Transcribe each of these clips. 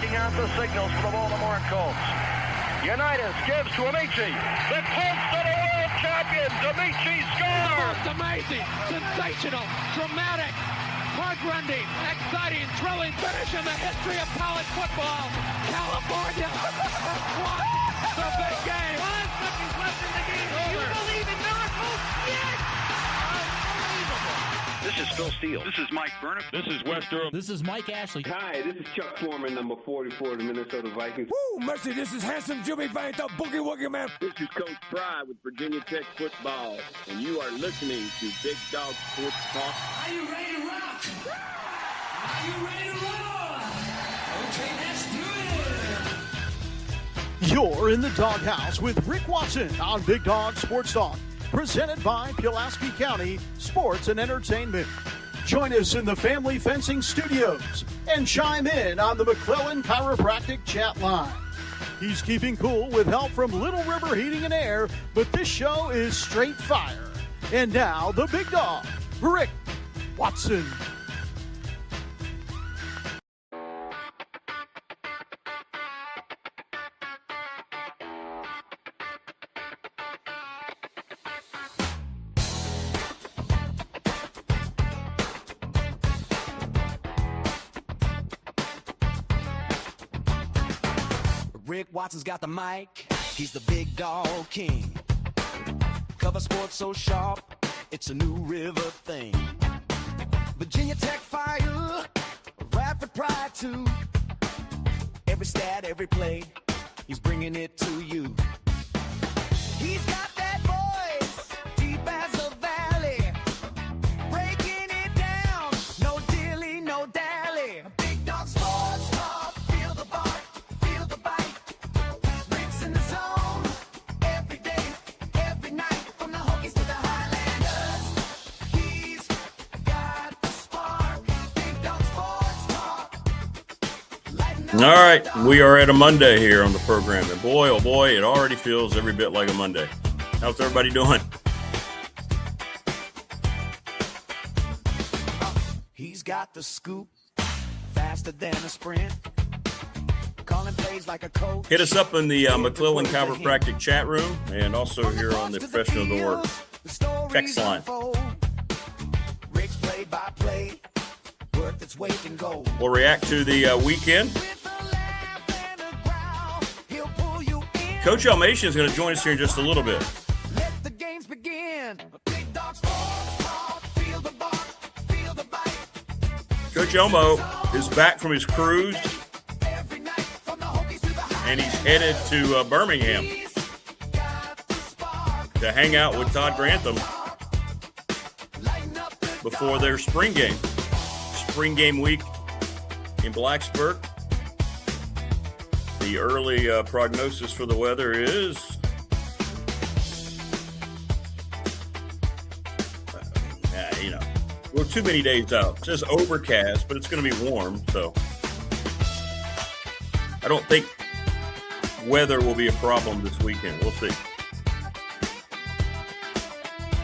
reading out the signals for the Baltimore Colts. Unitas gives to Amici. The Colts are the world champions. Amici scores. It's amazing, sensational, dramatic, heart-rending, exciting, thrilling finish in the history of college football. California won the big game. 5 seconds left in the game. Do you believe in miracles? Yes. This is Phil Steele. This is Mike Burnham. This is Wes Durham. This is Mike Ashley. Hi, this is Chuck Foreman, number 44 of the Minnesota Vikings. Woo, mercy, this is handsome Jimmy Vane, the Boogie Woogie Man. This is Coach Fry with Virginia Tech Football, and you are listening to Big Dog Sports Talk. Are you ready to rock? Are you ready to roll? Okay, let's do it. You're in the doghouse with Rick Watson on Big Dog Sports Talk, presented by Pulaski County Sports and Entertainment. Join us in the Family Fencing Studios and chime in on the McClellan Chiropractic chat line. He's keeping cool with help from Little River Heating and Air, but this show is straight fire. And now, the big dog, Rick Watson. Rick Watson's got the mic, he's the big dog king. Cover sports so sharp, it's a New River thing. Virginia Tech fire, rapid pride too. Every stat, every play, he's bringing it to you. He's got that voice, deep as a valley, breaking it down, no dilly, no dally. Big dog sports talk, feel the bark, feel the bite. Rick's in the zone, every day, every night, from the Hokies to the Highlanders. He's got the spark, Big dog sports talk. All right, we are at a Monday here on the program, and boy, oh boy, it already feels every bit like a Monday. How's everybody doing? He's got the scoop, faster than a sprint. Calling plays like a coach. Hit us up in the McClellan Chiropractic chat room, and also here on the Professional Door text line. Rick's played by play, worth its weight in gold. We'll react to the weekend. Coach Elmassian is going to join us here in just a little bit. Let the games begin. Big dog sports talk, feel the bark, feel the bite. Coach Elmo is back from his cruise, and he's headed to Birmingham to hang out with Todd Grantham before their spring game. Spring game week in Blacksburg. The early prognosis for the weather is we're too many days out. It says overcast, but it's going to be warm, so I don't think weather will be a problem this weekend. We'll see.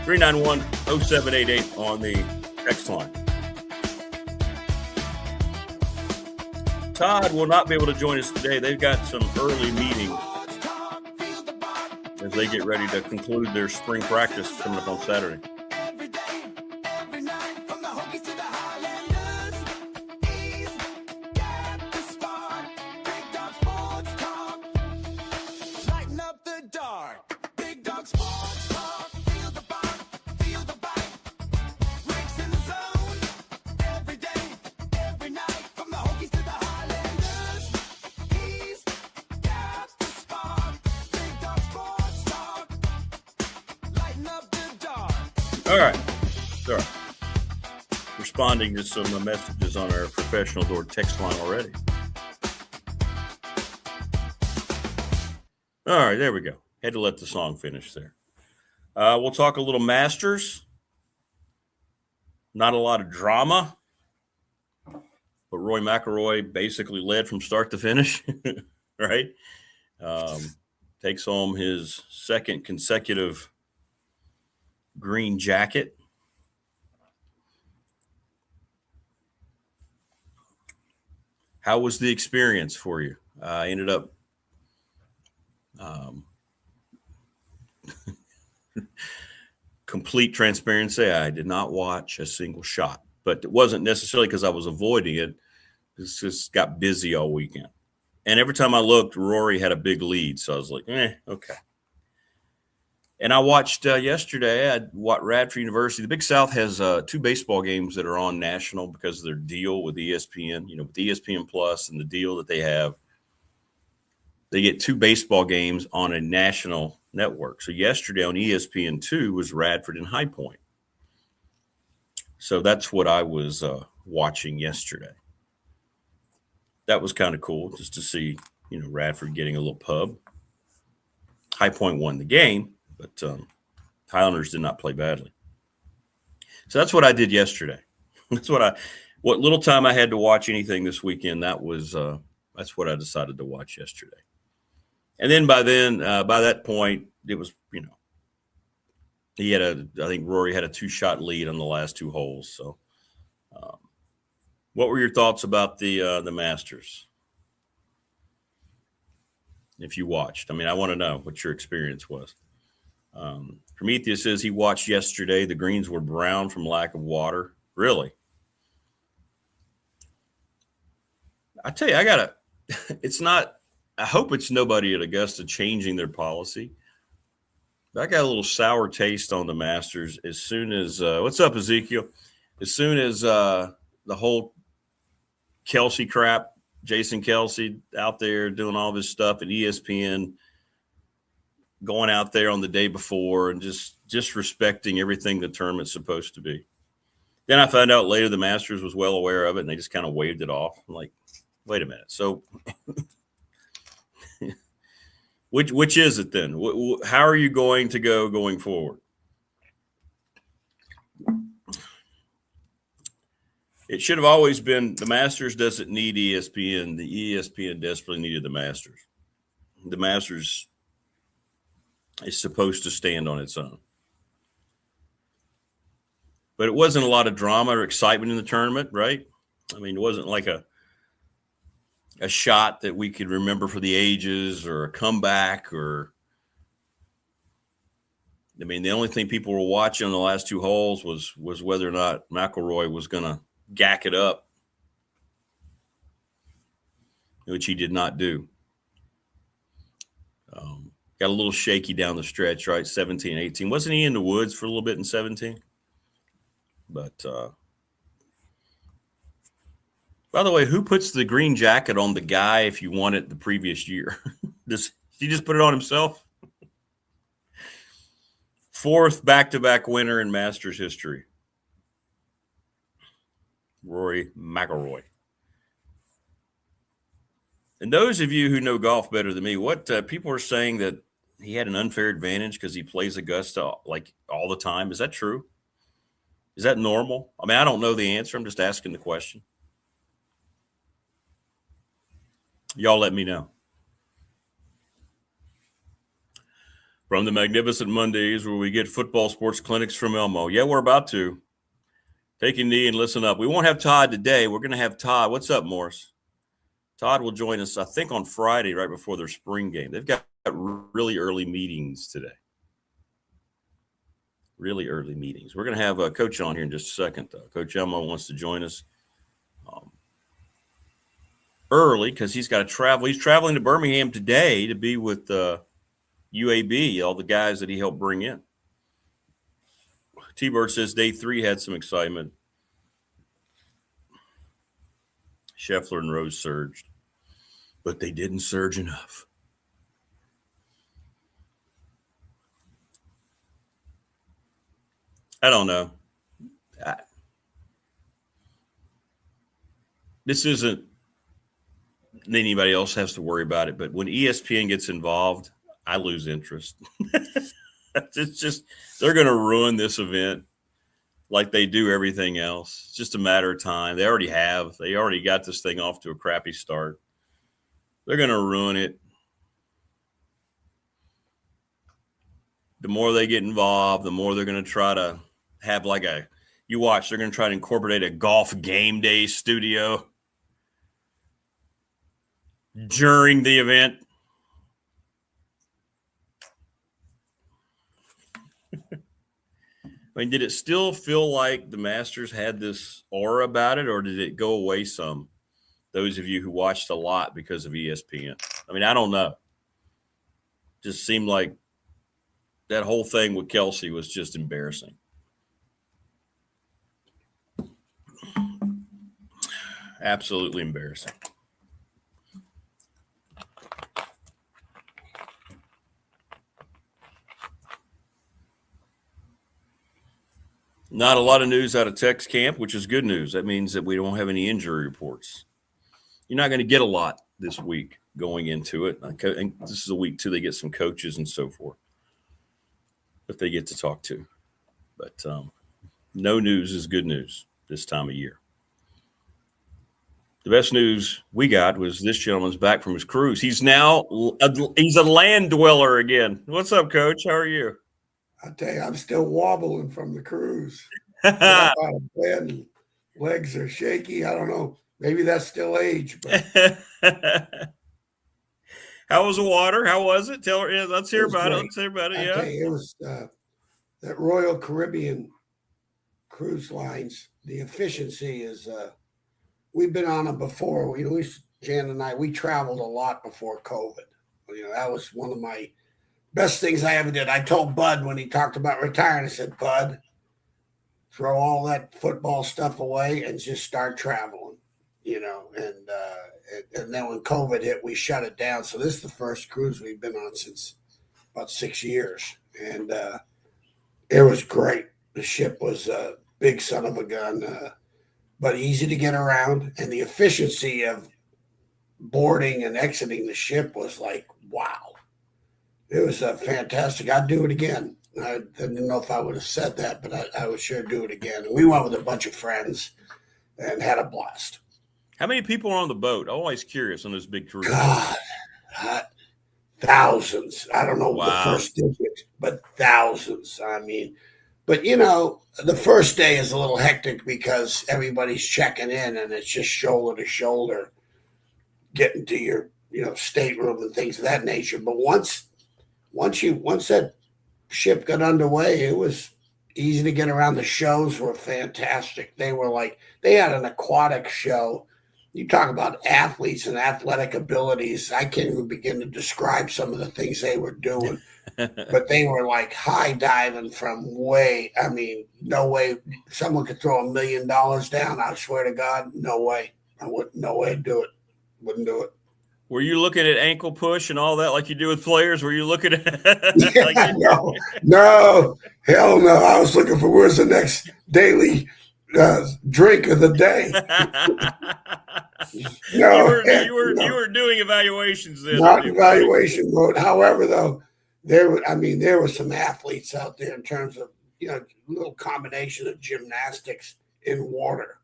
391-0788 on the text line. Todd will not be able to join us today. They've got some early meetings as they get ready to conclude their spring practice coming up on Saturday. All right. Responding to some messages on our Professional Door text line already. All right, there we go. Had to let the song finish there. We'll talk a little Masters. Not a lot of drama, but Roy McIlroy basically led from start to finish, right? Takes home his second consecutive green jacket. How was the experience for you? I ended up complete transparency. I did not watch a single shot, but it wasn't necessarily because I was avoiding it. It's just got busy all weekend. And every time I looked, Rory had a big lead. So I was like, okay. And I watched yesterday, I watched Radford University. The Big South has 2 baseball games that are on national because of their deal with ESPN, with ESPN Plus and the deal that they have. They get 2 baseball games on a national network. So yesterday on ESPN2 was Radford and High Point. So that's what I was watching yesterday. That was kind of cool just to see, Radford getting a little pub. High Point won the game, but Highlanders did not play badly. So that's what I did yesterday. That's what little time I had to watch anything this weekend. That's what I decided to watch yesterday. And then by that point, it was, I think Rory had a 2-shot lead on the last 2 holes. So, what were your thoughts about the Masters? If you watched, I want to know what your experience was. Prometheus says he watched yesterday. The greens were brown from lack of water. Really? I tell you, I hope it's nobody at Augusta changing their policy. But I got a little sour taste on the Masters as soon as what's up, Ezekiel? As soon as the whole Kelsey crap, Jason Kelsey out there doing all this stuff at ESPN, going out there on the day before and just disrespecting everything the tournament's supposed to be. Then I found out later the Masters was well aware of it and they just kind of waved it off. I'm like, wait a minute. So which is it then? How are you going to going forward? It should have always been the Masters doesn't need ESPN. The ESPN desperately needed the Masters. The Masters is supposed to stand on its own. But it wasn't a lot of drama or excitement in the tournament, right? It wasn't like a shot that we could remember for the ages or a comeback or the only thing people were watching on the last 2 holes was whether or not McIlroy was going to gack it up, which he did not do. Got a little shaky down the stretch, right? 17, 18. Wasn't he in the woods for a little bit in 17? But by the way, who puts the green jacket on the guy if you won it the previous year? Does he just put it on himself? 4th back-to-back winner in Masters history. Rory McIlroy. And those of you who know golf better than me, what people are saying that he had an unfair advantage because he plays Augusta like all the time. Is that true? Is that normal? I don't know the answer. I'm just asking the question. Y'all let me know. From the Magnificent Mondays where we get football sports clinics from Elmo. Yeah, we're about to. Take a knee and listen up. We won't have Todd today. We're going to have Todd. What's up, Morris? Todd will join us, I think, on Friday right before their spring game. They've got really early meetings today. Really early meetings. We're going to have Coach on here in just a second, though. Coach Elmo wants to join us early because he's got to travel. He's traveling to Birmingham today to be with UAB, all the guys that he helped bring in. T-Bird says day 3 had some excitement. Scheffler and Rose surged, but they didn't surge enough. I don't know. This isn't anybody else has to worry about it, but when ESPN gets involved, I lose interest. It's just they're going to ruin this event like they do everything else. It's just a matter of time. They already have. They already got this thing off to a crappy start. They're going to ruin it. The more they get involved, the more they're going to try to have they're going to try to incorporate a golf game day studio. during the event. I mean, did it still feel like the Masters had this aura about it, or did it go away some? Those of you who watched a lot because of ESPN. I mean, I don't know. Just seemed like that whole thing with Kelsey was just embarrassing. Absolutely embarrassing. Not a lot of news out of Tech's camp, which is good news. That means that we don't have any injury reports. You're not going to get a lot this week going into it. And this is a week, too. They get some coaches and so forth that they get to talk to. But no news is good news this time of year. The best news we got was this gentleman's back from his cruise. He's now he's a land dweller again. What's up, Coach? How are you? I tell you, I'm still wobbling from the cruise. Out of bed and legs are shaky. I don't know. Maybe that's still age. But how was the water? How was it? Tell her. Yeah, let's hear about great. it. Let's hear about it. I tell you, it was that Royal Caribbean cruise lines. The efficiency is. We've been on them before. Jan and I, we traveled a lot before COVID. That was one of my best things I ever did. I told Bud when he talked about retiring, I said, Bud, throw all that football stuff away and just start traveling, and then when COVID hit, we shut it down. So this is the first cruise we've been on since about 6 years. And it was great. The ship was a big son of a gun, but easy to get around. And the efficiency of boarding and exiting the ship was like, wow. It was fantastic. I'd do it again. I didn't know if I would have said that, but I would sure do it again. And we went with a bunch of friends and had a blast. How many people are on the boat? I'm always curious on this big cruise. God, thousands. I don't know the first digit, but thousands. I mean, but the first day is a little hectic because everybody's checking in and it's just shoulder to shoulder getting to your, stateroom and things of that nature. But once that ship got underway, it was easy to get around. The shows were fantastic. They had an aquatic show. You talk about athletes and athletic abilities. I can't even begin to describe some of the things they were doing, but they were like high diving from no way. Someone could throw $1 million down. I swear to God, no way. No way to do it. Wouldn't do it. Were you looking at ankle push and all that like you do with players? Were you looking at No, hell no. I was looking for where's the next daily drink of the day. No, you were doing evaluations then. Not evaluation mode. However, though, there were some athletes out there in terms of a little combination of gymnastics in water.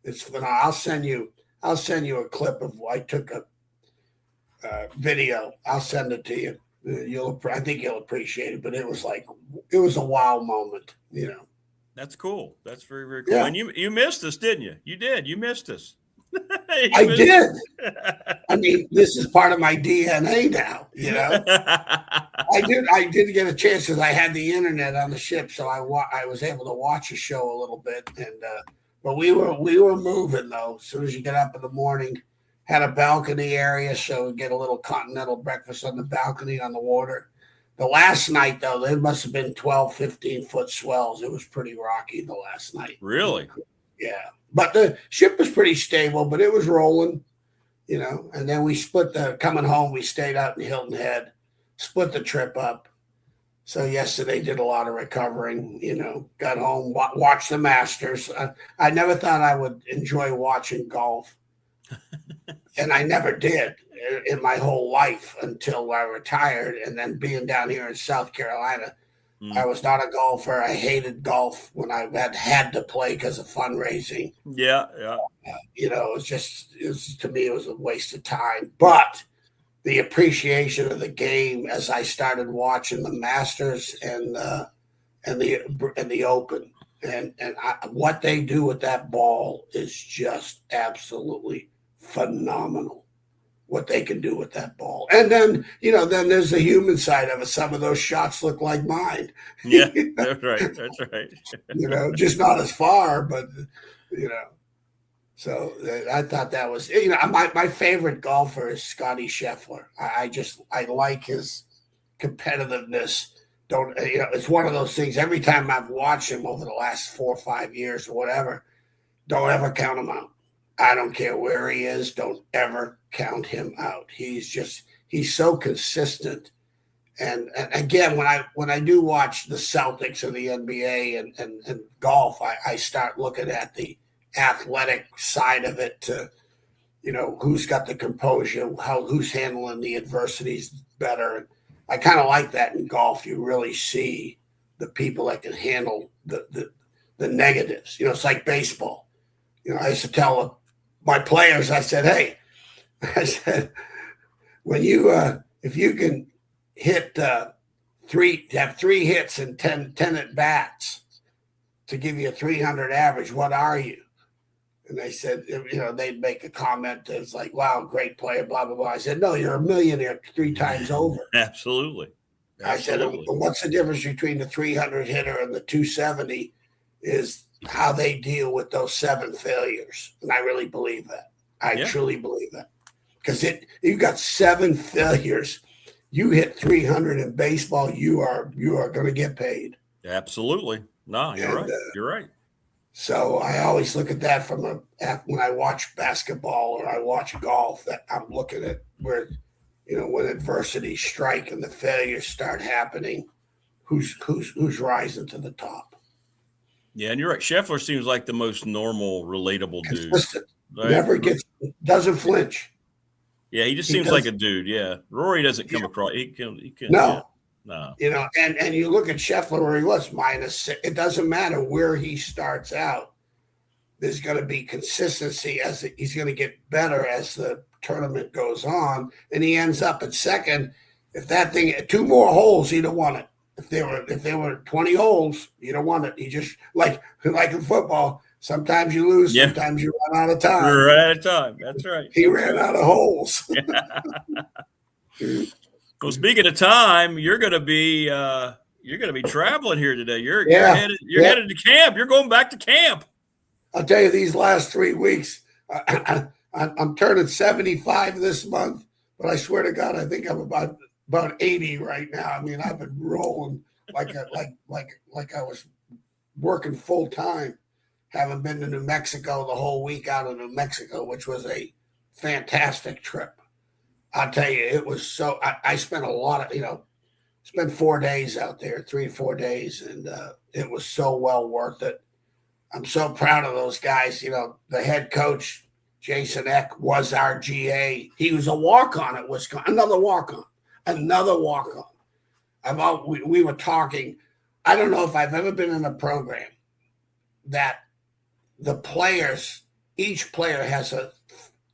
It's phenomenal. I'll send you a clip of. I took a video. I'll send it to you. I think you'll appreciate it. But it was a wow moment. That's cool. That's very, very cool. Yeah. And you missed us, didn't you? You did. You missed us. I did. I mean, this is part of my DNA now. I did get a chance because I had the internet on the ship, so I was able to watch a show a little bit. And but we were moving though. As soon as you get up in the morning, had a balcony area, so we get a little continental breakfast on the balcony on the water. The last night, though, there must have been 12, 15-foot swells. It was pretty rocky the last night. Really? Yeah. But the ship was pretty stable, but it was rolling, And then we split coming home, we stayed out in Hilton Head, split the trip up. So yesterday did a lot of recovering, got home, watched the Masters. I never thought I would enjoy watching golf. And I never did in my whole life until I retired. And then being down here in South Carolina, I was not a golfer. I hated golf when I had to play because of fundraising. Yeah. To me, it was a waste of time. But the appreciation of the game as I started watching the Masters and the Open and what they do with that ball is just absolutely phenomenal what they can do with that ball. And then, then there's the human side of it. Some of those shots look like mine. Yeah, that's right. That's right. Just not as far, but, So I thought that was, my favorite golfer is Scotty Scheffler. I like his competitiveness. It's one of those things. Every time I've watched him over the last 4 or 5 years or whatever, don't ever count him out. I don't care where he is. Don't ever count him out. He's so consistent. And again, when I do watch the Celtics or the NBA and golf, I start looking at the athletic side of it to, who's got the composure, who's handling the adversities better. I kind of like that in golf. You really see the people that can handle the negatives. It's like baseball. I used to tell my players, I said, hey, when if you can have 3 hits and 10 at bats to give you a 300 average, what are you? And they said, they'd make a comment that's like, wow, great player, blah, blah, blah. I said, no, you're a millionaire 3 times over. Absolutely. I said, what's the difference between the 300 hitter and the 270 is how they deal with those 7 failures. And I really believe that. I truly believe that. Because you've got 7 failures. You hit 300 in baseball, you are going to get paid. Absolutely. No, you're right. You're right. So I always look at that when I watch basketball or I watch golf, that I'm looking at where, when adversity strike and the failures start happening, who's rising to the top. Yeah, and you're right. Scheffler seems like the most normal, relatable Consistent. Dude. Right? Never doesn't flinch. Yeah, he just seems like a dude. Yeah, Rory doesn't come across. He can. No. Yeah. No. And you look at Scheffler where he was -6. It doesn't matter where he starts out. There's going to be consistency as he's going to get better as the tournament goes on, and he ends up at second. If that thing 2 more holes, he'd have won it. If there were 20 holes, you don't want it. He just like in football. Sometimes you lose. Yeah. Sometimes you run out of time. You're right out of time. That's right. He ran out of holes. Well, speaking of time, you're going to be traveling here today. You're headed to camp. You're going back to camp. I'll tell you, these last 3 weeks, I'm turning 75 this month, but I swear to God, I think I'm about 80 right now. I mean, I've been rolling like I was working full time. Haven't been to New Mexico the whole week out of New Mexico, which was a fantastic trip. I'll tell you, it was so. I spent a lot of, spent 4 days out there, 3 to 4 days, and it was so well worth it. I'm so proud of those guys. The head coach, Jason Eck, was our GA. He was a walk-on at Wisconsin, another walk-on. We were talking. I don't know if I've ever been in a program that the players, each player has an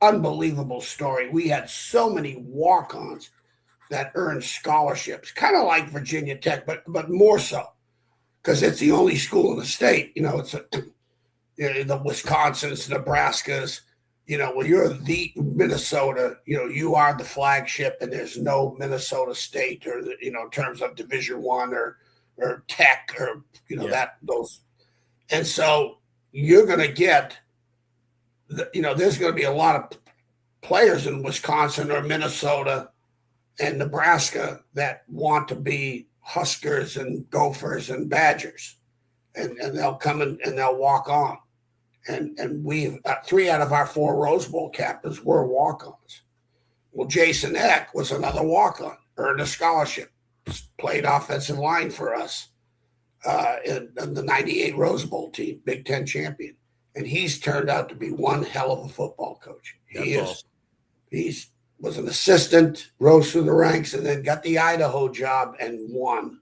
unbelievable story. We had so many walk-ons that earned scholarships, kind of like Virginia Tech, but more so because it's the only school in the state. It's the Wisconsins, Nebraskas. When you're the Minnesota, you are the flagship, and there's no Minnesota State or in terms of Division I or Tech or those. And so you're going to get, there's going to be a lot of players in Wisconsin or Minnesota and Nebraska that want to be Huskers and Gophers and Badgers, and they'll come and they'll walk on. And we've 3 out of our 4 Rose Bowl captains were walk-ons. Well, Jason Eck was another walk-on, earned a scholarship, played offensive line for us in the 98 Rose Bowl team, Big Ten champion. And he's turned out to be one hell of a football coach. He was an assistant, rose through the ranks, and then got the Idaho job and won.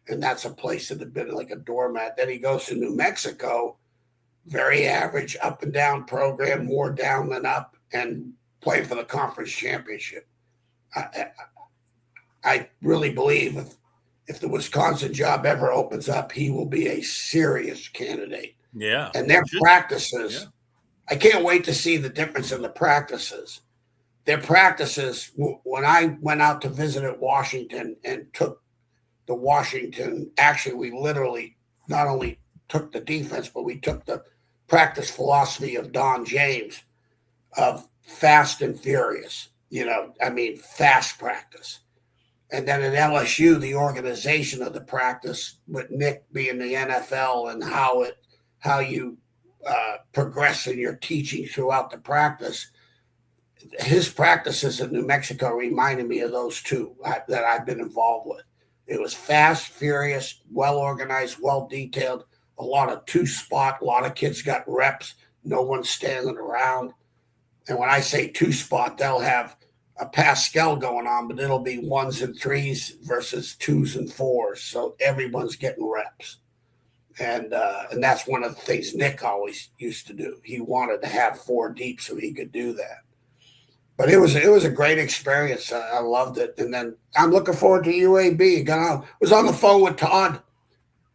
And that's a place that had been like a doormat. Then he goes to New Mexico, very average, up and down program, more down than up, and playing for the conference championship. I really believe if the Wisconsin job ever opens up, he will be a serious candidate. Yeah. And their practices I can't wait to see the difference in the practices. Their practices, when I went out to visit at Washington and took the Washington, actually, we literally not only took the defense, but we took the practice philosophy of Don James of fast and furious, fast practice. And then at LSU, the organization of the practice with Nick being the NFL and how you progress in your teaching throughout the practice. His practices in New Mexico reminded me of those two that I've been involved with. It was fast, furious, well organized, well detailed, a lot of two-spot, a lot of kids got reps, no one's standing around. And when I say two-spot, they'll have a Pascal going on, but it'll be 1s and 3s versus 2s and 4s. So everyone's getting reps. And that's one of the things Nick always used to do. He wanted to have 4 deep so he could do that. But it was a great experience. I loved it. And then I'm looking forward to UAB. Was on the phone with Todd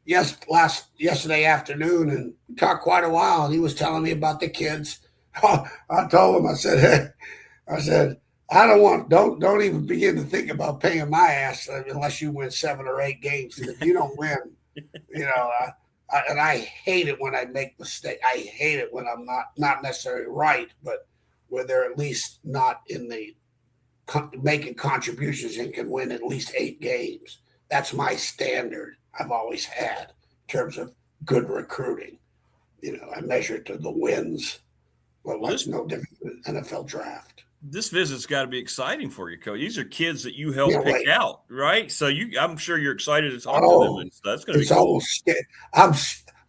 yesterday afternoon, and we talked quite a while. And he was telling me about the kids. I told him, I said, don't even begin to think about paying my ass unless you win 7 or 8 games. If you don't win, and I hate it when I make mistakes. I hate it when I'm not necessarily right, but where they're at least not in the making contributions and can win at least 8 games. That's my standard I've always had in terms of good recruiting. I measure to the wins. Well, that's no different than NFL draft. This visit's got to be exciting for you, Coach. These are kids that you helped pick out, right? So I'm sure you're excited to talk to them. And that's going to be cool.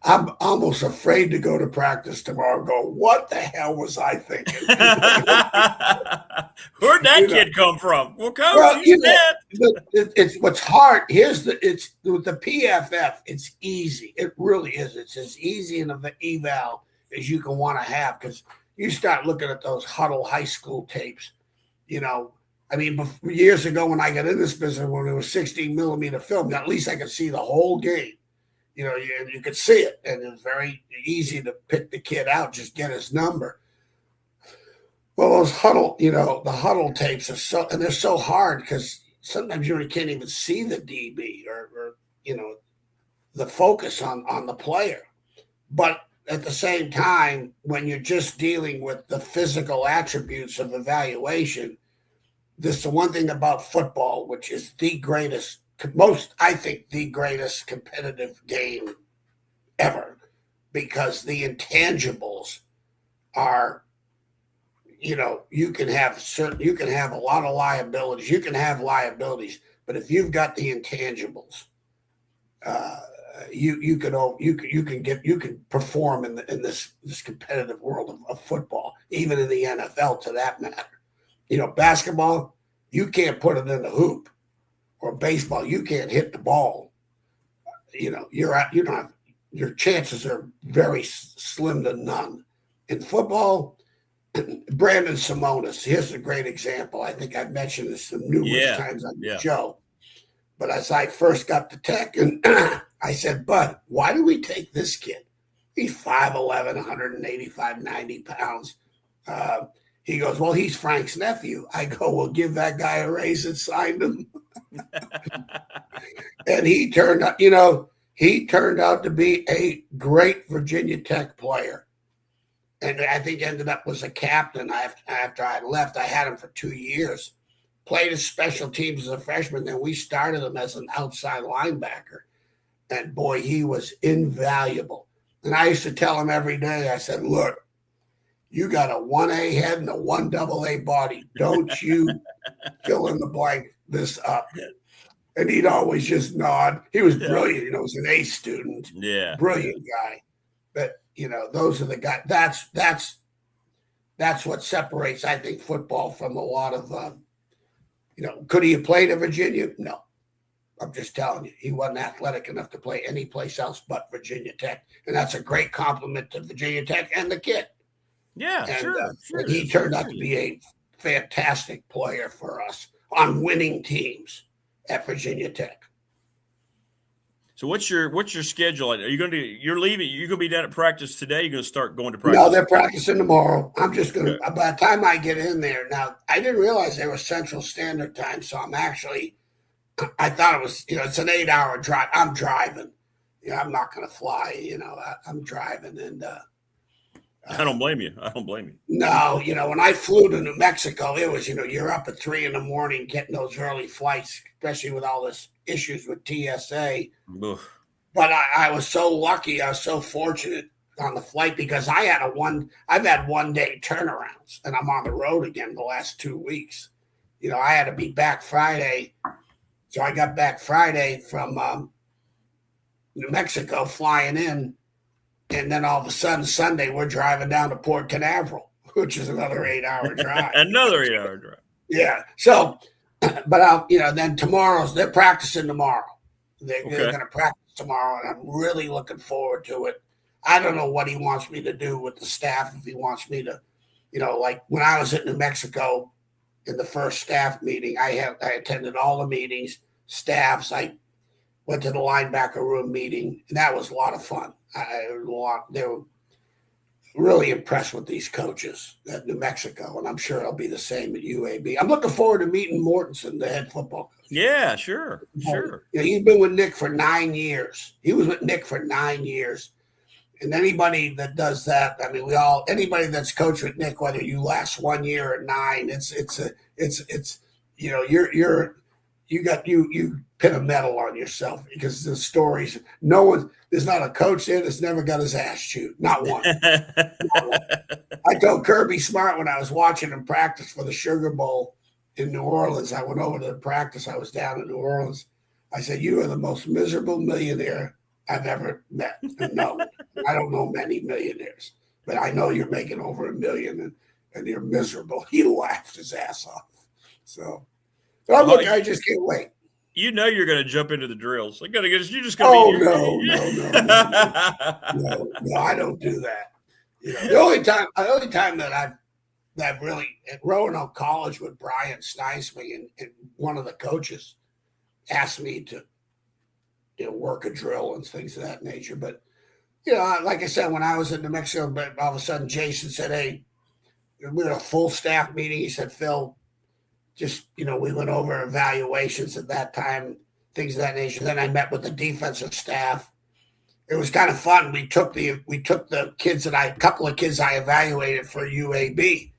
I'm almost afraid to go to practice tomorrow and go, what the hell was I thinking? Where'd that kid come from? Well, Coach, it's what's hard. It's with the PFF, it's easy. It really is. It's as easy an eval as you can want to have, because you start looking at those Huddle high school tapes. Years ago when I got in this business, when it was 16 millimeter film, at least I could see the whole game. You could see it, and it was very easy to pick the kid out, just get his number. Well, those Huddle, the Huddle tapes they're so hard because sometimes you can't even see the DB or the focus on the player. But at the same time, when you're just dealing with the physical attributes of evaluation, this is the one thing about football, which is the greatest competitive game ever, because the intangibles are, you can have a lot of liabilities. You can have liabilities, but if you've got the intangibles, you can perform in this competitive world of football, even in the NFL, to that matter. Basketball, you can't put it in the hoop. Or baseball, you can't hit the ball. Your chances are very slim to none. In football, Brandon Simonis, here's a great example. I think I've mentioned this numerous times on the show. But as I first got to Tech, and I said, Bud, why do we take this kid? He's 5'11", 185, 90 pounds. He goes, well, he's Frank's nephew. I go, well, give that guy a raise and sign him. And he turned out to be a great Virginia Tech player. And I think ended up was a captain after I left. I had him for 2 years. Played his special teams as a freshman. Then we started him as an outside linebacker. And boy, he was invaluable. And I used to tell him every day, I said, look, you got a 1A head and a 1AA body. Don't you fill in the blank this up. And he'd always just nod. He was brilliant. He was an A student. Yeah. Brilliant guy. But, those are the guys. That's what separates, I think, football from a lot of, could he have played at Virginia? No. I'm just telling you, he wasn't athletic enough to play any place else but Virginia Tech. And that's a great compliment to Virginia Tech and the kid. Yeah, sure. And he turned out to be a fantastic player for us on winning teams at Virginia Tech. So what's your schedule? Are you going to you're leaving? You're going to be down at practice today. You're going to start going to practice. No, they're practicing tomorrow. I'm just going to. By the time I get in there, now I didn't realize they were Central Standard Time, so I'm actually. I thought it was, it's an 8-hour drive. I'm driving. I'm not going to fly. I'm driving, and I don't blame you. No, when I flew to New Mexico, it was, you're up at 3 a.m. getting those early flights, especially with all this issues with TSA. Oof. But I was so lucky. I was so fortunate on the flight because I've had 1-day turnarounds, and I'm on the road again the last 2 weeks. I had to be back Friday. So I got back Friday from New Mexico flying in. And then all of a sudden, Sunday, we're driving down to Port Canaveral, which is another 8-hour drive. Another 8-hour drive. Yeah. So, but then they're practicing tomorrow. They're going to practice tomorrow, and I'm really looking forward to it. I don't know what he wants me to do with the staff. If he wants me to, like when I was at New Mexico in the first staff meeting, I attended all the meetings, staffs. I went to the linebacker room meeting, and that was a lot of fun. They were really impressed with these coaches at New Mexico, and I'm sure it'll be the same at UAB. I'm looking forward to meeting Mortensen, the head football coach. Yeah, sure. He's been with Nick for 9 years. He was with Nick for 9 years. And anybody that does that, anybody that's coached with Nick, whether you last 1 year or 9, you pin a medal on yourself because the stories, there's not a coach there that's never got his ass chewed. Not one. I told Kirby Smart when I was watching him practice for the Sugar Bowl in New Orleans, I went over to the practice. I was down in New Orleans. I said, "You are the most miserable millionaire I've ever met." No, I don't know many millionaires, but I know you're making over $1 million and you're miserable. He laughed his ass off. So, I just can't wait. You're going to jump into the drills. You're just No, going to I don't do that. The only time that I've really at Roanoke College with Brian Steinsmig and one of the coaches asked me to work a drill and things of that nature. But like I said, when I was in New Mexico, but all of a sudden Jason said, "Hey, we had a full staff meeting." He said, "Phil, just, we went over evaluations at that time, things of that nature." Then I met with the defensive staff. It was kind of fun. We took the kids a couple of kids I evaluated for UAB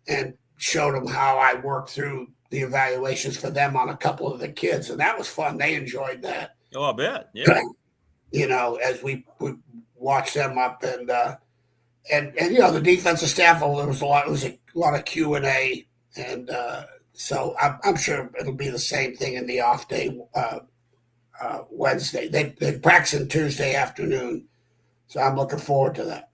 and showed them how I worked through the evaluations for them on a couple of the kids. And that was fun. They enjoyed that. Oh, I bet. Yeah. As we watched them up and the defensive staff, it was a lot of Q&A and, so I'm sure it'll be the same thing in the off day Wednesday. They practice Tuesday afternoon, so I'm looking forward to that.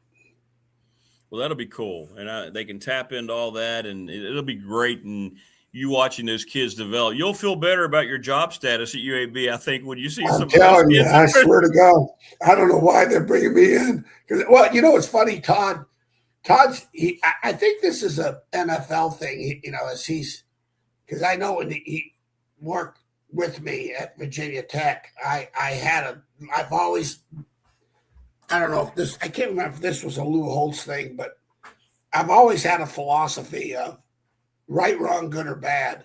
Well, that'll be cool, and they can tap into all that, and it'll be great. And you watching those kids develop, you'll feel better about your job status at UAB, I think, when you see some of those kids. I swear to God, I don't know why they're bringing me in. It's funny, Todd's. I think this is a NFL thing. As he's. Because I know when he worked with me at Virginia Tech, I don't know if this, I can't remember if this was a Lou Holtz thing, but I've always had a philosophy of right, wrong, good, or bad.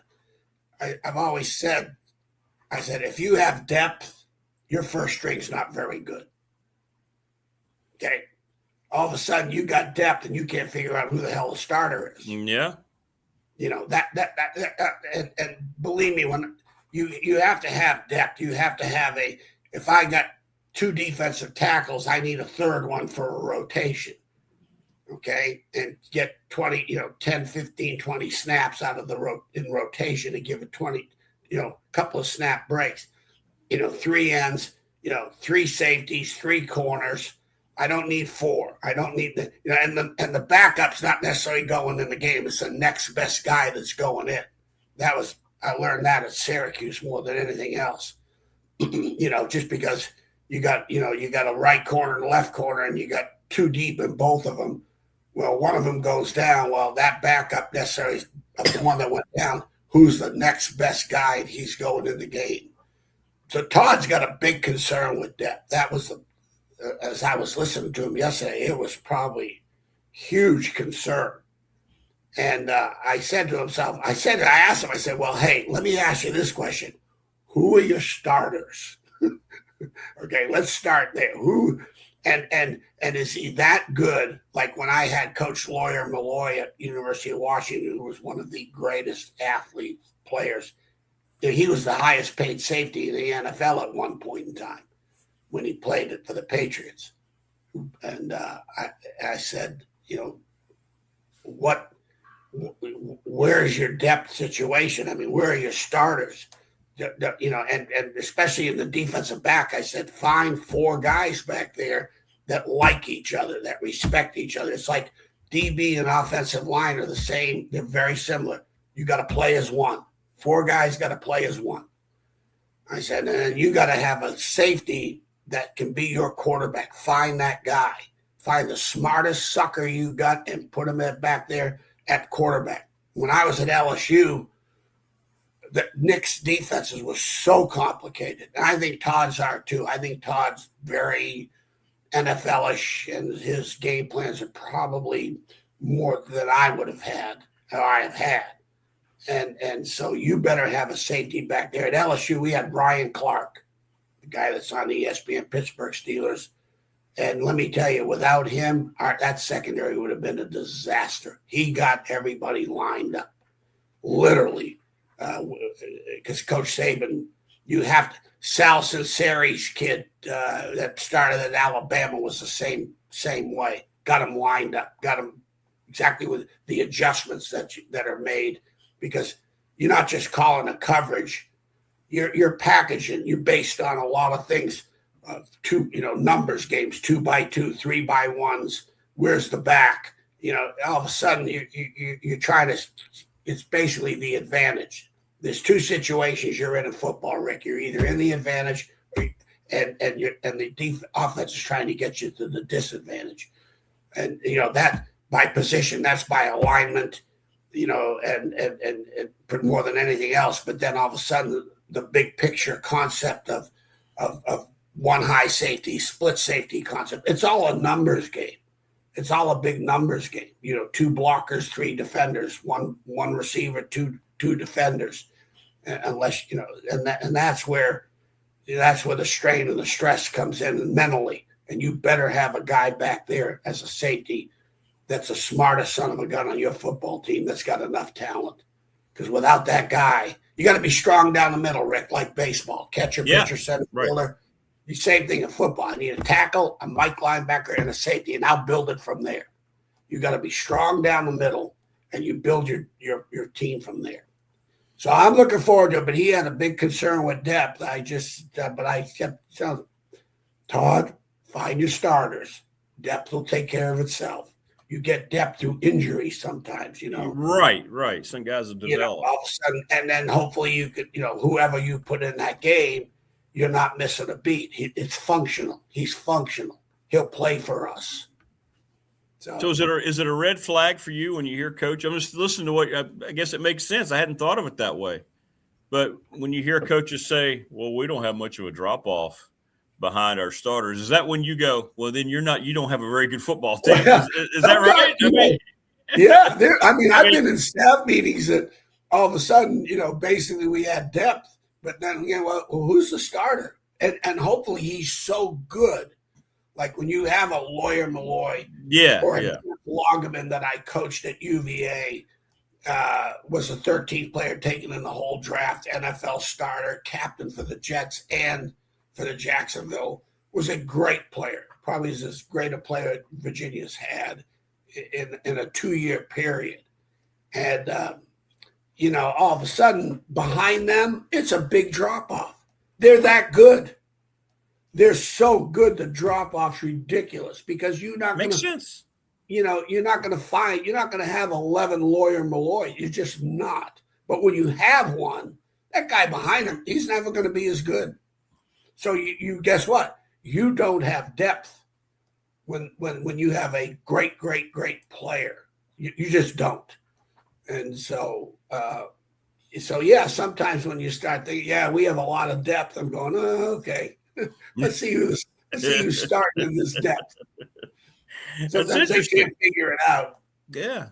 I've always said, if you have depth, your first string's not very good. Okay. All of a sudden you got depth and you can't figure out who the hell the starter is. Yeah. And believe me, when you have to have depth, you have to have if I got 2 defensive tackles, I need a third one for a rotation. Okay. And get 20, 10, 15, 20 snaps out of in rotation and give it 20, couple of snap breaks, 3 ends, 3 safeties, 3 corners. I don't need 4. I don't need and the backup's not necessarily going in the game. It's the next best guy that's going in. I learned that at Syracuse more than anything else. Just because you got a right corner and left corner and you got 2 deep in both of them. Well, one of them goes down. Well, that backup necessarily is the one that went down. Who's the next best guy? And he's going in the game. So Todd's got a big concern with depth. That was as I was listening to him yesterday, it was probably huge concern. And I said to himself, I asked him, I said, well, hey, let me ask you this question. Who are your starters? Okay, let's start there. Who and is he that good? Like when I had Coach Lawyer Malloy at University of Washington, who was one of the greatest athletes, players. He was the highest paid safety in the NFL at one point in time when he played it for the Patriots. And I said, where is your depth situation? I mean, where are your starters? And especially in the defensive back, I said, find 4 guys back there that like each other, that respect each other. It's like DB and offensive line are the same. They're very similar. You got to play as one. 4 guys got to play as one. I said, and you got to have a safety that can be your quarterback. Find that guy. Find the smartest sucker you got and put him back there at quarterback. When I was at LSU, the Knicks' defenses were so complicated. And I think Todd's are too. I think Todd's very NFL-ish, and his game plans are probably more than I would have had, or I have had. And so you better have a safety back there. At LSU, we had Ryan Clark, the guy that's on the ESPN Pittsburgh Steelers. And let me tell you, without him, that secondary would have been a disaster. He got everybody lined up, literally, because Coach Saban, you have to. Sal Sinceri's kid that started at Alabama was the same way. Got him lined up, got him exactly with the adjustments that are made, because you're not just calling a coverage, you're packaging. You're based on a lot of things. Numbers games, 2x2, 3x1s. Where's the back? All of a sudden you try to. It's basically the advantage. There's 2 situations you're in football, Rick. You're either in the advantage, and the offense is trying to get you to the disadvantage. And that by position, that's by alignment. And more than anything else. But then all of a sudden, the big picture concept of one high safety, split safety concept. It's all a numbers game. It's all a big numbers game. 2 blockers, 3 defenders, one receiver, two defenders. Unless and that's where the strain and the stress comes in mentally. And you better have a guy back there as a safety that's the smartest son of a gun on your football team that's got enough talent. Because without that guy, you got to be strong down the middle, Rick, like baseball. Catcher, pitcher, center fielder. Right. The same thing in football. I need a tackle, a Mike linebacker, and a safety, and I'll build it from there. You got to be strong down the middle, and you build your team from there. So I'm looking forward to it, but he had a big concern with depth. But I kept telling Todd, find your starters. Depth will take care of itself. You get depth through injury sometimes, Right. Some guys will develop. All of a sudden, and then hopefully you could, whoever you put in that game, you're not missing a beat. It's functional. He's functional. He'll play for us. So is it a red flag for you when you hear coach? I'm just listening to what I guess it makes sense. I hadn't thought of it that way. But when you hear coaches say, well, we don't have much of a drop off behind our starters, is that when you go, well, then you don't have a very good football team? Is that right? I've been in staff meetings that all of a sudden, basically we had depth, but then, well, who's the starter? And hopefully he's so good. Like when you have a Lawyer Malloy or a Longman that I coached at UVA, was a 13th player taken in the whole draft, NFL starter, captain for the Jets and for the Jacksonville, was a great player. Probably is as great a player Virginia's had in a 2-year period. And, all of a sudden behind them, it's a big drop off. They're that good. They're so good. The drop off's ridiculous because you're not going to. Makes sense. You're not going to have 11 Lawyer Malloy. You're just not. But when you have one, that guy behind him, he's never going to be as good. So you guess what? You don't have depth when you have a great, great, great player. You just don't. And so, so yeah, sometimes when you start thinking, yeah, we have a lot of depth, I'm going, oh, okay. Let's see who's starting in this depth. Sometimes they can't figure it out. Yeah.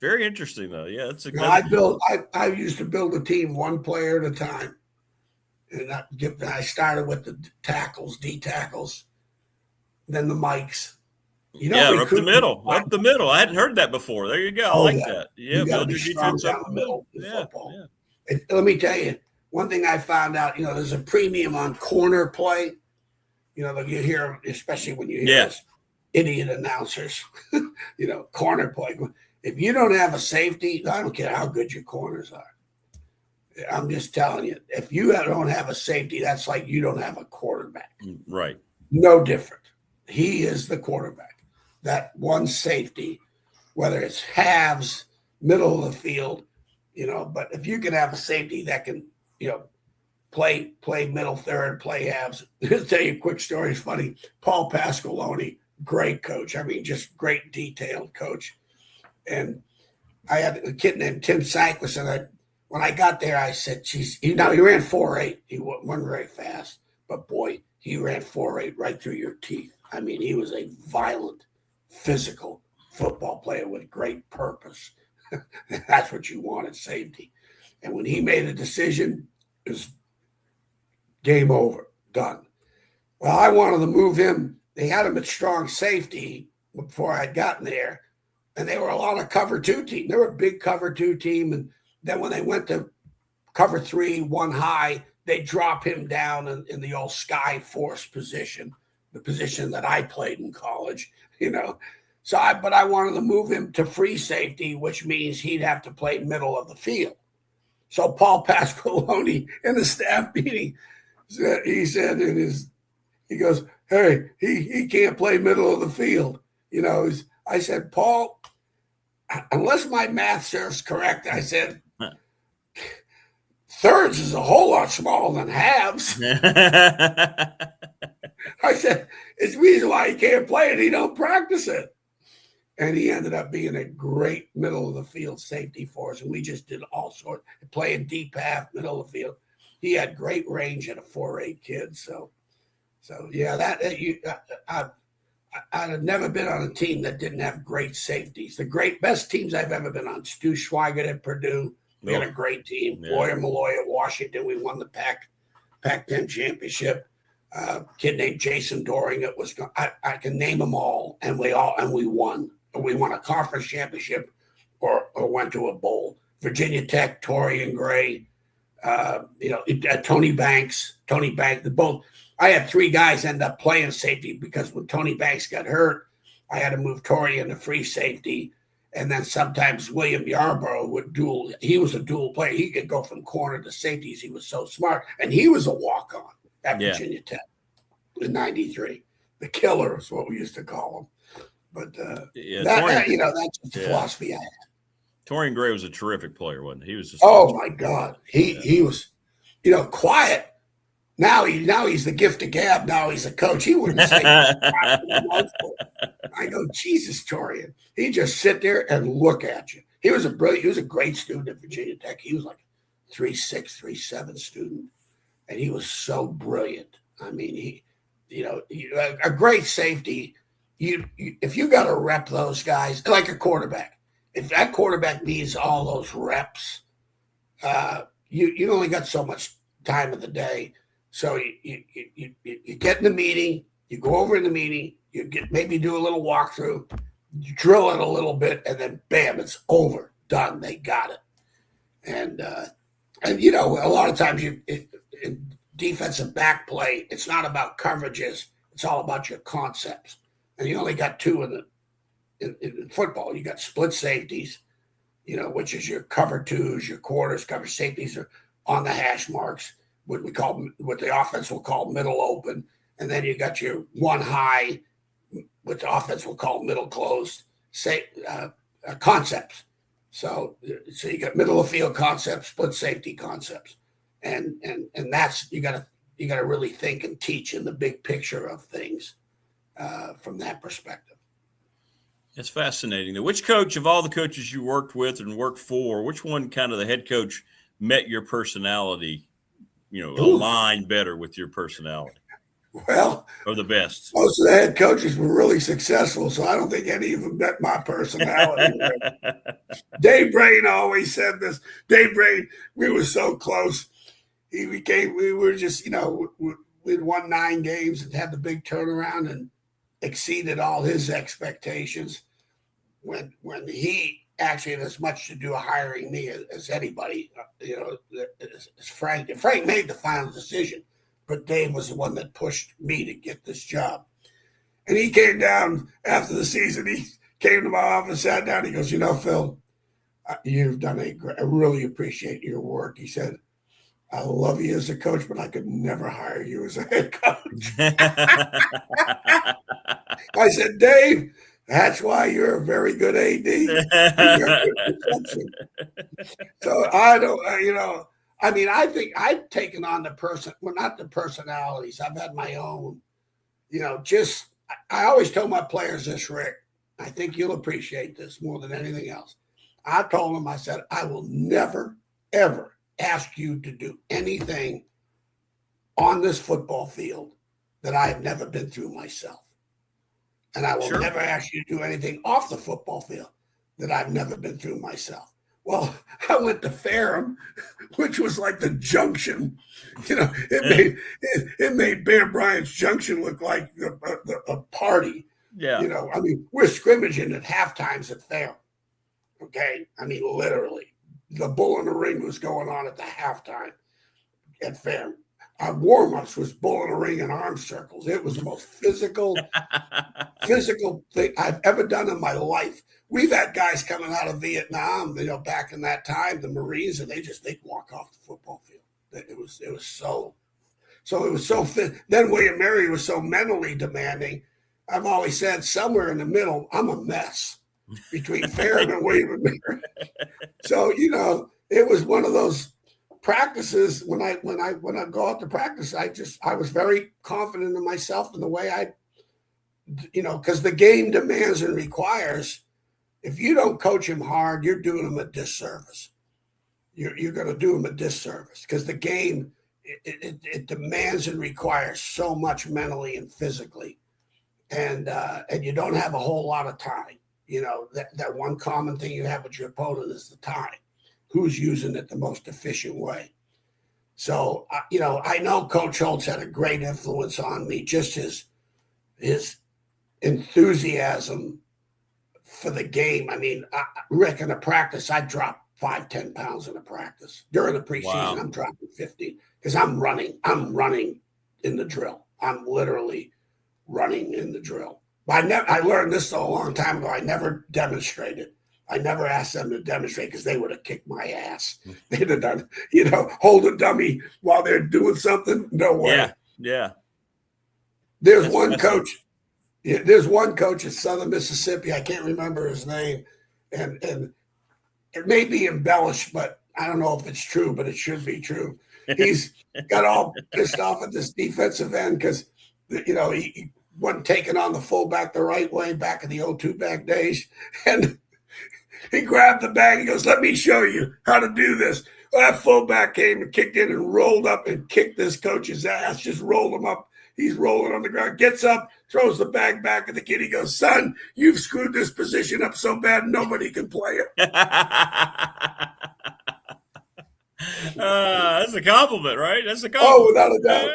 Very interesting though. Yeah, that's a good. I used to build a team one player at a time. And I started with the tackles, D tackles, then the mics. Up the middle. I hadn't heard that before. There you go. I like that. Yeah, build your defense up the middle in football. Yeah. Let me tell you, one thing I found out, there's a premium on corner play. You hear, especially when you hear idiot announcers, corner play. If you don't have a safety, I don't care how good your corners are. I'm just telling you, if you don't have a safety, that's like you don't have a quarterback. Right. No different. He is the quarterback. That one safety, whether it's halves, middle of the field, but if you can have a safety that can, play middle third, play halves. I'll tell you a quick story. It's funny. Paul Pasqualoni, great coach. I mean, just great detailed coach. And I had a kid named Tim Sanquist, and when I got there, I said, geez, he ran 4.8. He wasn't very fast, but boy, he ran 4.8 right through your teeth. I mean, he was a violent, physical football player with great purpose. That's what you want at safety. And when he made a decision, it was game over, done. Well, I wanted to move him. They had him at strong safety before I'd gotten there, and they were a lot of cover 2 team. They were a big cover 2 team, and then when they went to cover 3, 1 high, they drop him down in the old sky force position, the position that I played in college, So I wanted to move him to free safety, which means he'd have to play middle of the field. So Paul Pasqualoni in the staff meeting, he said he goes, hey, he can't play middle of the field. I said, Paul, unless my math serves correct, I said, thirds is a whole lot smaller than halves. I said, it's the reason why he can't play it. He don't practice it. And he ended up being a great middle of the field safety for us. And we just did all sorts, playing deep half, middle of the field. He had great range at a 4.8 kid. So yeah, I'd have never been on a team that didn't have great safeties. The best teams I've ever been on, Stu Schweigert at Purdue. We had a great team. Yeah. Boyer Malloy at Washington. We won the Pac-10 championship. Kid named Jason Doring. I can name them all, and we won. We won a conference championship or went to a bowl. Virginia Tech, Torian Gray, Tony Banks, both. I had 3 guys end up playing safety because when Tony Banks got hurt, I had to move Torian to free safety. And then sometimes William Yarborough would dual. He was a dual player. He could go from corner to safeties. He was so smart. And he was a walk-on at Virginia Tech in '93. The killer is what we used to call him. But that's just the philosophy I had. Torian Gray was a terrific player, wasn't he? He was just my God. He was, quiet. Now he's the gift of gab. Now he's a coach. He wouldn't say I go, Jesus, Torian. He'd just sit there and look at you. He was a great student at Virginia Tech. He was like 3.6, 3.7 student. And he was so brilliant. I mean, a great safety. If you got to rep those guys, like a quarterback, if that quarterback needs all those reps, you only got so much time of the day. So you get in the meeting, you go over in the meeting, maybe do a little walkthrough, you drill it a little bit, and then bam, it's over, done. They got it. And a lot of times in defensive back play, it's not about coverages. It's all about your concepts. And you only got 2 in football. You got split safeties, which is your cover 2s, your quarters, cover safeties are on the hash marks, what the offense will call middle open. And then you got your 1 high, what the offense will call middle closed, concepts. So you got middle of field concepts, split safety concepts. And that's, you gotta really think and teach in the big picture of things from that perspective. It's fascinating. Which coach of all the coaches you worked with and worked for, which one kind of the head coach met your personality, Ooh. align better with your personality? Well, or the best? Most of the head coaches were really successful, so I don't think any of them met my personality. Dave Brain always said this. Dave Brain, we were so close. We were just, we'd won 9 games and had the big turnaround and exceeded all his expectations. When he actually had as much to do with hiring me as anybody, as Frank. And Frank made the final decision, but Dave was the one that pushed me to get this job. And he came down after the season. He came to my office, sat down. He goes, Phil, you've done I really appreciate your work. He said, I love you as a coach, but I could never hire you as a head coach. I said, Dave, that's why you're a very good AD. So I don't, I think I've taken on not the personalities. I've had my own, I always tell my players this, Rick. I think you'll appreciate this more than anything else. I told them, I said, I will never, ever ask you to do anything on this football field that I have never been through myself. And I will never ask you to do anything off the football field that I've never been through myself. Well, I went to Ferrum, which was like the junction. It made Bear Bryant's Junction look like a party. Yeah. We're scrimmaging at halftimes at Ferrum. Okay. Literally. The bull in the ring was going on at the halftime at Ferrum. Our warm-ups was bull in the ring and arm circles. It was the most physical thing I've ever done in my life. We've had guys coming out of Vietnam, back in that time, the Marines, and they'd walk off the football field. It was so fit. Then William Mary was so mentally demanding. I've always said somewhere in the middle, I'm a mess between Ferrum and William and Mary. So, it was one of those practices when I go out to practice, I was very confident in myself and the way because the game demands and requires, if you don't coach him hard, you're doing him a disservice. You're going to do him a disservice because the game, it demands and requires so much mentally and physically. And you don't have a whole lot of time. That one common thing you have with your opponent is the time. Who's using it the most efficient way? So, I know Coach Holtz had a great influence on me, just his enthusiasm for the game. Rick, in a practice, I dropped 5-10 pounds in a practice. During the preseason, wow. I'm dropping 15 because I'm running in the drill. I'm literally running in the drill. I learned this a long time ago. I never demonstrated. I never asked them to demonstrate because they would have kicked my ass. They'd have done, hold a dummy while they're doing something. No way. Yeah. There's one coach at Southern Mississippi. I can't remember his name. And it may be embellished, but I don't know if it's true, but it should be true. He's got all pissed off at this defensive end because, he wasn't taking on the fullback the right way back in the 0-2 back days. And he grabbed the bag and goes, let me show you how to do this. Well, that fullback came and kicked in and rolled up and kicked this coach's ass, just rolled him up. He's rolling on the ground, gets up, throws the bag back at the kid. He goes, son, you've screwed this position up so bad nobody can play it. That's a compliment, right? That's a compliment. Oh, without a doubt.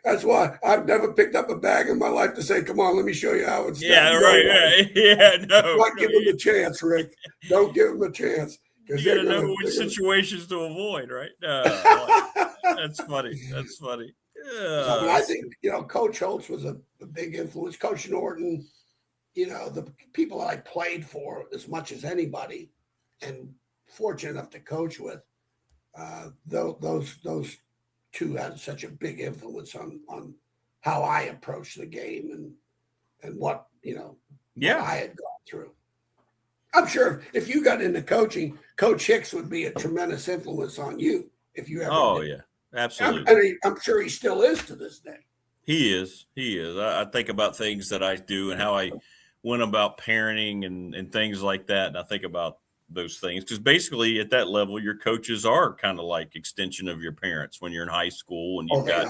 That's why I've never picked up a bag in my life to say, come on, let me show you how it's done. Yeah, right. Yeah, no. Don't give them a chance, Rick. Don't give them a chance. You gotta know which situations to avoid, right? That's funny. That's funny. I think, Coach Holtz was a big influence. Coach Norton, the people that I played for as much as anybody and fortunate enough to coach with, those two had such a big influence on how I approached the game and what, what I had gone through. I'm sure if you got into coaching, Coach Hicks would be a tremendous influence on you if you ever. Oh, did. Yeah, absolutely. I'm sure he still is to this day. He is. I think about things that I do and how I went about parenting and things like that. And I think about those things, because basically at that level, your coaches are kind of like extension of your parents when you're in high school and you've got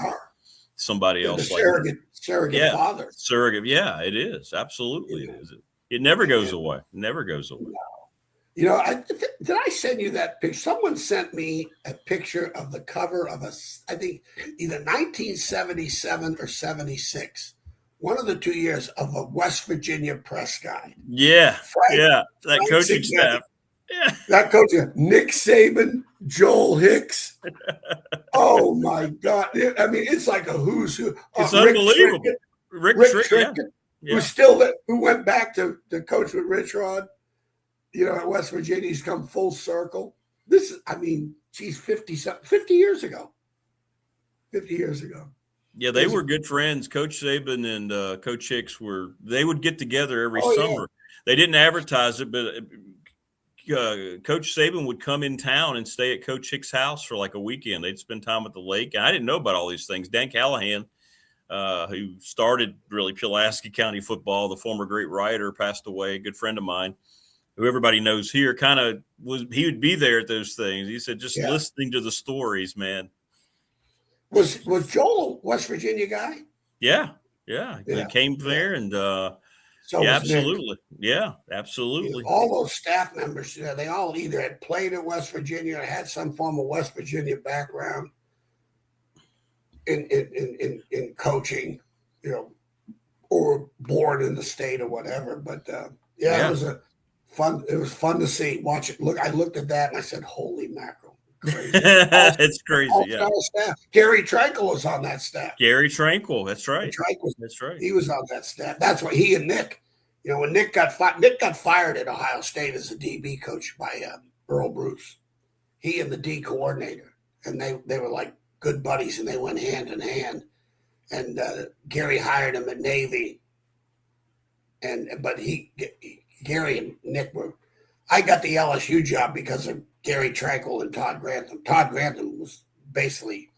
somebody else the like surrogate fathers. Surrogate, yeah, it is absolutely it is. It never goes away. Never goes away. You know, did I send you that picture? Someone sent me a picture of the cover of I think either 1977 or 76. One of the 2 years of a West Virginia press guide. Yeah, that coaching staff. Yeah. That coach, Nick Saban, Joel Hicks. Oh my God! I mean, it's like a who's who. It's unbelievable. Rick Trickett, who's still there, who went back to coach with Rich Rod. You know, at West Virginia, he's come full circle. This is, I mean, geez, 50 years ago. 50 years ago. Yeah, they were good friends. Coach Saban and Coach Hicks they would get together every summer. Yeah. They didn't advertise it, but Coach Saban would come in town and stay at Coach Hicks' house for like a weekend. They'd spend time at the lake. And I didn't know about all these things. Dan Callahan, who started really Pulaski County football, the former great writer, passed away, a good friend of mine, who everybody knows here, he would be there at those things. He said, just listening to the stories, man. Was Joel a West Virginia guy? Yeah. He came there and absolutely. Nick. Yeah, absolutely. All those staff members, they all either had played at West Virginia or had some form of West Virginia background in coaching, or born in the state or whatever. But it was fun to see. Watch it. Look, I looked at that and I said, "Holy mackerel!" Crazy. It's crazy. Yeah. Staff. Gary Tranquil was on that staff. Gary Tranquil. That's right. That's right. He was on that staff. That's why he and Nick. When Nick got fired at Ohio State as a DB coach by Earl Bruce. He and the D coordinator, and they were like good buddies, and they went hand in hand. And Gary hired him at Navy. But Gary and Nick were. I got the LSU job because of Gary Tranquil and Todd Grantham. Todd Grantham was basically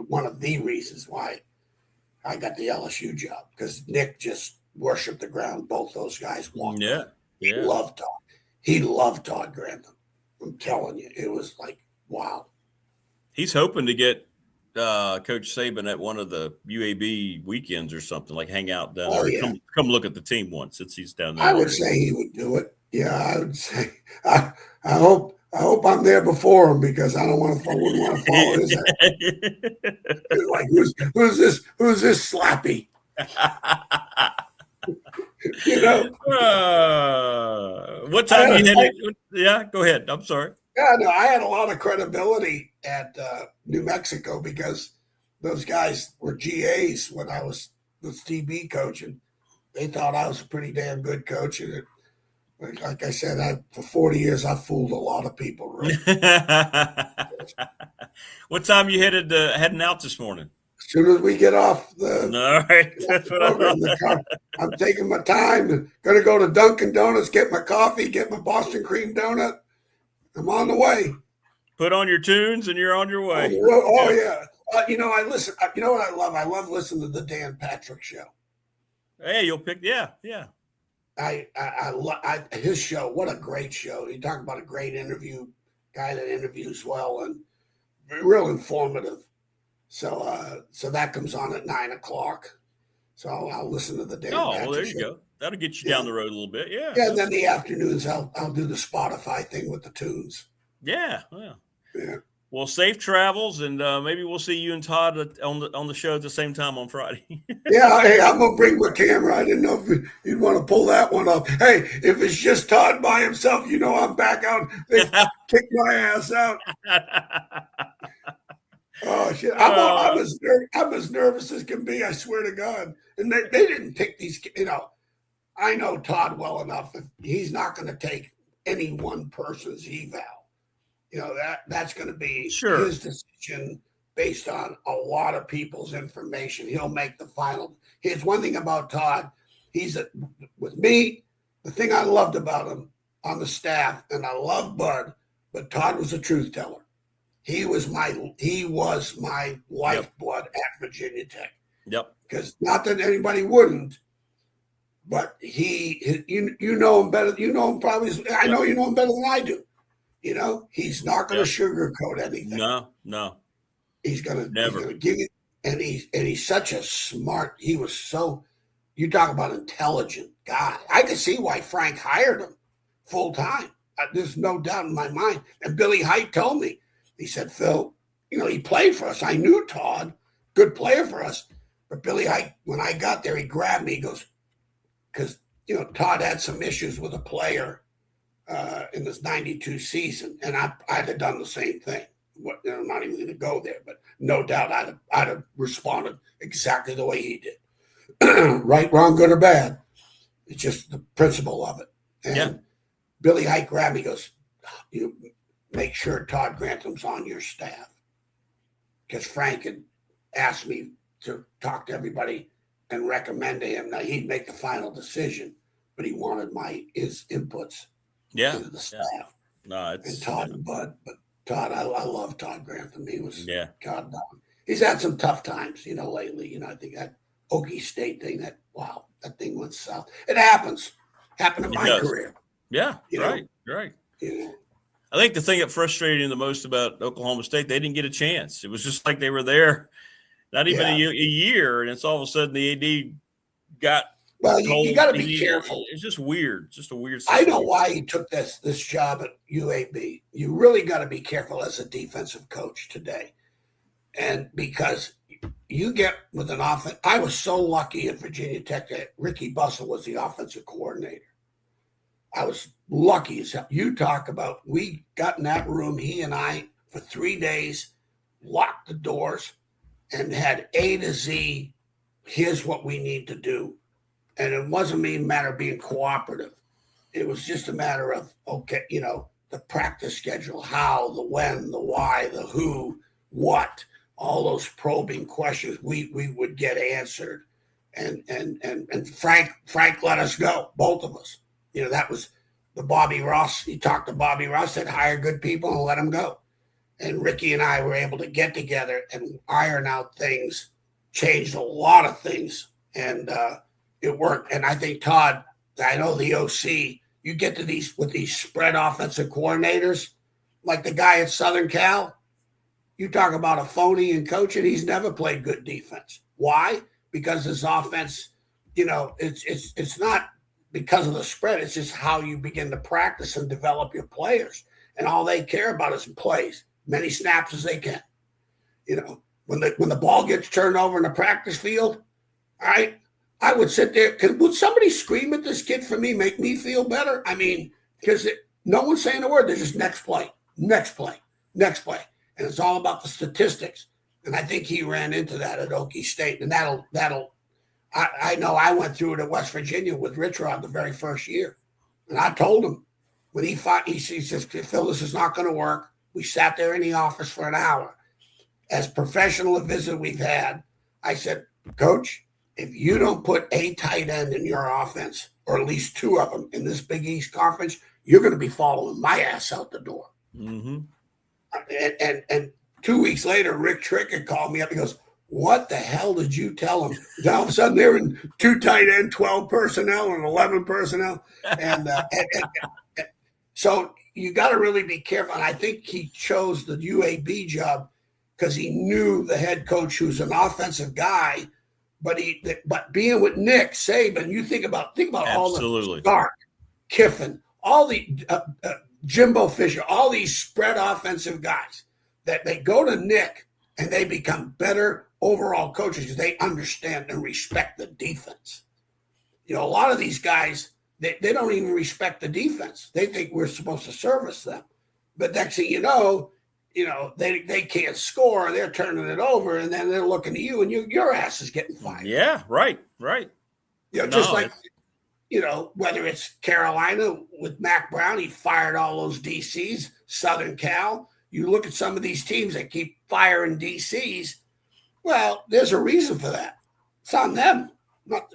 one of the reasons why I got the LSU job, because Nick just worshipped the ground both those guys walked. Yeah. He loved Todd. He loved Todd Grantham. I'm telling you, it was like, wow. He's hoping to get Coach Saban at one of the UAB weekends or something, like hang out down there. Yeah. Come look at the team once since he's down there. I would say he would do it. Yeah, I would say. I hope I'm there before him, because I wouldn't want to follow his head. Like, who's this slappy? What time you hit it? Yeah, go ahead. I'm sorry. Yeah, no, I had a lot of credibility at New Mexico because those guys were GAs when I was DB coaching. They thought I was a pretty damn good coach. And like I said, for 40 years, I fooled a lot of people. Right? What time you heading out this morning? As soon as we get off all right. That's what the car, I'm taking my time and going to go to Dunkin' Donuts, get my coffee, get my Boston cream donut. I'm on the way. Put on your tunes and you're on your way. Oh, yeah. I listen. You know what I love? I love listening to the Dan Patrick Show. Hey, you'll pick. Yeah. I his show. What a great show! You talk about a great guy that interviews well and real informative. So that comes on at 9:00. So I'll listen to the Dan. Oh, Patrick well, there you show. go. That'll get you down the road a little bit. Yeah. Yeah. And then the afternoons, I'll do the Spotify thing with the tunes. Yeah. Yeah. Well, safe travels, and maybe we'll see you and Todd on the show at the same time on Friday. Yeah, hey, I'm gonna bring my camera. I didn't know if you'd want to pull that one up. Hey, if it's just Todd by himself, I'm back out. They kick my ass out. Oh shit! I'm as nervous as can be. I swear to God. And they didn't pick these. I know Todd well enough. He's not going to take any one person's eval. That's going to be his decision based on a lot of people's information. He'll make the final. Here's one thing about Todd. With me, the thing I loved about him on the staff, and I love Bud, but Todd was a truth teller. He was my lifeblood at Virginia Tech. Yep. Because not that anybody wouldn't, but you know him better. You know him probably. I know you know him better than I do. You know, he's not going to sugarcoat anything. No. He's going Never. to give you, and he's such a smart. He was so. You talk about intelligent guy. I can see why Frank hired him full time. There's no doubt in my mind. And Billy Height told me. He said, Phil, you know, he played for us. I knew Todd, good player for us. But Billy Height, when I got there, he grabbed me. He goes, because, you know, Todd had some issues with a player in this 92 season. And I'd have done the same thing. I'm not even going to go there, but no doubt I'd have responded exactly the way he did. Right, wrong, good, or bad. It's just the principle of it. And Billy Height grabbed me, goes, you make sure Todd Grantham's on your staff. Because Frank had asked me to talk to everybody and recommend to him. Now, he'd make the final decision, but he wanted his inputs into the staff. No, it's and Todd and Bud. But Todd, I love Todd Grantham. He was God dog. He's had some tough times, you know, lately. You know, I think that Okie State thing, that thing went south. It happens. Happened in my career. Yeah, right. You know. I think the thing that frustrated him the most about Oklahoma State, they didn't get a chance. It was just like they were there not even a year, and it's all of a sudden the AD got well, you got to be careful. It's just weird. Just a weird situation. I know why he took this job at UAB. You really got to be careful as a defensive coach today. And because you get with an offense, I was so lucky at Virginia Tech that Ricky Bussell was the offensive coordinator. I was lucky as hell. You talk about, we got in that room, he and I, for 3 days, locked the doors and had A to Z, here's what we need to do. And it wasn't even a matter of being cooperative. It was just a matter of, okay, you know, the practice schedule, how, the when, the why, the who, what, all those probing questions we would get answered. And Frank let us go, both of us. You know, that was the Bobby Ross. He talked to Bobby Ross, said hire good people and let them go. And Ricky and I were able to get together and iron out things, changed a lot of things, and it worked. And I think Todd, I know the OC, you get to these with these spread offensive coordinators, like the guy at Southern Cal. You talk about a phony in coaching, he's never played good defense. Why? Because his offense, you know, it's not because of the spread. It's just how you begin to practice and develop your players. And all they care about is plays, many snaps as they can. You know, when the ball gets turned over in the practice field, all right, I would sit there. Would somebody scream at this kid for me, make me feel better? I mean, because no one's saying a word. They're just next play. And it's all about the statistics. And I think he ran into that at Okie State. And that'll I know I went through it at West Virginia with Rich Rod the very first year. And I told him when he says, Phil, this is not going to work. We sat there in the office for an hour. As professional a visit we've had, I said, Coach, if you don't put a tight end in your offense, or at least two of them in this Big East Conference, you're going to be following my ass out the door. Mm-hmm. And 2 weeks later, Rick Trickett called me up. He goes, what the hell did you tell him? And all of a sudden, they're in 2 tight end, 12 personnel, and 11 personnel. And so you got to really be careful. And I think he chose the UAB job because he knew the head coach, who's an offensive guy. But being with Nick Saban, you think about all the Stark, Kiffin, all the Jimbo Fisher, all these spread offensive guys that they go to Nick and they become better overall coaches because they understand and respect the defense. You know, a lot of these guys, they don't even respect the defense. They think we're supposed to service them. But next thing you know, they can't score. They're turning it over, and then they're looking at you, and your ass is getting fired. Yeah, right. You know, just like, you know, whether it's Carolina with Mac Brown, he fired all those DCs, Southern Cal. You look at some of these teams that keep firing DCs. Well, there's a reason for that. It's on them, not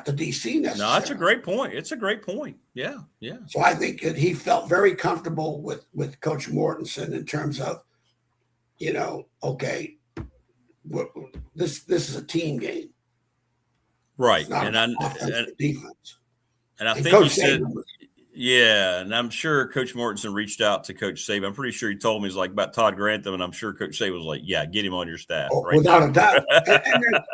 the DC necessarily. No, that's a great point. It's a great point. Yeah. So I think that he felt very comfortable with Coach Mortensen in terms of, you know, okay, this is a team game. Right. It's not offense or defense. And I think Coach he said, Saban was, yeah, and I'm sure Coach Mortensen reached out to Coach Saban. I'm pretty sure he told me he's like about Todd Grantham, and I'm sure Coach Saban was like, yeah, get him on your staff. Right without now. a doubt.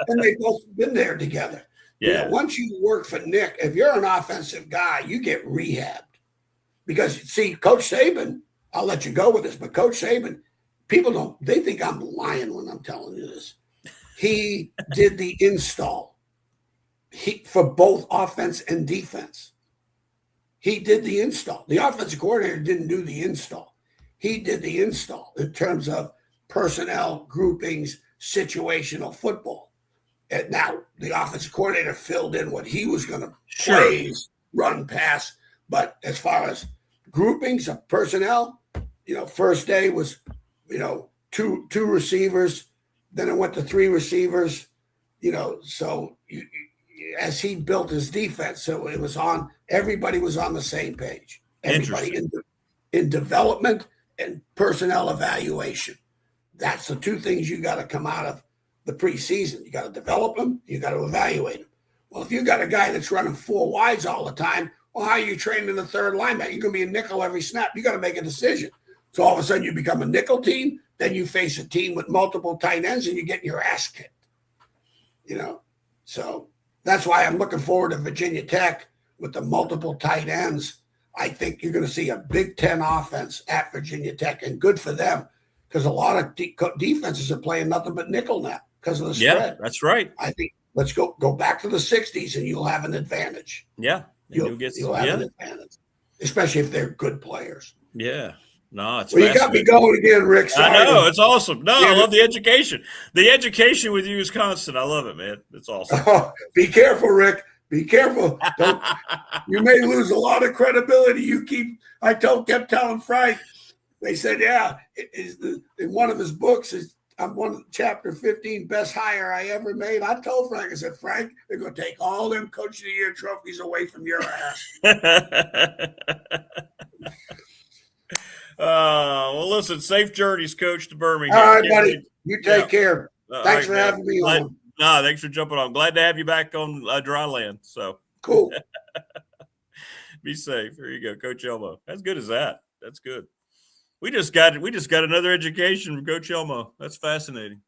and they've both been there together. Yeah. You know, once you work for Nick, if you're an offensive guy, you get rehabbed. Because, see, Coach Saban, I'll let you go with this, but Coach Saban, they think I'm lying when I'm telling you this. He did the install for both offense and defense. He did the install. The offensive coordinator didn't do the install. He did the install in terms of personnel, groupings, situational football. And now the offensive coordinator filled in what he was going to play, run, pass. But as far as groupings of personnel, first day was, two receivers. Then it went to 3 receivers, so as he built his defense, so it was everybody was on the same page. Everybody in development and personnel evaluation. That's the 2 things you got to come out of the preseason. You got to develop them. You got to evaluate them. Well, if you got a guy that's running 4 wides all the time, well, how are you training the third linebacker? You're going to be a nickel every snap. You got to make a decision. So all of a sudden you become a nickel team. Then you face a team with multiple tight ends and you get your ass kicked. So that's why I'm looking forward to Virginia Tech with the multiple tight ends. I think you're going to see a Big Ten offense at Virginia Tech, and good for them because a lot of defenses are playing nothing but nickel now because of the spread. Yeah, that's right. I think let's go back to the 60s and you'll have an advantage. Yeah. You'll have an advantage, especially if they're good players. Yeah. No, it's you got me going again, Rick. Sorry. I know. It's awesome. No, I love the education. The education with you is constant. I love it, man. It's awesome. Oh, be careful, Rick. Be careful. You may lose a lot of credibility. I kept telling Frank, they said, yeah, in one of his books, I'm chapter 15, best hire I ever made. I told Frank, I said, Frank, they're going to take all them Coach of the Year trophies away from your ass. Well, listen, safe journeys, Coach, to Birmingham. All right, buddy. You take care. Thanks for having me on. No, thanks for jumping on. Glad to have you back on dry land. So cool. Be safe. Here you go, Coach Elmo. As good as that. That's good. We just got another education from Coach Elmo. That's fascinating.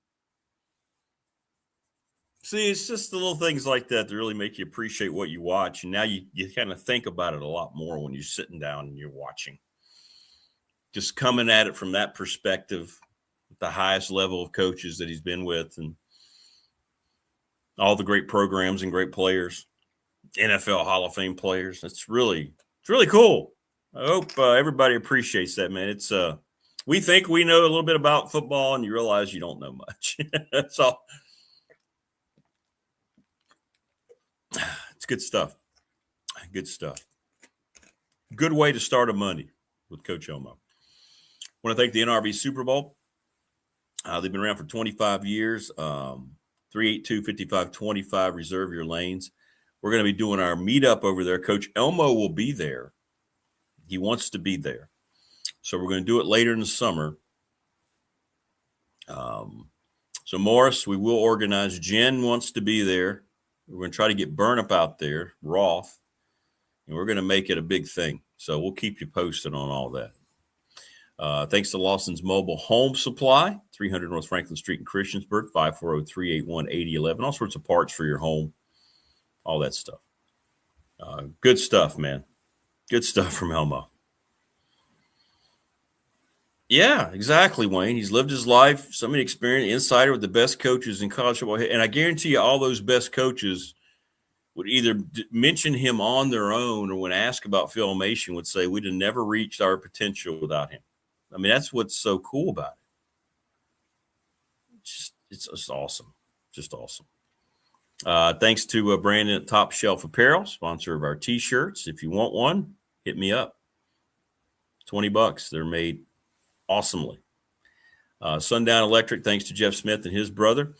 See, it's just the little things like that that really make you appreciate what you watch. And now you kind of think about it a lot more when you're sitting down and you're watching. Just coming at it from that perspective, the highest level of coaches that he's been with and all the great programs and great players, NFL Hall of Fame players. It's really cool. I hope everybody appreciates that, man. It's we think we know a little bit about football and you realize you don't know much. That's all. It's good stuff. Good stuff. Good way to start a Monday with Coach Elmo. I want to thank the NRB Super Bowl. They've been around for 25 years. 382-5525, reserve your lanes. We're going to be doing our meetup over there. Coach Elmo will be there. He wants to be there. So we're going to do it later in the summer. So Morris, we will organize. Jen wants to be there. We're going to try to get Burnup out there, Roth, and we're going to make it a big thing. So we'll keep you posted on all that. Thanks to Lawson's Mobile Home Supply, 300 North Franklin Street in Christiansburg, 540-381-8011. All sorts of parts for your home, all that stuff. Good stuff, man. Good stuff from Elmo. Yeah, exactly, Wayne. He's lived his life, so many experience, insider with the best coaches in college football. And I guarantee you all those best coaches would either mention him on their own or when asked about Phil Elmassian would say, we'd have never reached our potential without him. I mean, that's what's so cool about it. It's just awesome. Just awesome. Thanks to Brandon at Top Shelf Apparel, sponsor of our T-shirts. If you want one, hit me up. $20. They're made awesomely. Sundown Electric, thanks to Jeff Smith and his brother.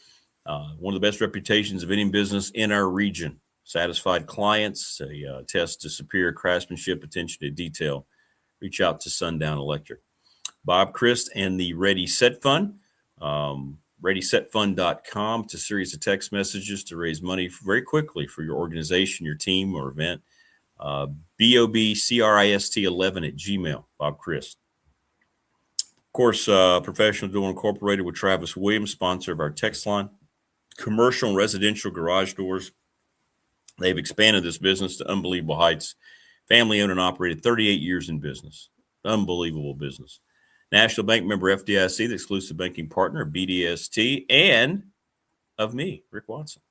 One of the best reputations of any business in our region. Satisfied clients, a test to superior craftsmanship, attention to detail. Reach out to Sundown Electric. Bob Christ and the Ready Set Fund. ReadySetFund.com. It's a series of text messages to raise money very quickly for your organization, your team, or event. BOBCRIST11 @gmail. Bob Christ. Of course, Professional Door Incorporated with Travis Williams, sponsor of our text line. Commercial and residential garage doors. They've expanded this business to unbelievable heights. Family owned and operated, 38 years in business. Unbelievable business. National Bank member FDIC, the exclusive banking partner of BDST, and of me, Rick Watson.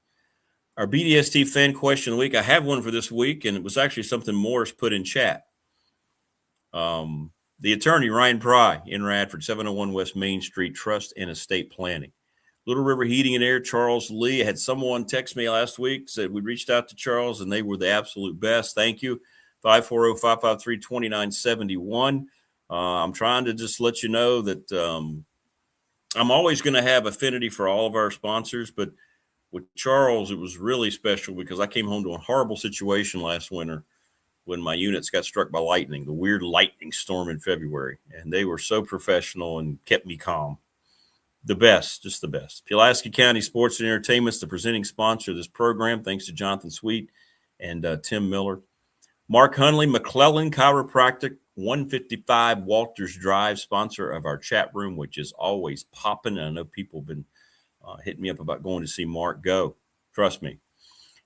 Our BDST fan question of the week. I have one for this week, and it was actually something Morris put in chat. The attorney, Ryan Pry, in Radford, 701 West Main Street, Trust and Estate Planning. Little River Heating and Air, Charles Lee. I had someone text me last week, said we reached out to Charles, and they were the absolute best. Thank you. 540-553-2971. I'm trying to just let you know that I'm always going to have affinity for all of our sponsors, but with Charles, it was really special because I came home to a horrible situation last winter when my units got struck by lightning, the weird lightning storm in February, and they were so professional and kept me calm. The best, just the best. Pulaski County Sports and Entertainment's the presenting sponsor of this program, thanks to Jonathan Sweet and Tim Miller. Mark Hunley, McClellan Chiropractic, 155 Walters Drive, sponsor of our chat room, which is always popping. And I know people have been hitting me up about going to see Mark go. Trust me.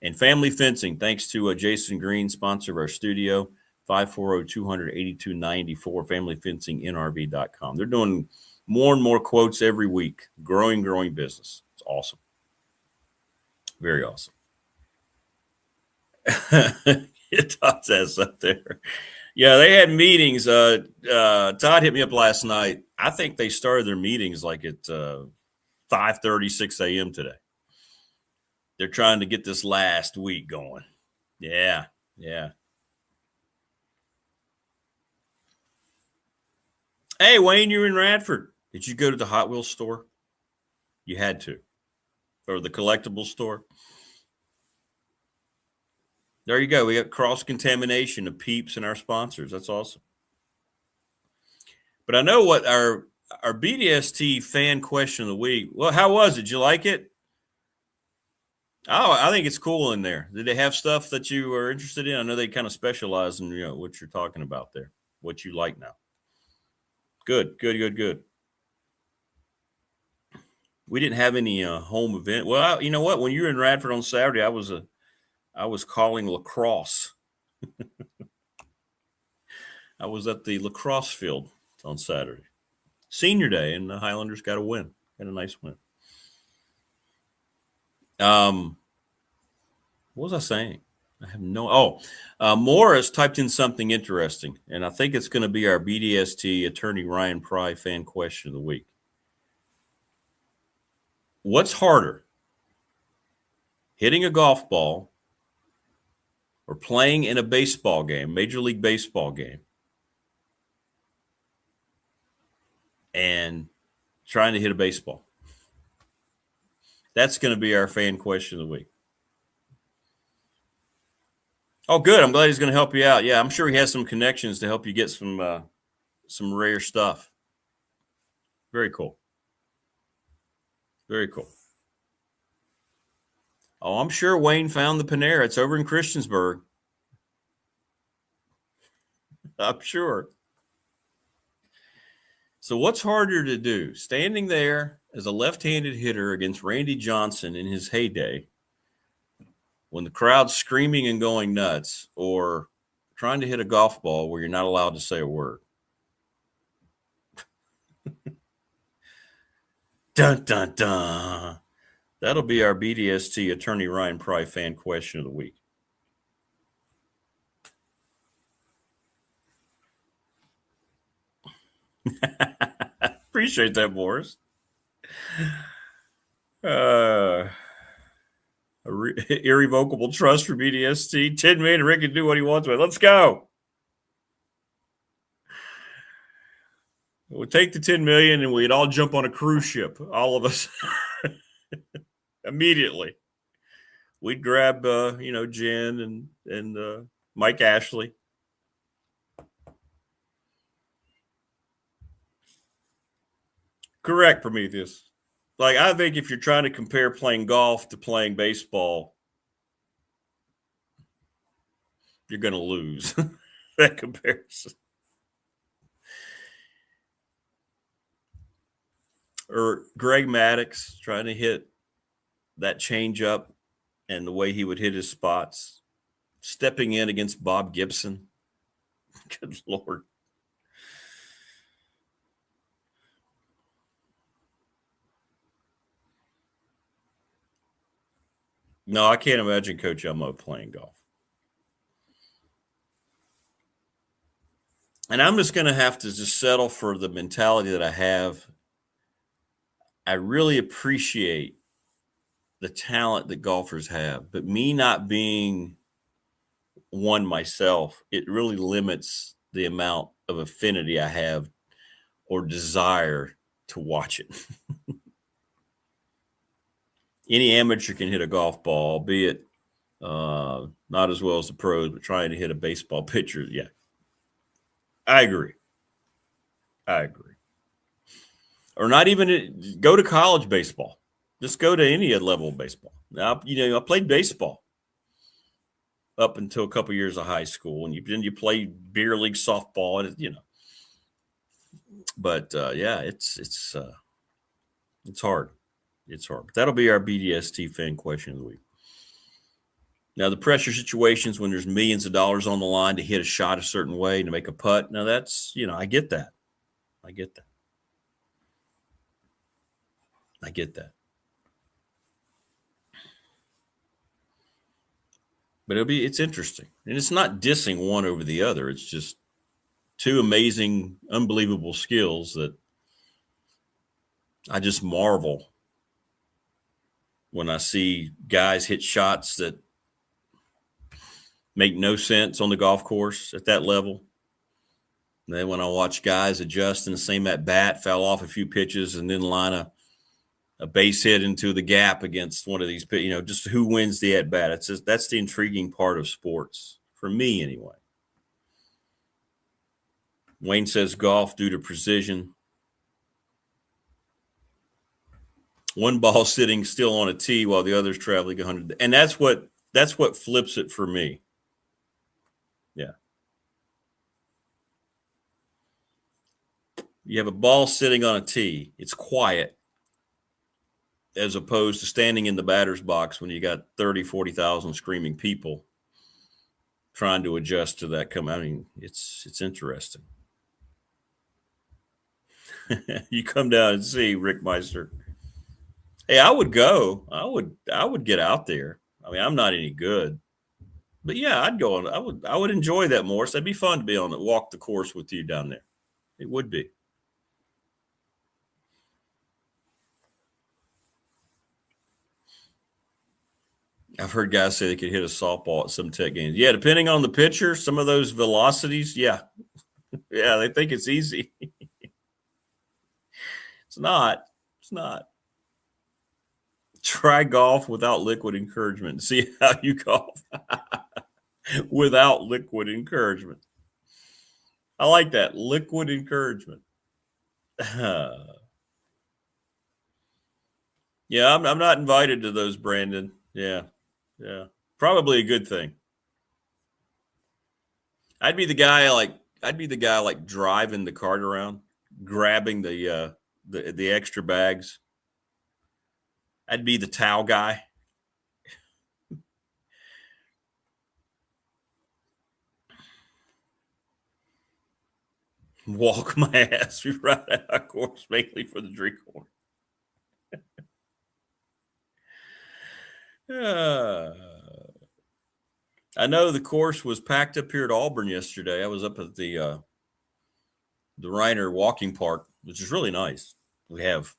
And Family Fencing, thanks to Jason Green, sponsor of our studio, 540-200-8294, familyfencingnrv.com. They're doing more and more quotes every week. Growing business. It's awesome. Very awesome. Todd says up there. Yeah, they had meetings. Todd hit me up last night. I think they started their meetings like at 5:30, 6 a.m. today. They're trying to get this last week going. Yeah. Hey, Wayne, you're in Radford. Did you go to the Hot Wheels store? You had to. Or the collectibles store? There you go. We got cross-contamination of Peeps and our sponsors. That's awesome. But I know what our BDST fan question of the week. Well, how was it? Did you like it? Oh, I think it's cool in there. Did they have stuff that you were interested in? I know they kind of specialize in what you're talking about there, what you like now. Good. We didn't have any home event. Well, you know what? When you were in Radford on Saturday, I was calling lacrosse. I was at the lacrosse field on Saturday. Senior day, and the Highlanders got a win. Got a nice win. What was I saying? I have no. Morris typed in something interesting, and I think it's going to be our BDST attorney Ryan Pry fan question of the week. What's harder, hitting a golf ball or playing in a baseball game, Major League Baseball game, and trying to hit a baseball? That's going to be our fan question of the week. Oh, good. I'm glad he's going to help you out. Yeah, I'm sure he has some connections to help you get some rare stuff. Very cool. Very cool. Oh, I'm sure Wayne found the Panera. It's over in Christiansburg. I'm sure. So what's harder to do? Standing there as a left-handed hitter against Randy Johnson in his heyday when the crowd's screaming and going nuts, or trying to hit a golf ball where you're not allowed to say a word? Dun, dun, dun. That'll be our BDST attorney Ryan Pry fan question of the week. Appreciate that, Morris. Irrevocable trust for BDST. $10 million, Rick can do what he wants with. Let's go. We'll take the $10 million and we'd all jump on a cruise ship, all of us, immediately. We'd grab, Jen and Mike Ashley. Correct, Prometheus. Like, I think if you're trying to compare playing golf to playing baseball, you're going to lose that comparison. Or Greg Maddux trying to hit that changeup and the way he would hit his spots, stepping in against Bob Gibson. Good Lord. No, I can't imagine Coach Elmo playing golf. And I'm just going to have to just settle for the mentality that I have. I really appreciate the talent that golfers have, but me not being one myself, it really limits the amount of affinity I have or desire to watch it. Any amateur can hit a golf ball, be it not as well as the pros, but trying to hit a baseball pitcher. Yeah, I agree. Or not even go to college baseball. Just go to any level of baseball. Now, I played baseball up until a couple years of high school, and then you play beer league softball, and But yeah, it's hard. It's hard. But that'll be our BDST fan question of the week. Now, the pressure situations when there's millions of dollars on the line to hit a shot a certain way, to make a putt. Now, that's, I get that. I get that. But it's interesting. And it's not dissing one over the other. It's just two amazing, unbelievable skills that I just marvel when I see guys hit shots that make no sense on the golf course at that level. And then when I watch guys adjust in the same at bat, foul off a few pitches, and then line a base hit into the gap against one of these, just who wins the at bat. That's the intriguing part of sports for me, anyway. Wayne says golf due to precision. One ball sitting still on a tee while the other's traveling 100. And that's what flips it for me. Yeah. You have a ball sitting on a tee. It's quiet, as opposed to standing in the batter's box when you got 30, 40,000 screaming people trying to adjust to that. It's interesting. You come down and see Rick Meister. Hey, I would go. I would get out there. I'm not any good, but yeah, I'd go on. I would enjoy that more. So it'd be fun to be on walk the course with you down there. It would be. I've heard guys say they could hit a softball at some tech games. Yeah, depending on the pitcher, some of those velocities, yeah. Yeah, they think it's easy. It's not. Try golf without liquid encouragement. See how you golf without liquid encouragement. I like that. Liquid encouragement. Yeah, I'm not invited to those, Brandon. Yeah. Probably a good thing. I'd be the guy like driving the cart around, grabbing the extra bags. I'd be the towel guy. Walk my ass right out of course, mainly for the drink horn. I know the course was packed up here at Auburn yesterday. I was up at the Reiner Walking Park, which is really nice. We have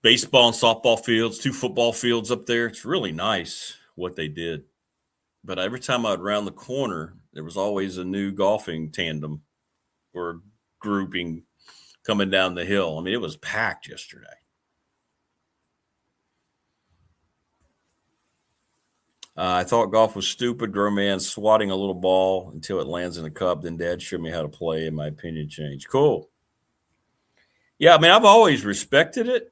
baseball and softball fields, 2 football fields up there. It's really nice what they did. But every time I'd round the corner, there was always a new golfing tandem or grouping coming down the hill. It was packed yesterday. I thought golf was stupid. Grown man swatting a little ball until it lands in the cup. Then Dad showed me how to play, and my opinion changed. Cool. Yeah, I've always respected it.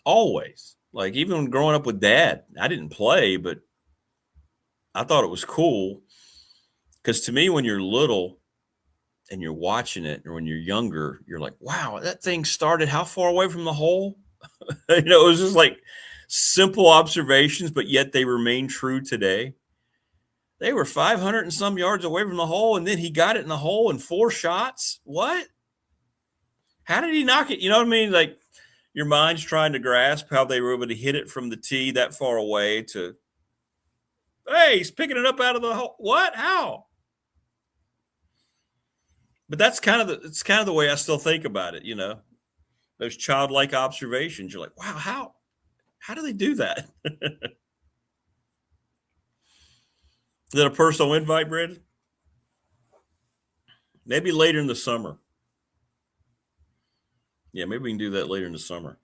Always. Like, even growing up with Dad, I didn't play, but I thought it was cool. Because to me, when you're little and you're watching it, or when you're younger, you're like, wow, that thing started how far away from the hole? It was just like simple observations, but yet they remain true today. They were 500 and some yards away from the hole, and then he got it in the hole in 4 shots. What? How did he knock it? You know what I mean? Like, your mind's trying to grasp how they were able to hit it from the tee that far away to, hey, he's picking it up out of the hole. What? How? But that's kind of the way I still think about it, Those childlike observations. You're like, wow, how do they do that? Is that a personal invite, Brandon? Maybe later in the summer. Yeah, maybe we can do that later in the summer.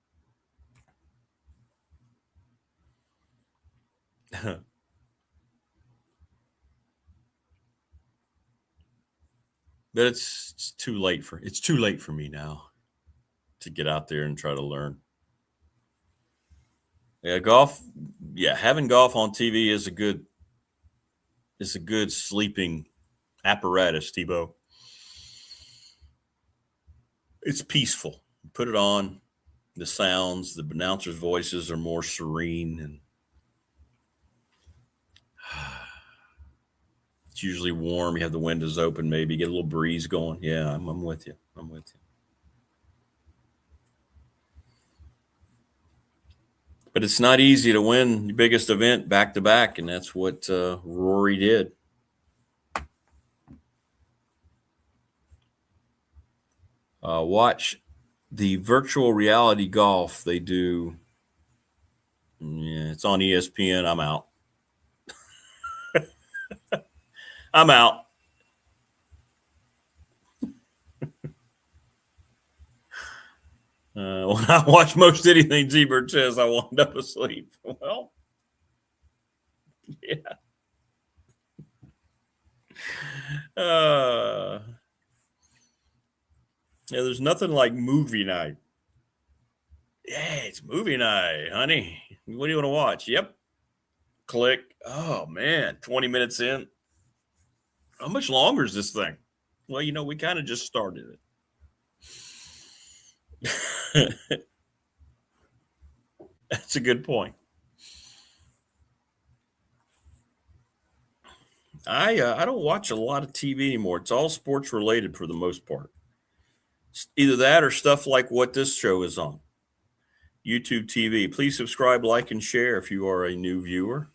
But it's too late for me now to get out there and try to learn. Yeah, golf. Yeah, having golf on TV is a good sleeping apparatus, Tebow. It's peaceful. Put it on. The sounds, the announcers' voices are more serene, and it's usually warm. You have the windows open, maybe get a little breeze going. Yeah, I'm with you. But it's not easy to win your biggest event back to back, and that's what Rory did. Watch the virtual reality golf they do. Yeah, it's on ESPN. I'm out. I'm out. When I watch most anything T-Bird says, I wind up asleep. Well, yeah. Yeah, there's nothing like movie night. Yeah, it's movie night, honey. What do you want to watch? Yep. Click. Oh, man, 20 minutes in. How much longer is this thing? Well, we kind of just started it. That's a good point. I don't watch a lot of TV anymore. It's all sports related for the most part. It's either that or stuff like what this show is on. YouTube TV. Please subscribe, like, and share if you are a new viewer.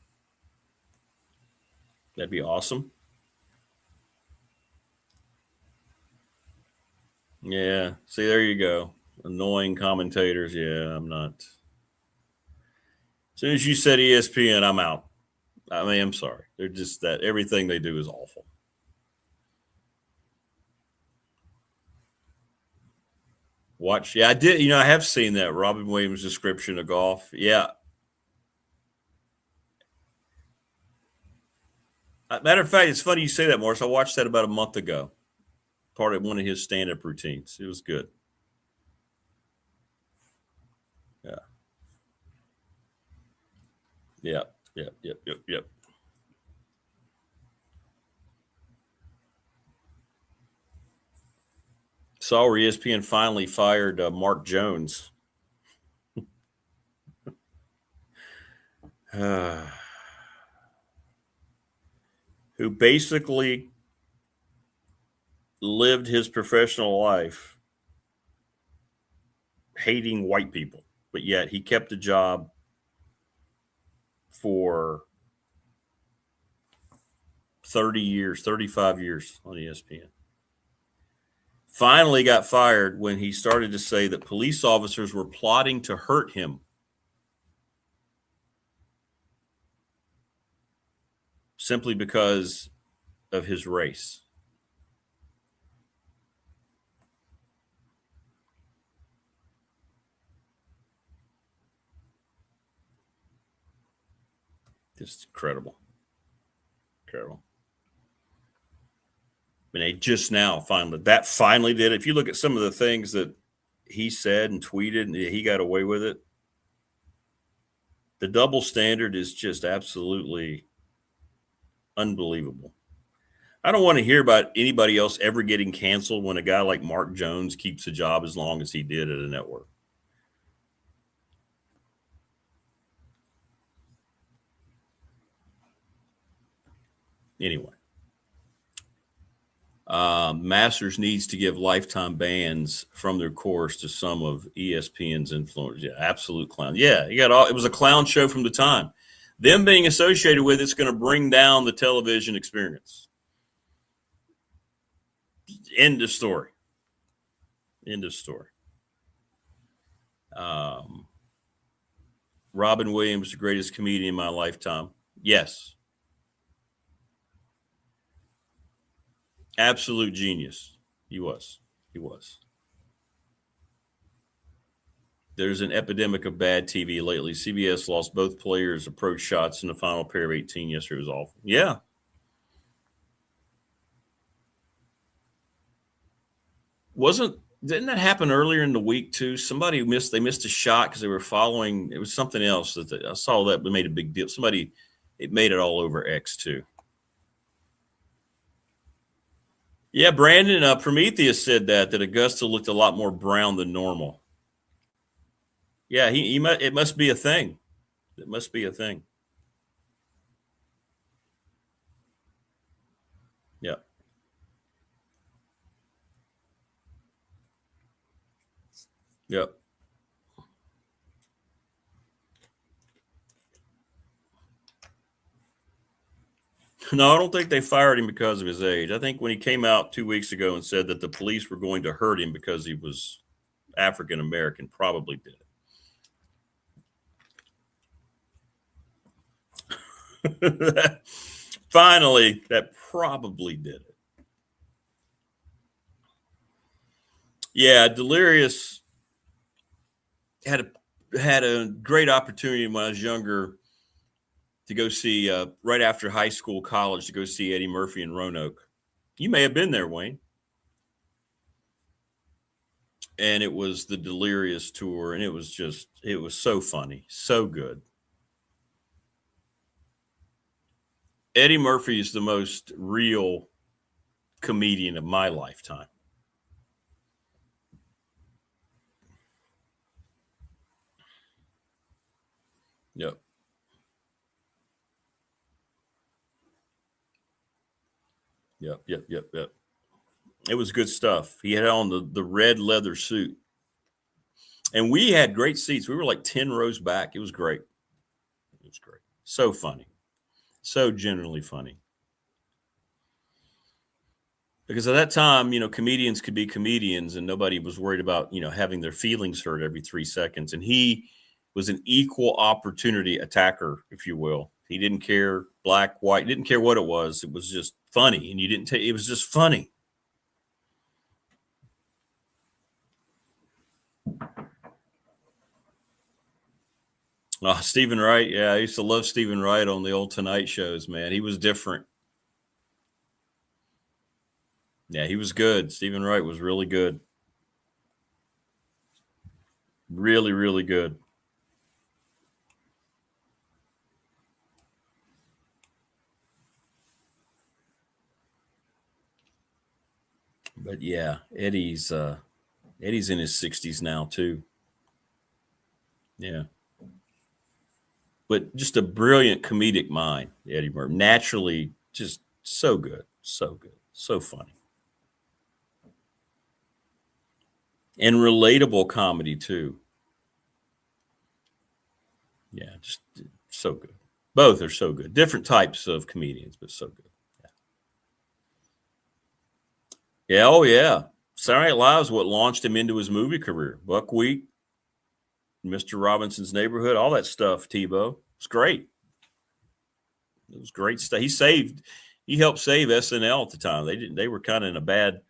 That'd be awesome. Yeah. See, there you go. Annoying commentators. Yeah, I'm not. As soon as you said ESPN, I'm out. I mean, I'm sorry. They're just that everything they do is awful. Watch. Yeah, I did. I have seen that Robin Williams description of golf. Yeah. Matter of fact, it's funny you say that, Morris. I watched that about a month ago. Part of one of his stand-up routines. It was good. Yeah. Yep. Saw where ESPN finally fired Mark Jones. Who basically lived his professional life hating white people, but yet he kept a job for 30 years, 35 years on ESPN. Finally got fired when he started to say that police officers were plotting to hurt him. Simply because of his race. Just incredible. And they just now finally did it. If you look at some of the things that he said and tweeted, and he got away with it. The double standard is just absolutely unbelievable. I don't want to hear about anybody else ever getting canceled when a guy like Mark Jones keeps a job as long as he did at a network. Anyway, Masters needs to give lifetime bans from their course to some of ESPN's influencers. Yeah, absolute clown. Yeah, you got all. It was a clown show from the time. Them being associated with it's going to bring down the television experience. End of story. End of story. Robin Williams, the greatest comedian in my lifetime. Yes. Absolute genius. He was. He was. There's an epidemic of bad TV lately. CBS lost both players' approach shots in the final pair of 18 yesterday. It was awful. Yeah. Didn't that happen earlier in the week too? Somebody missed a shot because they were following. It was something else that I saw that made a big deal. It made it all over X too. Yeah, Brandon Prometheus said that Augusta looked a lot more brown than normal. Yeah, it must be a thing. It must be a thing. Yeah. Yep. No, I don't think they fired him because of his age. I think when he came out 2 weeks ago and said that the police were going to hurt him because he was African American, probably did it. Finally, that probably did it. Yeah, Delirious had a great opportunity when I was younger to go see, right after high school, college, to go see Eddie Murphy in Roanoke. You may have been there, Wayne. And it was the Delirious tour, and it was so funny, so good. Eddie Murphy is the most real comedian of my lifetime. Yep. Yep. It was good stuff. He had on the red leather suit. And we had great seats. We were like 10 rows back. It was great. It was great. So funny. So genuinely funny. Because at that time, comedians could be comedians and nobody was worried about, having their feelings hurt every 3 seconds. And he was an equal opportunity attacker, if you will. He didn't care black, white, didn't care what it was. It was just funny. And it was just funny. Oh, Stephen Wright. Yeah, I used to love Stephen Wright on the old Tonight shows, man. He was different. Yeah, he was good. Stephen Wright was really good. Really, really good. But yeah, Eddie's in his 60s now too. Yeah. But just a brilliant comedic mind, Eddie Murphy. Naturally, just so good, so funny. And relatable comedy too. Yeah, just so good. Both are so good. Different types of comedians, but so good. Yeah, oh yeah. Saturday Night Live is what launched him into his movie career. Buckwheat, Mr. Robinson's Neighborhood, all that stuff, Tebow. It's great. It was great stuff. He helped save SNL at the time. They were kind of in a bad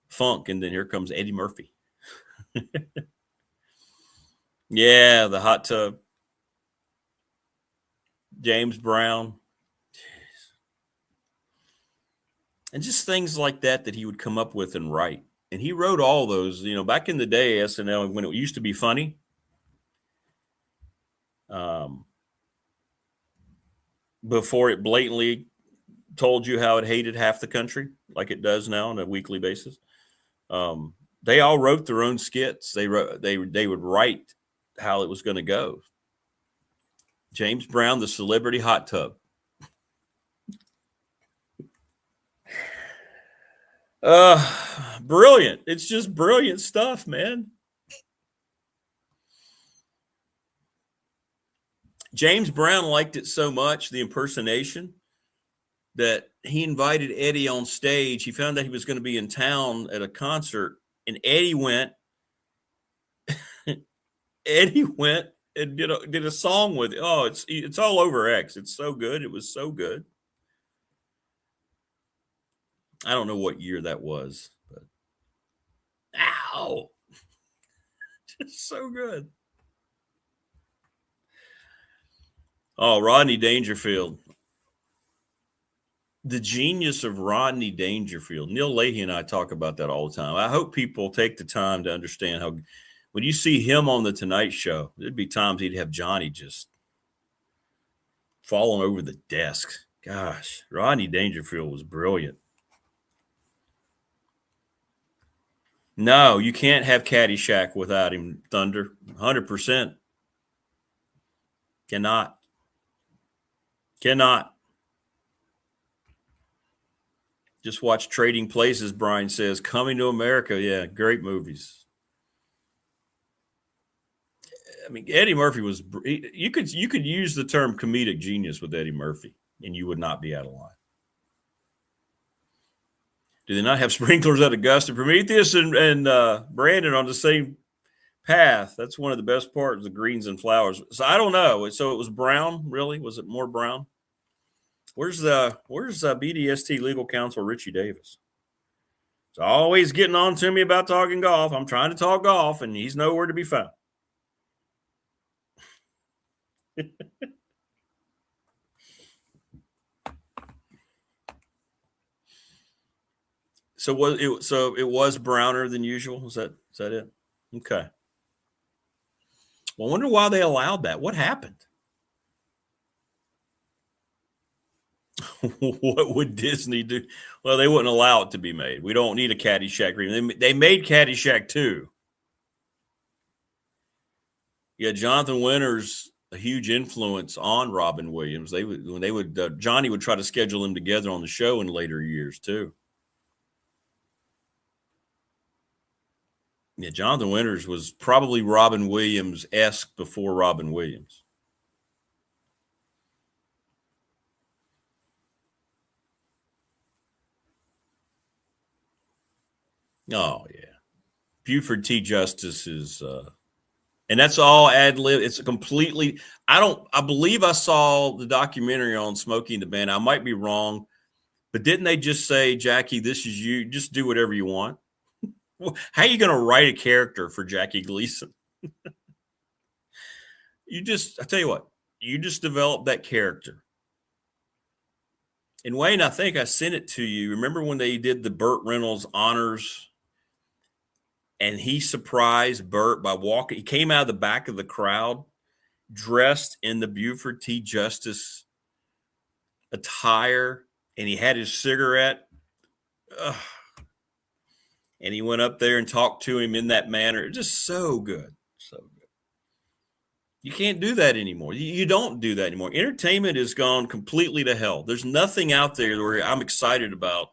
funk, and then here comes Eddie Murphy. Yeah, the hot tub. James Brown. And just things like that he would come up with and write. And he wrote all those, back in the day, SNL, when it used to be funny. before it blatantly told you how it hated half the country, like it does now on a weekly basis. They all wrote their own skits. They would write how it was going to go. James Brown, the celebrity hot tub. Brilliant. It's just brilliant stuff, man. James Brown liked it so much, the impersonation, that he invited Eddie on stage. He found out he was going to be in town at a concert, and Eddie went. Eddie went and did a song with it. Oh, it's all over X. It's so good. It was so good. I don't know what year that was, but ow, just so good. Oh, Rodney Dangerfield. The genius of Rodney Dangerfield. Neil Leahy and I talk about that all the time. I hope people take the time to understand how, when you see him on the Tonight Show, there'd be times he'd have Johnny just falling over the desk. Gosh, Rodney Dangerfield was brilliant. No, you can't have Caddyshack without him, Thunder. 100%. Cannot. Just watch Trading Places, Brian says. Coming to America. Yeah, great movies. I mean, Eddie Murphy was – you could use the term comedic genius with Eddie Murphy, and you would not be out of line. Do they not have sprinklers at Augusta? Prometheus and Brandon on the same path. That's one of the best parts, the greens and flowers. So I don't know. So it was brown, really? Was it more brown? Where's BDST legal counsel Richie Davis? He's always getting on to me about talking golf. I'm trying to talk golf, and he's nowhere to be found. So it was browner than usual? Is that it? Okay. Well, I wonder why they allowed that. What happened? What would Disney do? Well, they wouldn't allow it to be made. We don't need a Caddyshack remake. They made Caddyshack 2. Yeah, Jonathan Winters, a huge influence on Robin Williams. Johnny would try to schedule them together on the show in later years too. Yeah, Jonathan Winters was probably Robin Williams-esque before Robin Williams. Oh, yeah. Buford T. Justice is and that's all ad lib. It's a completely I believe I saw the documentary on Smokey and the Bandit. I might be wrong, but didn't they just say, Jackie, this is you, just do whatever you want? How are you going to write a character for Jackie Gleason? I tell you what, you just develop that character. And Wayne, I think I sent it to you. Remember when they did the Burt Reynolds honors and he surprised Burt by walking? He came out of the back of the crowd dressed in the Buford T. Justice attire, and he had his cigarette. Ugh. And he went up there and talked to him in that manner. Just so good. So good. You can't do that anymore. You don't do that anymore. Entertainment has gone completely to hell. There's nothing out there where I'm excited about.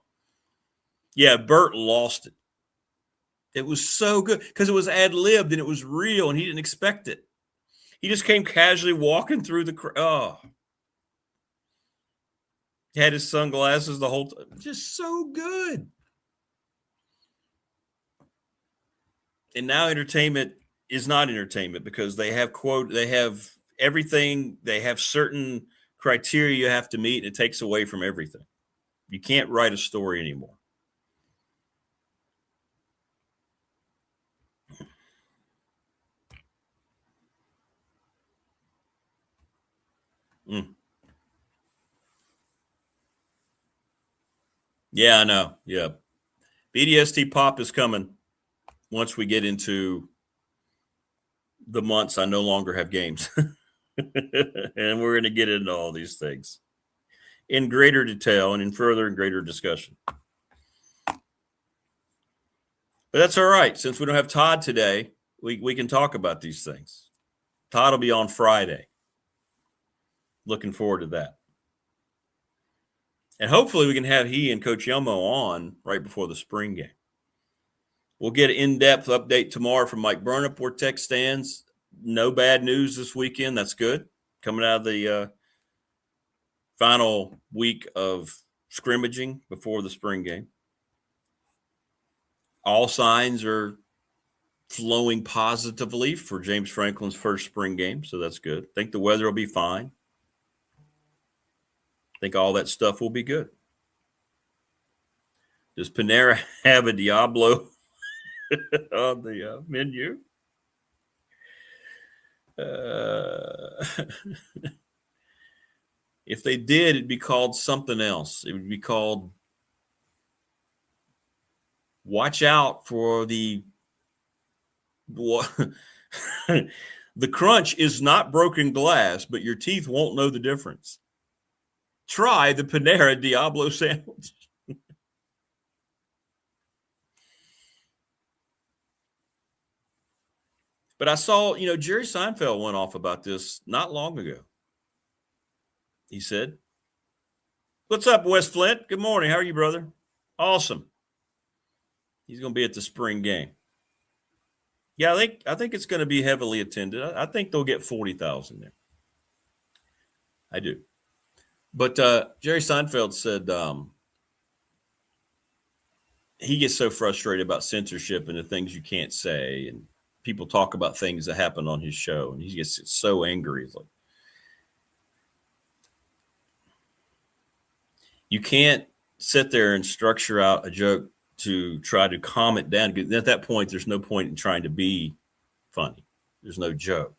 Yeah, Burt lost it. It was so good because it was ad-libbed and it was real and he didn't expect it. He just came casually walking through the crowd. Oh. He had his sunglasses the whole time. Just so good. And now entertainment is not entertainment because they have everything. They have certain criteria you have to meet, and it takes away from everything. You can't write a story anymore. Yeah, I know. Yeah. BDST Pop is coming. Once we get into the months I no longer have games. And we're going to get into all these things. in greater detail and in further and greater discussion. But that's all right. Since we don't have Todd today, we can talk about these things. Todd will be on Friday. Looking forward to that. And hopefully we can have he and Coach Elmo on right before the spring game. We'll get an in-depth update tomorrow from Mike Burnip where Tech stands. No bad news this weekend. That's good. Coming out of the final week of scrimmaging before the spring game. All signs are flowing positively for James Franklin's first spring game, so that's good. I think the weather will be fine. I think all that stuff will be good. Does Panera have a Diablo on the menu? If they did, it'd be called something else. It would be called watch out for the crunch is not broken glass, but your teeth won't know the difference. Try the Panera Diablo sandwich. But I saw, Jerry Seinfeld went off about this not long ago. He said, "What's up, West Flint? Good morning. How are you, brother? Awesome." He's going to be at the spring game. Yeah, I think it's going to be heavily attended. I think they'll get 40,000 there. I do. But Jerry Seinfeld said he gets so frustrated about censorship and the things you can't say, and people talk about things that happen on his show, and he gets so angry. He's like, you can't sit there and structure out a joke to try to calm it down. Because at that point, there's no point in trying to be funny. There's no joke.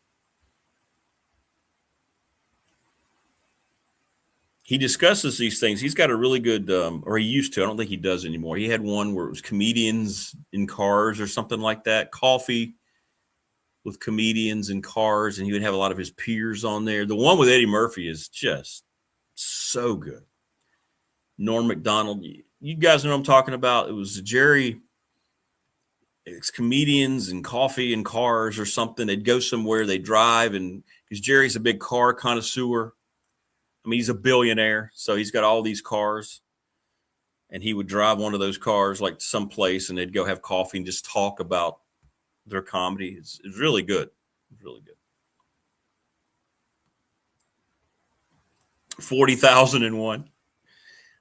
He discusses these things. He's got a really good, or he used to. I don't think he does anymore. He had one where it was comedians in cars or something like that. Coffee with comedians in cars, and he would have a lot of his peers on there. The one with Eddie Murphy is just so good. Norm Macdonald, you guys know what I'm talking about. It was Jerry. It's comedians and coffee and cars or something. They'd go somewhere, they drive, and because Jerry's a big car connoisseur. I mean, he's a billionaire, so he's got all these cars. And he would drive one of those cars like to someplace, and they'd go have coffee and just talk about their comedy. It's really good. It's really good. 40,001.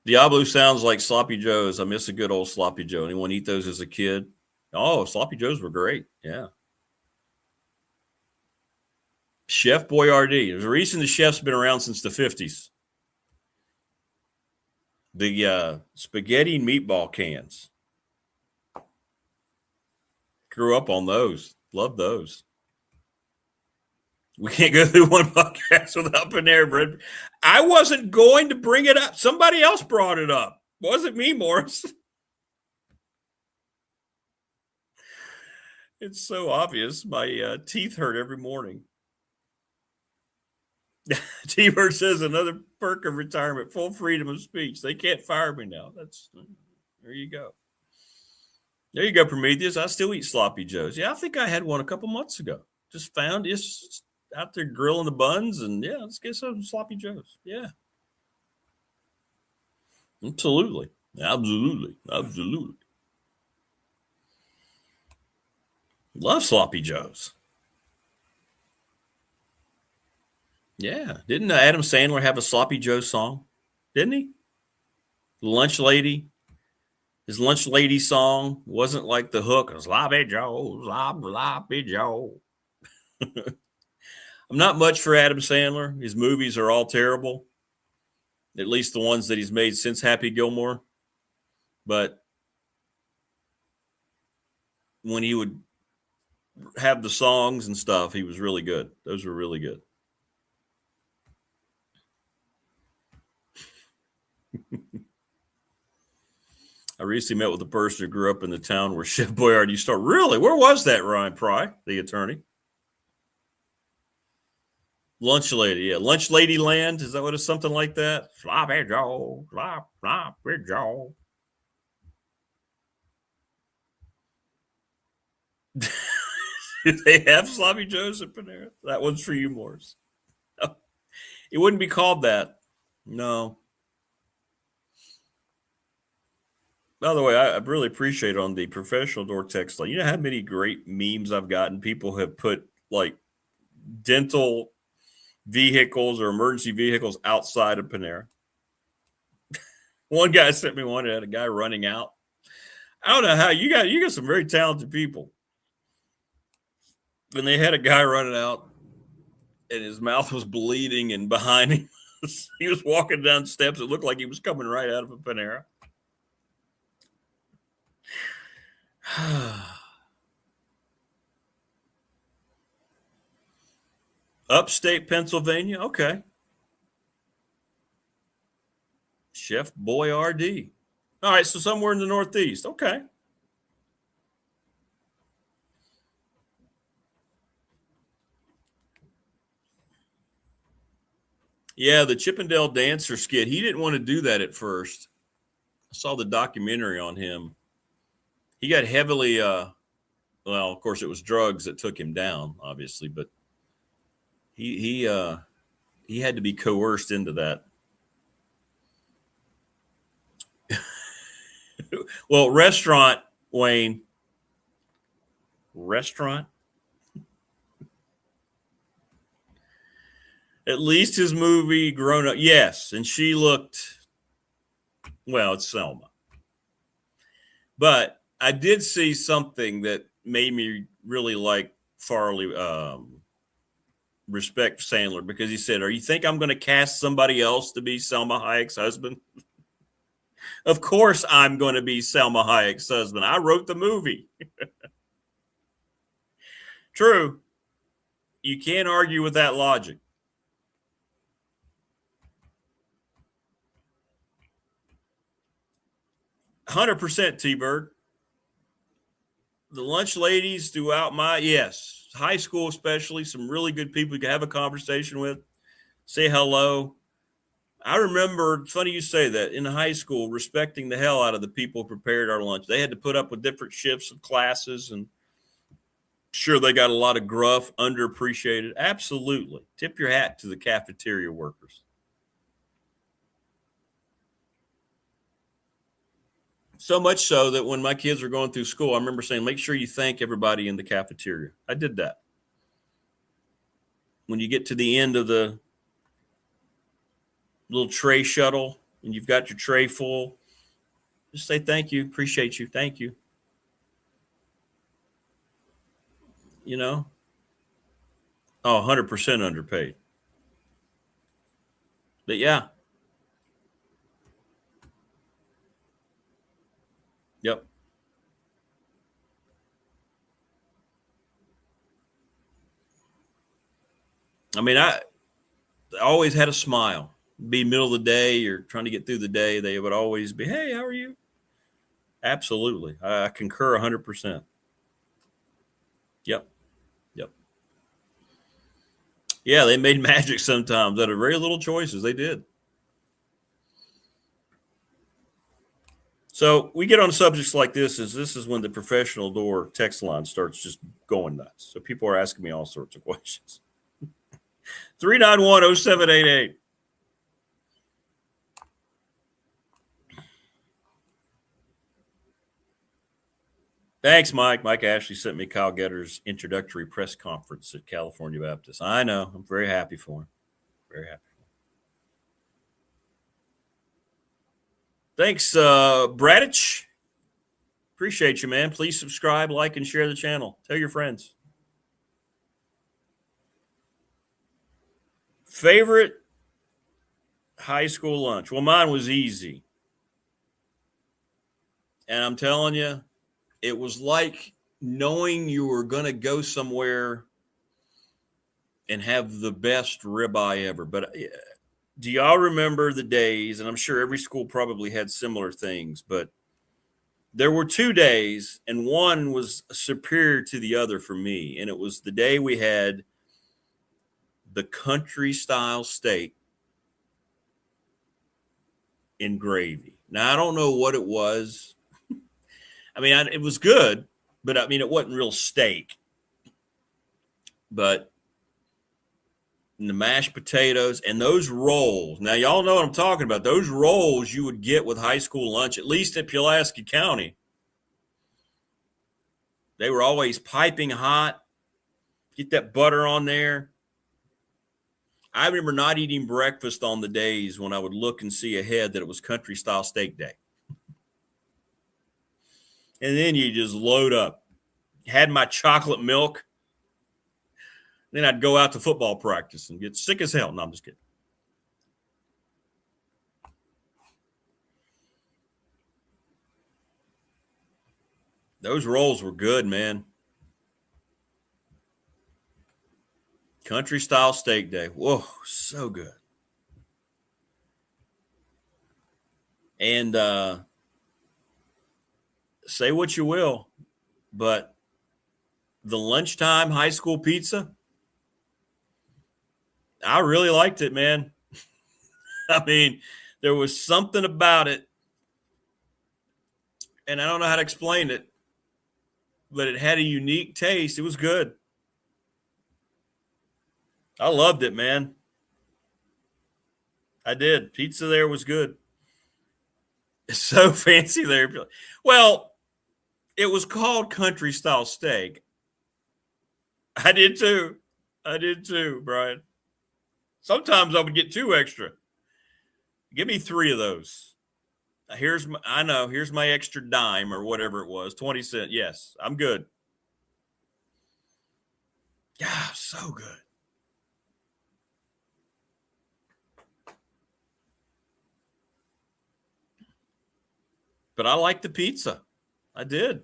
Diablo sounds like Sloppy Joe's. I miss a good old Sloppy Joe. Anyone eat those as a kid? Oh, Sloppy Joe's were great. Yeah. Chef Boyardee. There's a reason the chef's been around since the 50s. The spaghetti and meatball cans. Grew up on those. Love those. We can't go through one podcast without Panera Bread. I wasn't going to bring it up. Somebody else brought it up. It wasn't me, Morris. It's so obvious. My teeth hurt every morning. T-Bird says another perk of retirement, full freedom of speech. They can't fire me now. There you go. There you go, Prometheus. I still eat Sloppy Joes. Yeah, I think I had one a couple months ago. Just found it's out there grilling the buns, and yeah, let's get some Sloppy Joes. Yeah. Absolutely. Love Sloppy Joes. Yeah. Didn't Adam Sandler have a Sloppy Joe song? Didn't he? Lunch Lady. His Lunch Lady song wasn't like the hook. Sloppy Joe, Sloppy Joe. I'm not much for Adam Sandler. His movies are all terrible. At least the ones that he's made since Happy Gilmore. But when he would have the songs and stuff, he was really good. Those were really good. I recently met with a person who grew up in the town where Chef Boyardee started. Really? Where was that, Ryan Pry, the attorney? Lunch Lady, yeah. Lunch Lady Land. Is that what it's something like that? Floppy Joe, floppy Joe. Do they have Sloppy Joes at Panera? That one's for you, Morris. No, it wouldn't be called that. No. By the way, I really appreciate on the professional door text line. You know how many great memes I've gotten? People have put like dental vehicles or emergency vehicles outside of Panera. One guy sent me one that had a guy running out. I don't know how you got some very talented people. And they had a guy running out and his mouth was bleeding, and behind him he was walking down steps. It looked like he was coming right out of a Panera. Upstate Pennsylvania. Okay. Chef Boyardee. All right, so somewhere in the Northeast. Okay. Yeah, the Chippendale Dancer skit. He didn't want to do that at first. I saw the documentary on him. He got heavily, well, of course, it was drugs that took him down, obviously, but he had to be coerced into that. Well, restaurant, Wayne. Restaurant? At least his movie Grown Up. Yes, and she looked, well, it's Selma. But I did see something that made me really like Farley, respect Sandler, because he said, you think I'm going to cast somebody else to be Selma Hayek's husband? Of course I'm going to be Selma Hayek's husband. I wrote the movie. True. You can't argue with that logic. %, T-Bird. The lunch ladies throughout yes, high school especially, some really good people you can have a conversation with, say hello. I remember, funny you say that, in high school, respecting the hell out of the people who prepared our lunch. They had to put up with different shifts of classes, and sure, they got a lot of gruff, underappreciated. Absolutely. Tip your hat to the cafeteria workers. So much so that when my kids were going through school, I remember saying, make sure you thank everybody in the cafeteria. I did that. When you get to the end of the little tray shuttle and you've got your tray full, just say thank you, appreciate you, thank you. You know? Oh, 100% underpaid. But yeah. Yep. I mean, I always had a smile. Be middle of the day, you're trying to get through the day, they would always be, hey, how are you? Absolutely. I concur 100%. Yep. Yeah, they made magic sometimes out of very little choices. They did. So we get on subjects like this is when the professional door text line starts just going nuts. So people are asking me all sorts of questions. 391-0788. Thanks, Mike. Mike Ashley sent me Kyle Getter's introductory press conference at California Baptist. I know. I'm very happy for him. Very happy. Thanks, Bradich. Appreciate you, man. Please subscribe, like, and share the channel. Tell your friends. Favorite high school lunch? Well, mine was easy. And I'm telling you, it was like knowing you were going to go somewhere and have the best ribeye ever. But do y'all remember the days, and I'm sure every school probably had similar things, but there were 2 days, and one was superior to the other for me. And it was the day we had the country style steak in gravy. Now, I don't know what it was. I mean, it was good, but I mean, it wasn't real steak. But the mashed potatoes and those rolls. Now, y'all know what I'm talking about. Those rolls you would get with high school lunch, at least at Pulaski County. They were always piping hot. Get that butter on there. I remember not eating breakfast on the days when I would look and see ahead that it was country style steak day. And then you just load up. Had my chocolate milk. Then I'd go out to football practice and get sick as hell. No, I'm just kidding. Those rolls were good, man. Country style steak day. Whoa, so good. And say what you will, but the lunchtime high school pizza, I really liked it, man. I mean, there was something about it, and I don't know how to explain it, but it had a unique taste. It was good. I loved it, man. I did. Pizza there was good. It's so fancy there. Well, it was called country style steak. I did too, Brian. Sometimes I would get 2 extra. Give me 3 of those. Here's my extra dime or whatever it was, 20 cents. Yes, I'm good. Yeah, so good. But I liked the pizza. I did.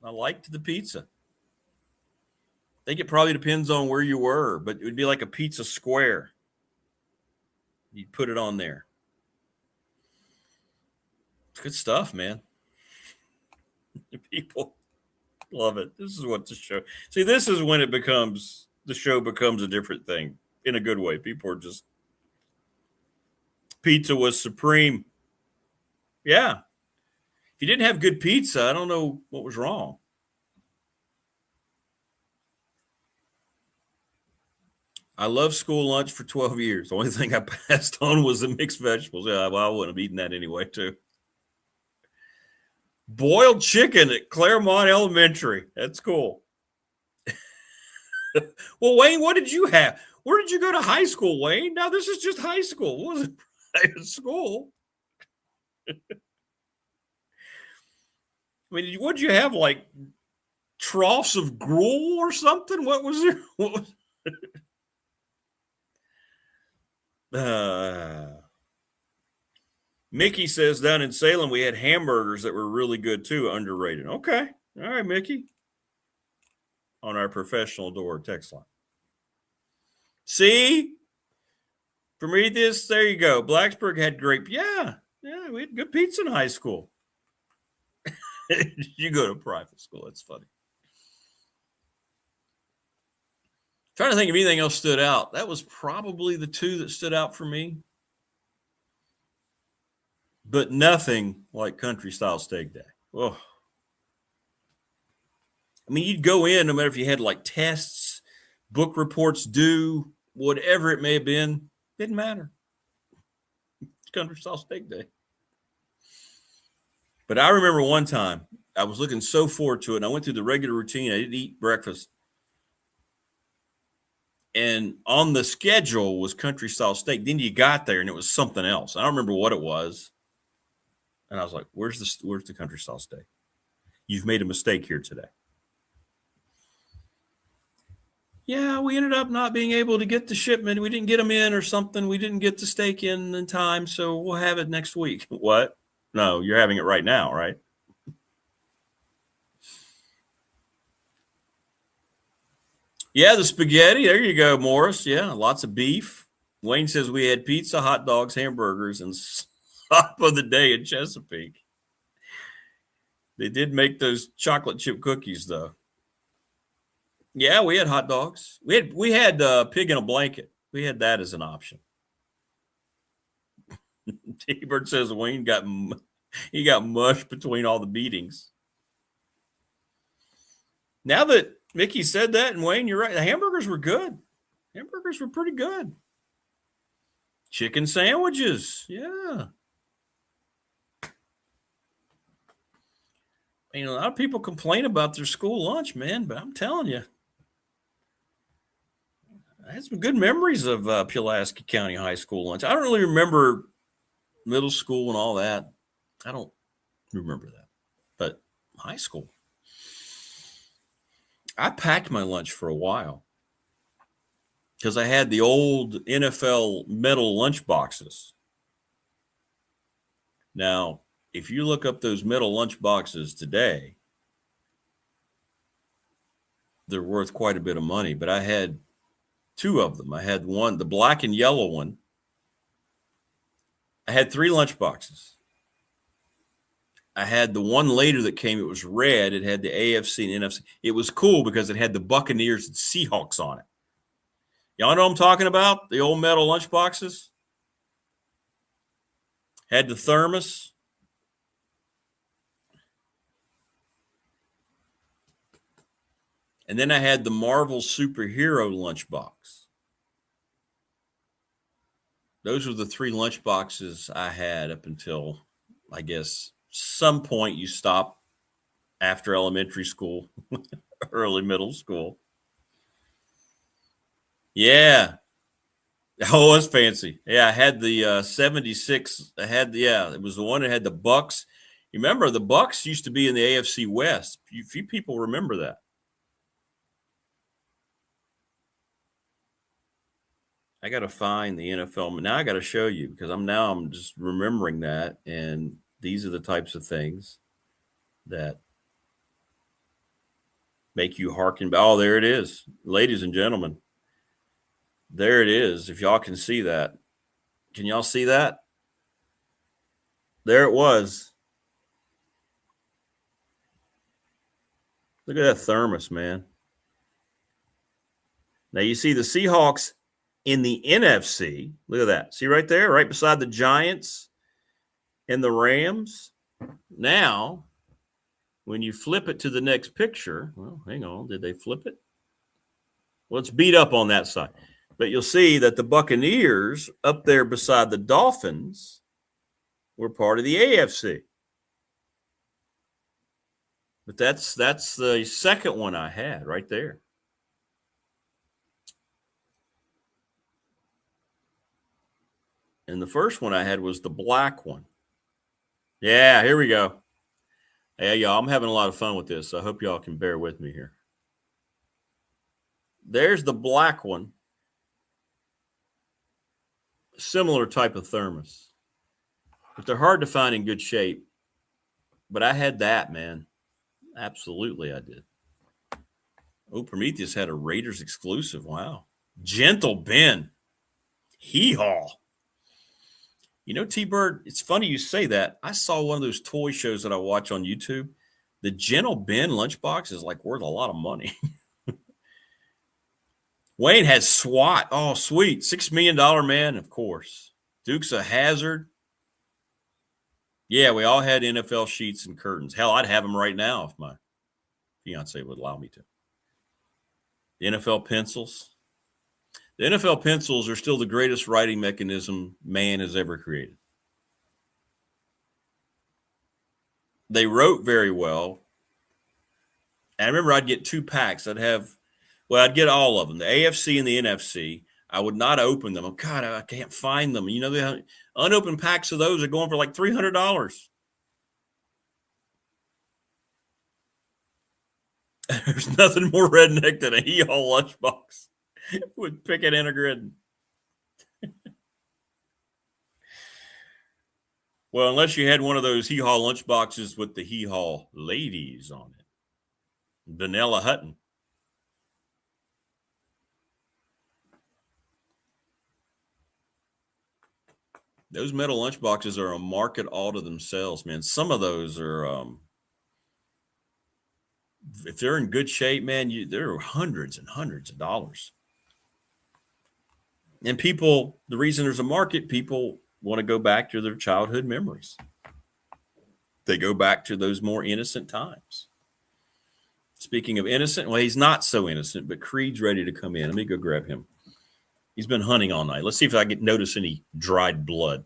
I liked the pizza. I think it probably depends on where you were, but it would be like a pizza square. You'd put it on there. It's good stuff, man. People love it. This is what the show. See, this is when the show becomes a different thing in a good way. People are just, pizza was supreme. Yeah. If you didn't have good pizza, I don't know what was wrong. I loved school lunch for 12 years. The only thing I passed on was the mixed vegetables. Yeah, well, I wouldn't have eaten that anyway, too. Boiled chicken at Claremont Elementary. That's cool. Well, Wayne, what did you have? Where did you go to high school, Wayne? Now, this is just high school. It wasn't private school. I mean, what did you have, like troughs of gruel or something? What was there? What was... Mickey says down in Salem we had hamburgers that were really good too, underrated. Okay. All right, Mickey. On our professional door text line. See? Prometheus, there you go. Blacksburg had great. Yeah, we had good pizza in high school. You go to private school. That's funny. Trying to think if anything else stood out. That was probably the 2 that stood out for me. But nothing like country style steak day. Oh. I mean, you'd go in no matter if you had like tests, book reports due, whatever it may have been, didn't matter. It's country style steak day. But I remember one time I was looking so forward to it, and I went through the regular routine. I didn't eat breakfast. And on the schedule was country style steak. Then you got there and it was something else. I don't remember what it was. And I was like, where's the country style steak? You've made a mistake here today. Yeah, we ended up not being able to get the shipment. We didn't get them in or something. We didn't get the steak in time, so we'll have it next week. What? No, you're having it right now, right? Yeah, the spaghetti. There you go, Morris. Yeah, lots of beef. Wayne says we had pizza, hot dogs, hamburgers, and stop of the day in Chesapeake. They did make those chocolate chip cookies, though. Yeah, we had hot dogs. We had pig in a blanket. We had that as an option. T-Bird says Wayne got mushed between all the beatings. Now that Mickey said that, and Wayne, you're right. The hamburgers were good. Hamburgers were pretty good. Chicken sandwiches, yeah. A lot of people complain about their school lunch, man, but I'm telling you, I had some good memories of Pulaski County High School lunch. I don't really remember middle school and all that. I don't remember that. But high school, I packed my lunch for a while because I had the old NFL metal lunch boxes. Now, if you look up those metal lunch boxes today, they're worth quite a bit of money. But I had two of them. I had one, the black and yellow one. I had 3 lunch boxes. I had the one later that came. It was red. It had the AFC and NFC. It was cool because it had the Buccaneers and Seahawks on it. Y'all know what I'm talking about? The old metal lunch boxes. Had the thermos. And then I had the Marvel superhero lunchbox. Those were the 3 lunch boxes I had up until, I guess, some point you stop after elementary school, early middle school. Yeah. Oh, it was fancy. Yeah, I had the 76. It was the one that had the Bucks. You remember the Bucks used to be in the AFC West. Few people remember that. I got to find the NFL. Now I got to show you because I'm just remembering that. And these are the types of things that make you hearken. Oh, there it is. Ladies and gentlemen. There it is. If y'all can see that. Can y'all see that? There it was. Look at that thermos, man. Now you see the Seahawks in the NFC. Look at that. See right there, right beside the Giants and the Rams. Now, when you flip it to the next picture, well, hang on. Did they flip it? Well, it's beat up on that side. But you'll see that the Buccaneers up there beside the Dolphins were part of the AFC. But that's the second one I had right there. And the first one I had was the black one. Yeah, here we go. Hey, y'all, I'm having a lot of fun with this, so I hope y'all can bear with me here. There's the black one. Similar type of thermos. But they're hard to find in good shape. But I had that, man. Absolutely, I did. Oh, Prometheus had a Raiders exclusive. Wow. Gentle Ben. Hee-haw. You know, T-Bird, it's funny you say that. I saw one of those toy shows that I watch on YouTube. The Gentle Ben lunchbox is like worth a lot of money. Wayne has SWAT. Oh, sweet. $6 million man, of course. Dukes of Hazzard. Yeah, we all had NFL sheets and curtains. Hell, I'd have them right now if my fiance would allow me to. The NFL pencils. The NFL pencils are still the greatest writing mechanism man has ever created. They wrote very well. And I remember I'd get 2 packs. I'd get all of them, the AFC and the NFC. I would not open them. Oh, God, I can't find them. You know, the unopened packs of those are going for like $300. There's nothing more redneck than a hee-haw lunchbox with picket and a grid. Well, unless you had one of those hee-haw lunchboxes with the hee-haw ladies on it. Vanilla Hutton. Those metal lunchboxes are a market all to themselves, man. Some of those are if they're in good shape, man, there are hundreds and hundreds of dollars. And people, the reason there's a market, people want to go back to their childhood memories. They go back to those more innocent times. Speaking of innocent, well, he's not so innocent, but Creed's ready to come in. Let me go grab him. He's been hunting all night. Let's see if I can notice any dried blood.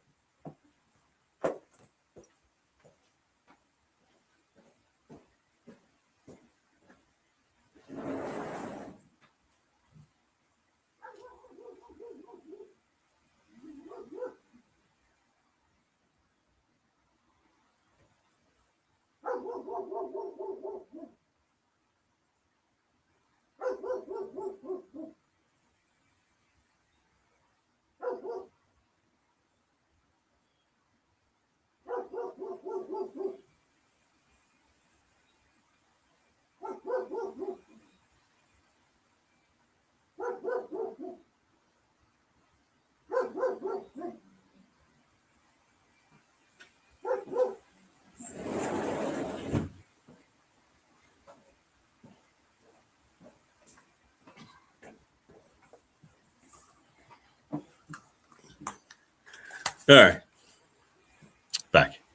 All right.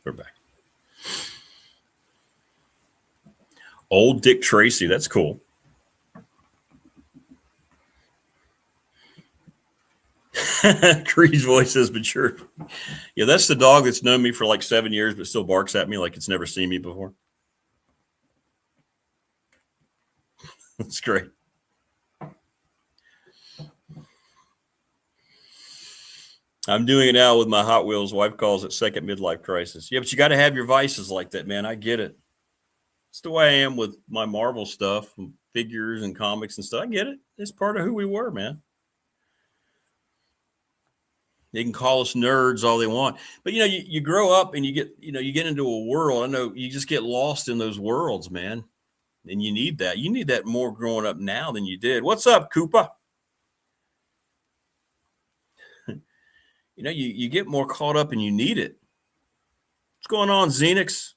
We're back. Old Dick Tracy. That's cool. Creed's voice has matured. Yeah, that's the dog that's known me for like 7 years, but still barks at me like it's never seen me before. That's great. I'm doing it now with my Hot Wheels. Wife calls it second midlife crisis. Yeah, but you got to have your vices like that, man. I get it. It's the way I am with my Marvel stuff, and figures and comics and stuff. I get it. It's part of who we were, man. They can call us nerds all they want, but you grow up and you get into a world. I know you just get lost in those worlds, man. And you need that. You need that more growing up now than you did. What's up, Koopa? You get more caught up and you need it. What's going on, Xenix?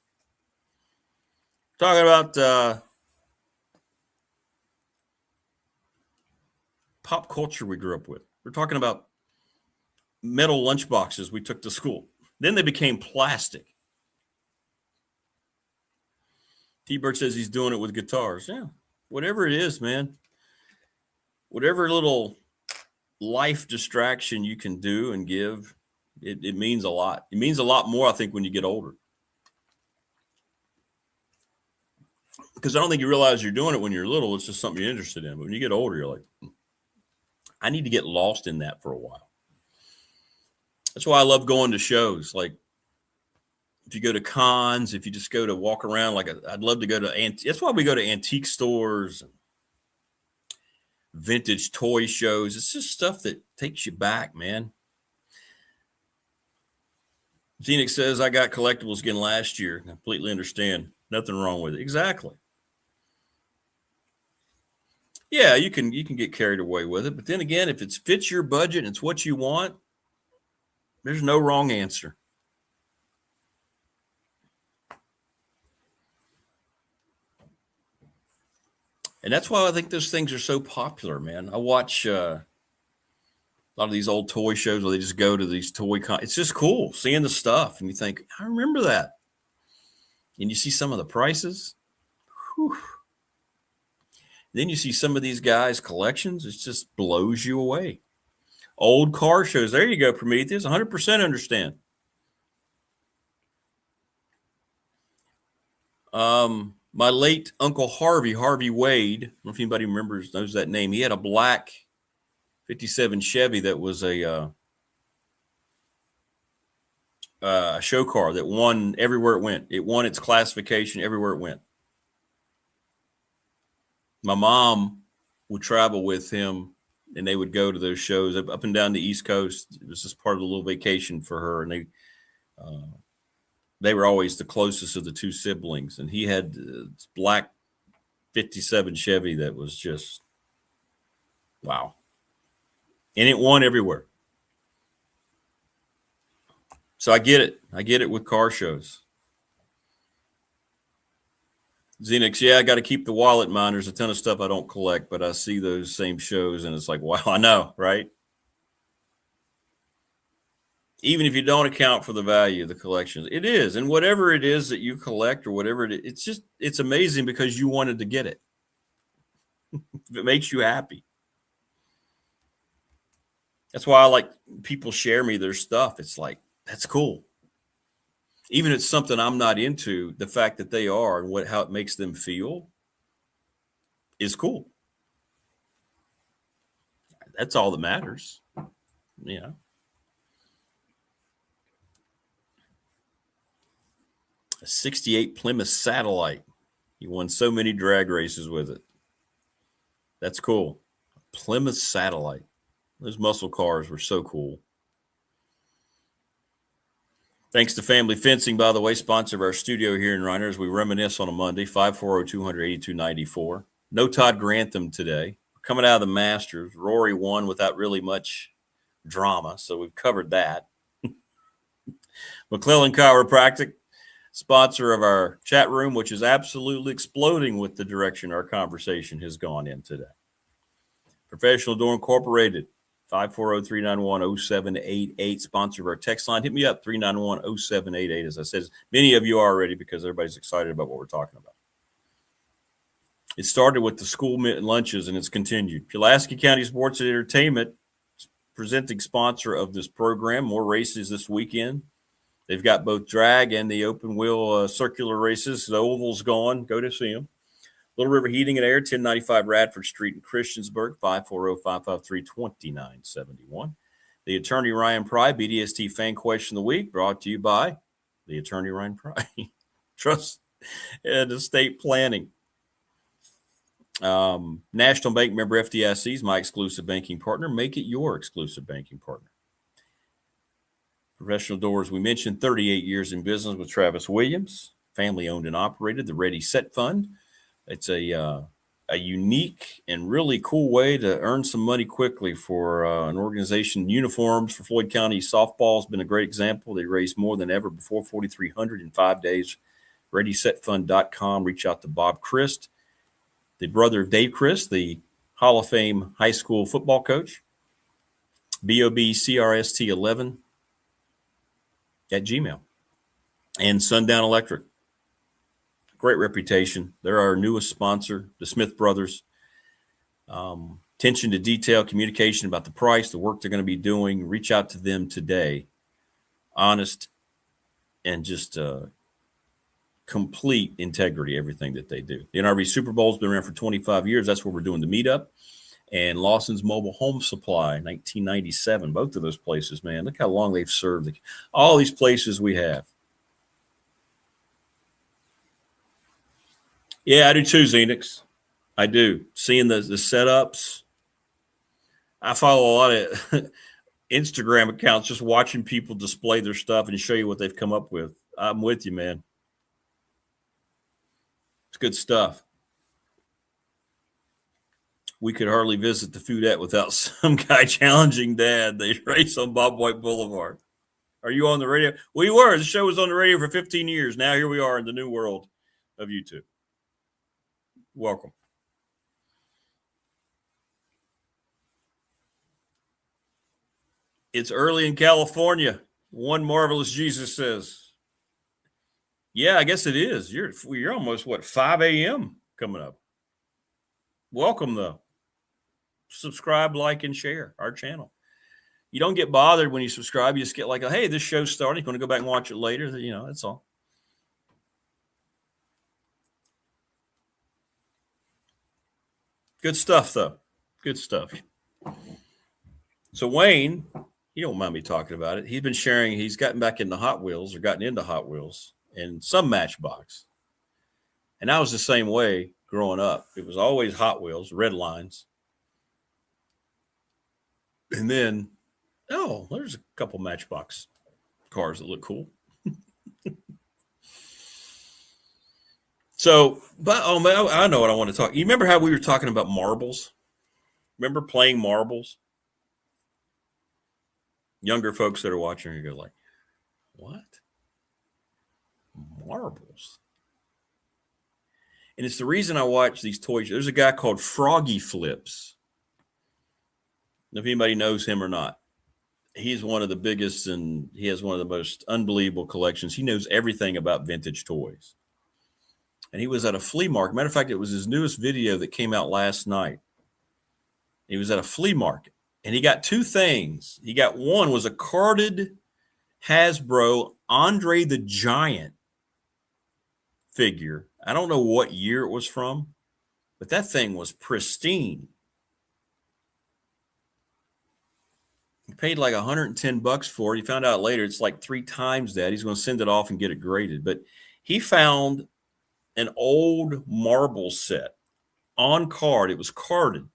Talking about pop culture we grew up with. We're talking about metal lunchboxes we took to school. Then they became plastic. T-Bird says he's doing it with guitars. Yeah, whatever it is, man. Whatever little life distraction you can do and give, it means a lot. It means a lot more, I think, when you get older. Because I don't think you realize you're doing it when you're little. It's just something you're interested in. But when you get older, you're like, I need to get lost in that for a while. That's why I love going to shows. Like, if you go to cons, if you just go to walk around, like I'd love to go to that's why we go to antique stores, and vintage toy shows. It's just stuff that takes you back, man. Phoenix says, I got collectibles again last year. Completely understand. Nothing wrong with it. Exactly. Yeah, you can get carried away with it. But then again, if it fits your budget and it's what you want, there's no wrong answer. And that's why I think those things are so popular, man. I watch a lot of these old toy shows where they just go to these it's just cool seeing the stuff. And you think, I remember that. And you see some of the prices. Whew. Then you see some of these guys' collections. It just blows you away. Old car shows. There you go, Prometheus. 100% understand. My late Uncle Harvey Wade, I don't know if anybody knows that name. He had a black 57 Chevy that was a show car that won everywhere it went. It won its classification everywhere it went. My mom would travel with him, and they would go to those shows up and down the East Coast. It was just part of a little vacation for her, and they were always the closest of the two siblings. And he had this black 57 Chevy that was just, wow. And it won everywhere. So I get it. I get it with car shows. Xenix, yeah, I got to keep the wallet in mind. There's a ton of stuff I don't collect, but I see those same shows, and it's like, wow, I know, right? Even if you don't account for the value of the collections, it is. And whatever it is that you collect or whatever it is, it's amazing because you wanted to get it. If it makes you happy. That's why I like people share me their stuff. It's like, that's cool. Even if it's something I'm not into, the fact that they are and how it makes them feel is cool. That's all that matters. Yeah. A 68 Plymouth Satellite. You won so many drag races with it. That's cool. Plymouth Satellite. Those muscle cars were so cool. Thanks to Family Fencing, by the way, sponsor of our studio here in Reiner, as we reminisce on a Monday, 540-200-8294. No Todd Grantham today. Coming out of the Masters, Rory won without really much drama, so we've covered that. McClellan Chiropractic, sponsor of our chat room, which is absolutely exploding with the direction our conversation has gone in today. Professional Door Incorporated, 540-391-0788, sponsor of our text line. Hit me up, 391-0788. As I said, many of you are already because everybody's excited about what we're talking about. It started with the school lunches, and it's continued. Pulaski County Sports and Entertainment, presenting sponsor of this program. More races this weekend. They've got both drag and the open wheel circular races. The oval's gone. Go to see them. Little River Heating and Air, 1095 Radford Street in Christiansburg, 540-553-2971. The Attorney Ryan Pry, BDST Fan Question of the Week, brought to you by the Attorney Ryan Pry. Trust and Estate Planning. National Bank member FDIC is my exclusive banking partner. Make it your exclusive banking partner. Professional Doors, we mentioned 38 years in business with Travis Williams, family owned and operated, the Ready Set Fund. It's a unique and really cool way to earn some money quickly for an organization. Uniforms for Floyd County softball has been a great example. They raised more than ever before, $4,300 in 5 days. ReadySetFund.com. Reach out to Bob Christ, the brother of Dave Christ, the Hall of Fame high school football coach. BOBCRST11 at Gmail. And Sundown Electric. Great reputation. They're our newest sponsor, the Smith Brothers. Attention to detail, communication about the price, the work they're going to be doing. Reach out to them today. Honest and just complete integrity, everything that they do. The NRV Super Bowl has been around for 25 years. That's where we're doing the meetup. And Lawson's Mobile Home Supply, 1997. Both of those places, man. Look how long they've served. All these places we have. Yeah, I do too, Xenix. I do. Seeing the setups. I follow a lot of Instagram accounts just watching people display their stuff and show you what they've come up with. I'm with you, man. It's good stuff. We could hardly visit the Foodette without some guy challenging Dad. They race on Bob White Boulevard. Are you on the radio? We were. The show was on the radio for 15 years. Now here we are in the new world of YouTube. Welcome. It's early in California. One marvelous Jesus says. Yeah, I guess it is. You're almost, 5 a.m. coming up. Welcome, though. Subscribe, like, and share our channel. You don't get bothered when you subscribe. You just get like, hey, this show's starting. You're going to go back and watch it later. That's all. Good stuff, though. Good stuff. So Wayne, you don't mind me talking about it. He's been sharing. He's gotten back into Hot Wheels and some Matchbox. And I was the same way growing up. It was always Hot Wheels, red lines. And then, there's a couple Matchbox cars that look cool. So, but I know what I want to talk. You remember how we were talking about marbles? Remember playing marbles? Younger folks that are watching, you go like, what? Marbles? And it's the reason I watch these toys. There's a guy called Froggy Flips. If anybody knows him or not, he's one of the biggest, and he has one of the most unbelievable collections. He knows everything about vintage toys. And he was at a flea market. Matter of fact, it was his newest video that came out last night. He was at a flea market, and he got two things. He got one was a carded Hasbro Andre the Giant figure. I don't know what year it was from, but that thing was pristine. He paid like $110 for it. He found out later it's like 3 times that. He's going to send it off and get it graded. But he found an old marble set on card. It was carded.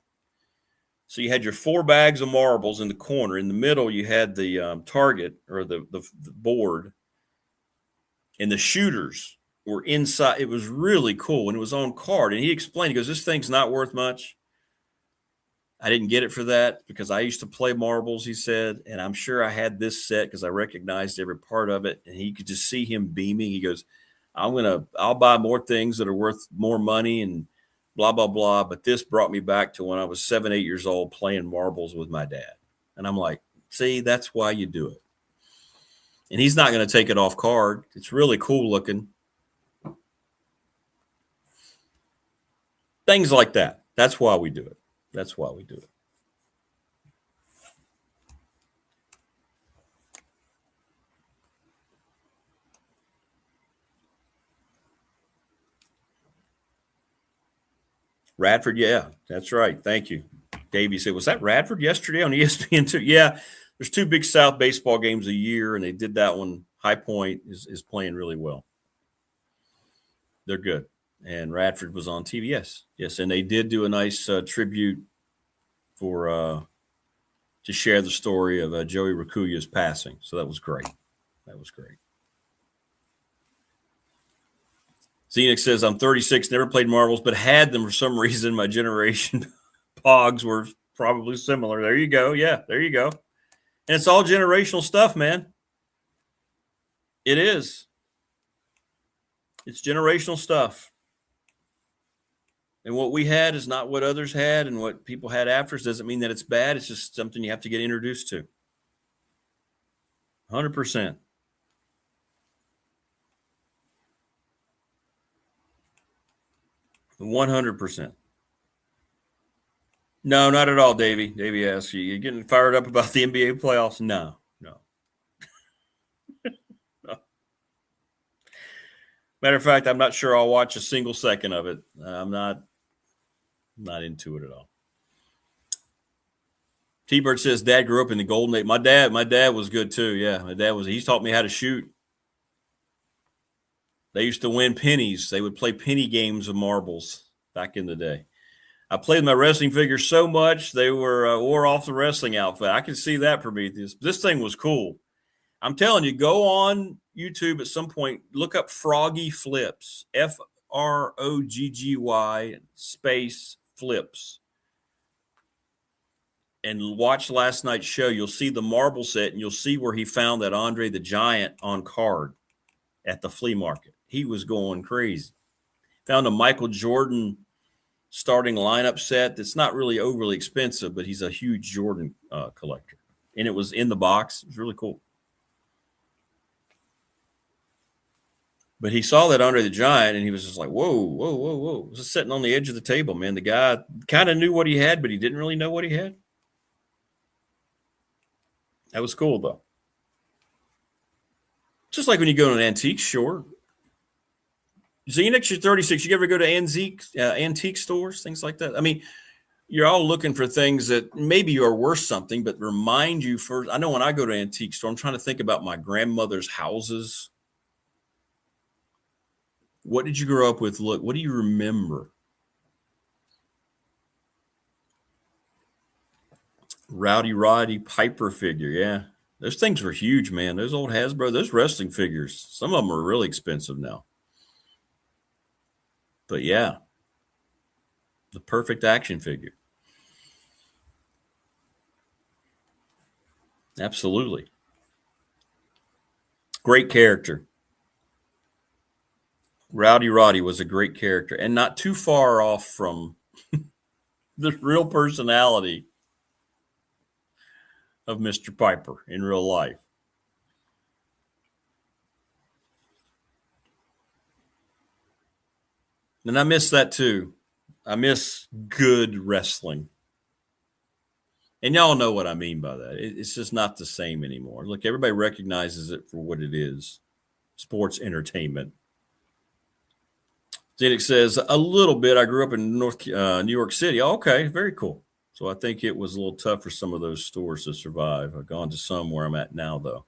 So you had your 4 bags of marbles in the corner. In the middle, you had the target or the board. And the shooters were inside. It was really cool. And it was on card. And he explained, he goes, this thing's not worth much. I didn't get it for that because I used to play marbles, he said. And I'm sure I had this set because I recognized every part of it. And he could just see him beaming. He goes, I'll buy more things that are worth more money and blah, blah, blah. But this brought me back to when I was 7, 8 years old playing marbles with my dad. And I'm like, see, that's why you do it. And he's not going to take it off card. It's really cool looking. Things like that. That's why we do it. That's why we do it. Radford, yeah, that's right. Thank you. Davey said, was that Radford yesterday on ESPN2? Yeah, there's 2 Big South baseball games a year, and they did that one. High Point is playing really well. They're good. And Radford was on TV. Yes, and they did do a nice tribute for to share the story of Joey Rakuya's passing. So that was great. Zenix says, I'm 36, never played marbles, but had them for some reason. My generation pogs were probably similar. There you go. Yeah, there you go. And it's all generational stuff, man. It is. It's generational stuff. And what we had is not what others had, and what people had after us doesn't mean that it's bad. It's just something you have to get introduced to. 100%. $100%. No, not at all, Davey. Davey asks you getting fired up about the NBA playoffs? No. No. Matter of fact, I'm not sure I'll watch a single second of it. I'm not into it at all. T-Bird says, Dad grew up in the golden age. My dad was good too. Yeah, he taught me how to shoot. They used to win pennies. They would play penny games of marbles back in the day. I played my wrestling figures so much they wore off the wrestling outfit. I can see that, Prometheus. This thing was cool. I'm telling you, go on YouTube at some point, look up Froggy Flips, FROGGY space Flips, and watch last night's show. You'll see the marble set, and you'll see where he found that Andre the Giant on card at the flea market. He was going crazy. Found a Michael Jordan starting lineup set that's not really overly expensive, but he's a huge Jordan collector. And it was in the box. It was really cool. But he saw that Andre the Giant, and he was just like, whoa, whoa, whoa, whoa. It was just sitting on the edge of the table, man. The guy kind of knew what he had, but he didn't really know what he had. That was cool, though. Just like when you go to an antique store. Xenix, you're 36. You ever go to antique stores, things like that? I mean, you're all looking for things that maybe are worth something, but remind you first. I know when I go to an antique store, I'm trying to think about my grandmother's houses. What did you grow up with? Look, what do you remember? Rowdy Roddy Piper figure. Yeah. Those things were huge, man. Those old Hasbro, those wrestling figures, some of them are really expensive now. But yeah, the perfect action figure. Absolutely. Great character. Rowdy Roddy was a great character and not too far off from the real personality of Mr. Piper in real life. And I miss that too. I miss good wrestling. And y'all know what I mean by that. It's just not the same anymore. Look, everybody recognizes it for what it is. Sports entertainment. Zedek says, a little bit. I grew up in New York City. Oh, okay, very cool. So I think it was a little tough for some of those stores to survive. I've gone to some where I'm at now, though.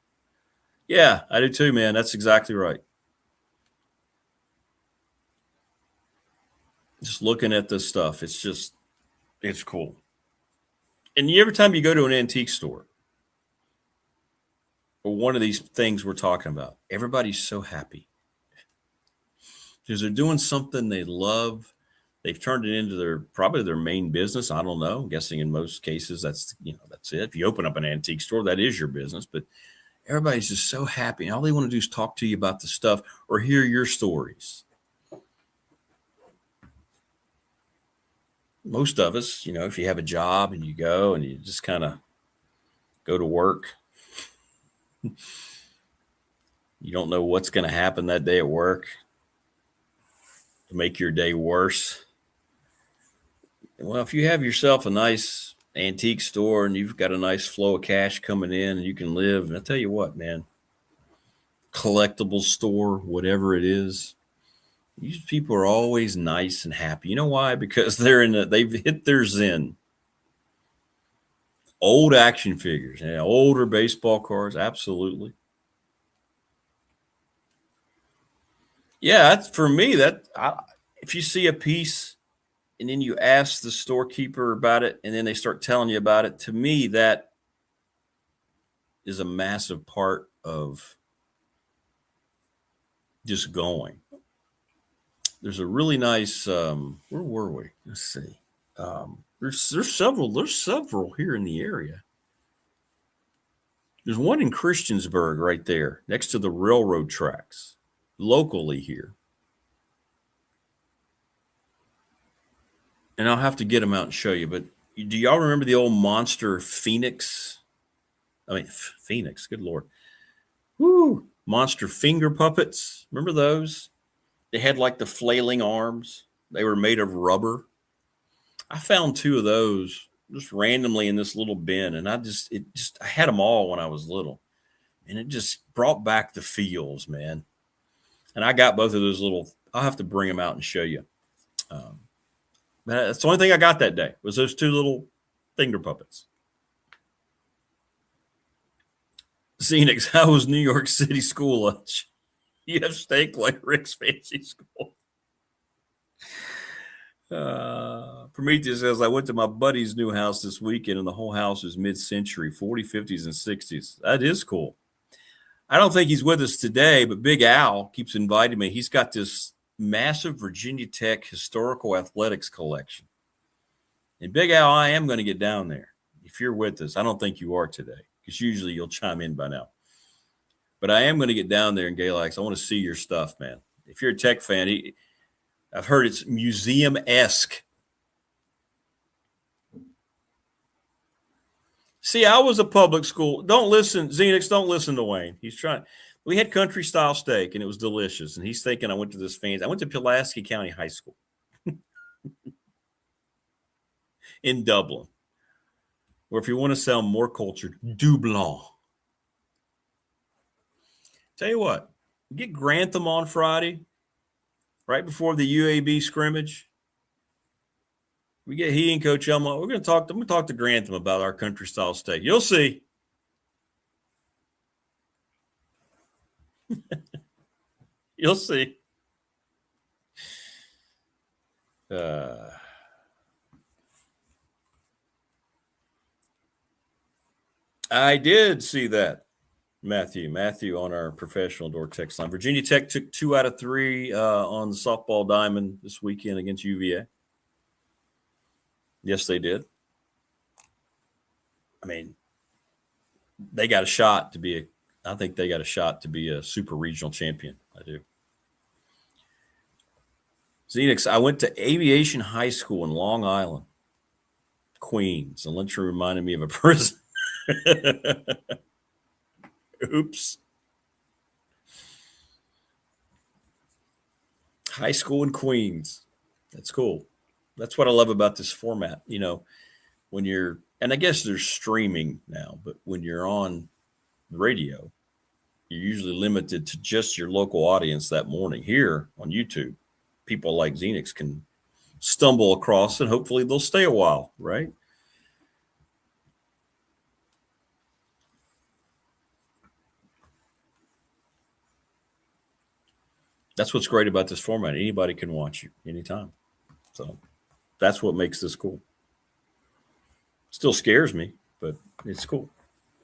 Yeah, I do too, man. That's exactly right. Just looking at this stuff, it's cool. And every time you go to an antique store or one of these things we're talking about, everybody's so happy because they're doing something they love. They've turned it into probably their main business. I don't know. I'm guessing in most cases that's it. If you open up an antique store, that is your business. But everybody's just so happy. And all they want to do is talk to you about the stuff or hear your stories. Most of us, if you have a job and you go and you just kind of go to work, you don't know what's going to happen that day at work to make your day worse. Well, if you have yourself a nice antique store and you've got a nice flow of cash coming in and you can live, and I tell you what, man, collectible store, whatever it is, these people are always nice and happy. You know why? Because they've hit their zen. Old action figures, older baseball cards, absolutely. Yeah, for me, if you see a piece and then you ask the storekeeper about it and then they start telling you about it, to me, that is a massive part of just going. There's a really nice, where were we? Let's see. There's several here in the area. There's one in Christiansburg right there next to the railroad tracks locally here. And I'll have to get them out and show you. But do y'all remember the old monster Phoenix? Phoenix, good Lord. Woo! Monster finger puppets. Remember those? They had like the flailing arms. They were made of rubber. I found two of those just randomly in this little bin. And I had them all when I was little. And it just brought back the feels, man. And I got both of those I'll have to bring them out and show you. That's the only thing I got that day was those two little finger puppets. Phoenix, how was New York City school lunch? You have steak like Rick's fancy school. Prometheus says, I went to my buddy's new house this weekend and the whole house is mid-century, 40s, 50s, and 60s. That is cool. I don't think he's with us today, but Big Al keeps inviting me. He's got this massive Virginia Tech historical athletics collection. And Big Al, I am going to get down there. If you're with us, I don't think you are today because usually you'll chime in by now. But I am going to get down there in Galax. I want to see your stuff, man. If you're a Tech fan, I've heard it's museum-esque. See, I was a public school. Don't listen, Xenix, don't listen to Wayne. He's trying. We had country-style steak, and it was delicious. And he's thinking I went to this fancy. I went to Pulaski County High School in Dublin. Or if you want to sound more cultured, Dublin. Tell you what, get Grantham on Friday, right before the UAB scrimmage. We get he and Coach Elmo. I'm going to talk to Grantham about our country style steak. You'll see. You'll see. I did see that. Matthew on our professional door text line. Virginia Tech took 2 out of 3 on the softball diamond this weekend against UVA. Yes, they did. I mean, they got a shot to be a super regional champion. I do. 2 out of 3 on the softball diamond this weekend against UVA. Yes, they did. I mean, they got a shot to be a super regional champion. I think they got a shot to be a super regional champion. I do. 2 out of 3 on the softball diamond this weekend against UVA. Yes, they did. I mean, they got a shot to be a super regional champion. I do. Xenix, I went to Aviation High School in Long Island, Queens, and Lynch reminded me of a prison. Oops. High school in Queens. That's cool. That's what I love about this format. You know, when you're, and I guess there's streaming now, but when you're on the radio, you're usually limited to just your local audience that morning. Here on YouTube, people like Xenix can stumble across and hopefully they'll stay a while, right? That's what's great about this format. Anybody can watch you anytime. So that's what makes this cool. Still scares me, but it's cool.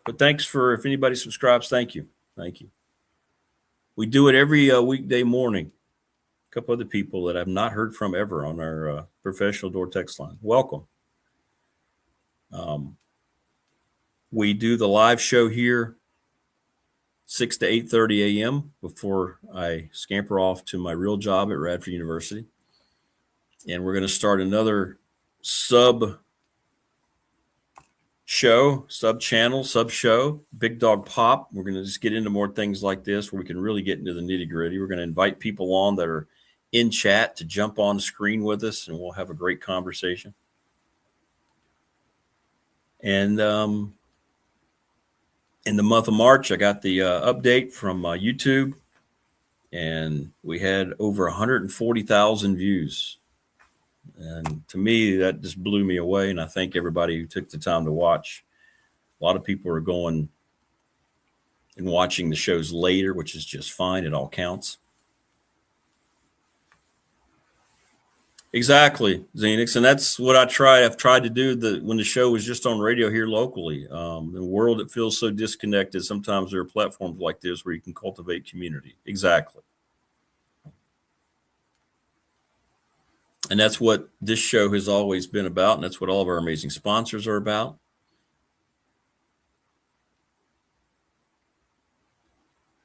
But thanks for, if anybody subscribes, thank you. Thank you. We do it every weekday morning. A couple other people that I've not heard from ever on our professional door text line. Welcome. We do the live show here 6 to 8:30 a.m. before I scamper off to my real job at Radford University. And we're going to start another sub show, sub show, Big Dog Pop. We're going to just get into more things like this where we can really get into the nitty gritty. We're going to invite people on that are in chat to jump on the screen with us, and we'll have a great conversation. And in the month of March, I got the update from YouTube, and we had over 140,000 views. And to me, that just blew me away. And I thank everybody who took the time to watch. A lot of people are going and watching the shows later, which is just fine. It all counts. Exactly, Xenix. And that's what I've tried to do when the show was just on radio here locally. In a world that feels so disconnected, sometimes there are platforms like this where you can cultivate community. Exactly. And that's what this show has always been about. And that's what all of our amazing sponsors are about.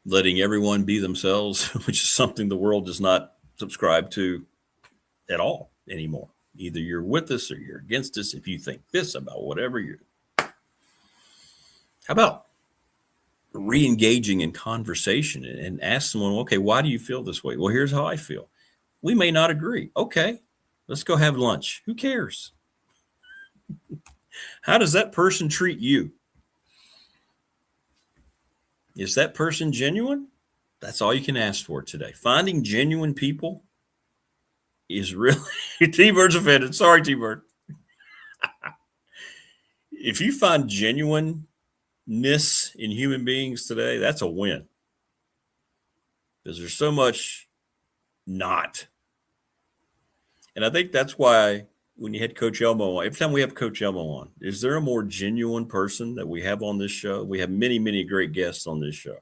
Letting everyone be themselves, which is something the world does not subscribe to at all anymore. Either you're with us or you're against us. If you think this about whatever you're. How about re-engaging in conversation and ask someone, okay, why do you feel this way? Well, here's how I feel. We may not agree. Okay, let's go have lunch. Who cares? How does that person treat you? Is that person genuine? That's all you can ask for today. Finding genuine people is really, T-Bird's offended. Sorry, T-Bird. If you find genuineness in human beings today, that's a win. Because there's so much not. And I think that's why when you had Coach Elmo on, every time we have Coach Elmo on, is there a more genuine person that we have on this show? We have many, many great guests on this show.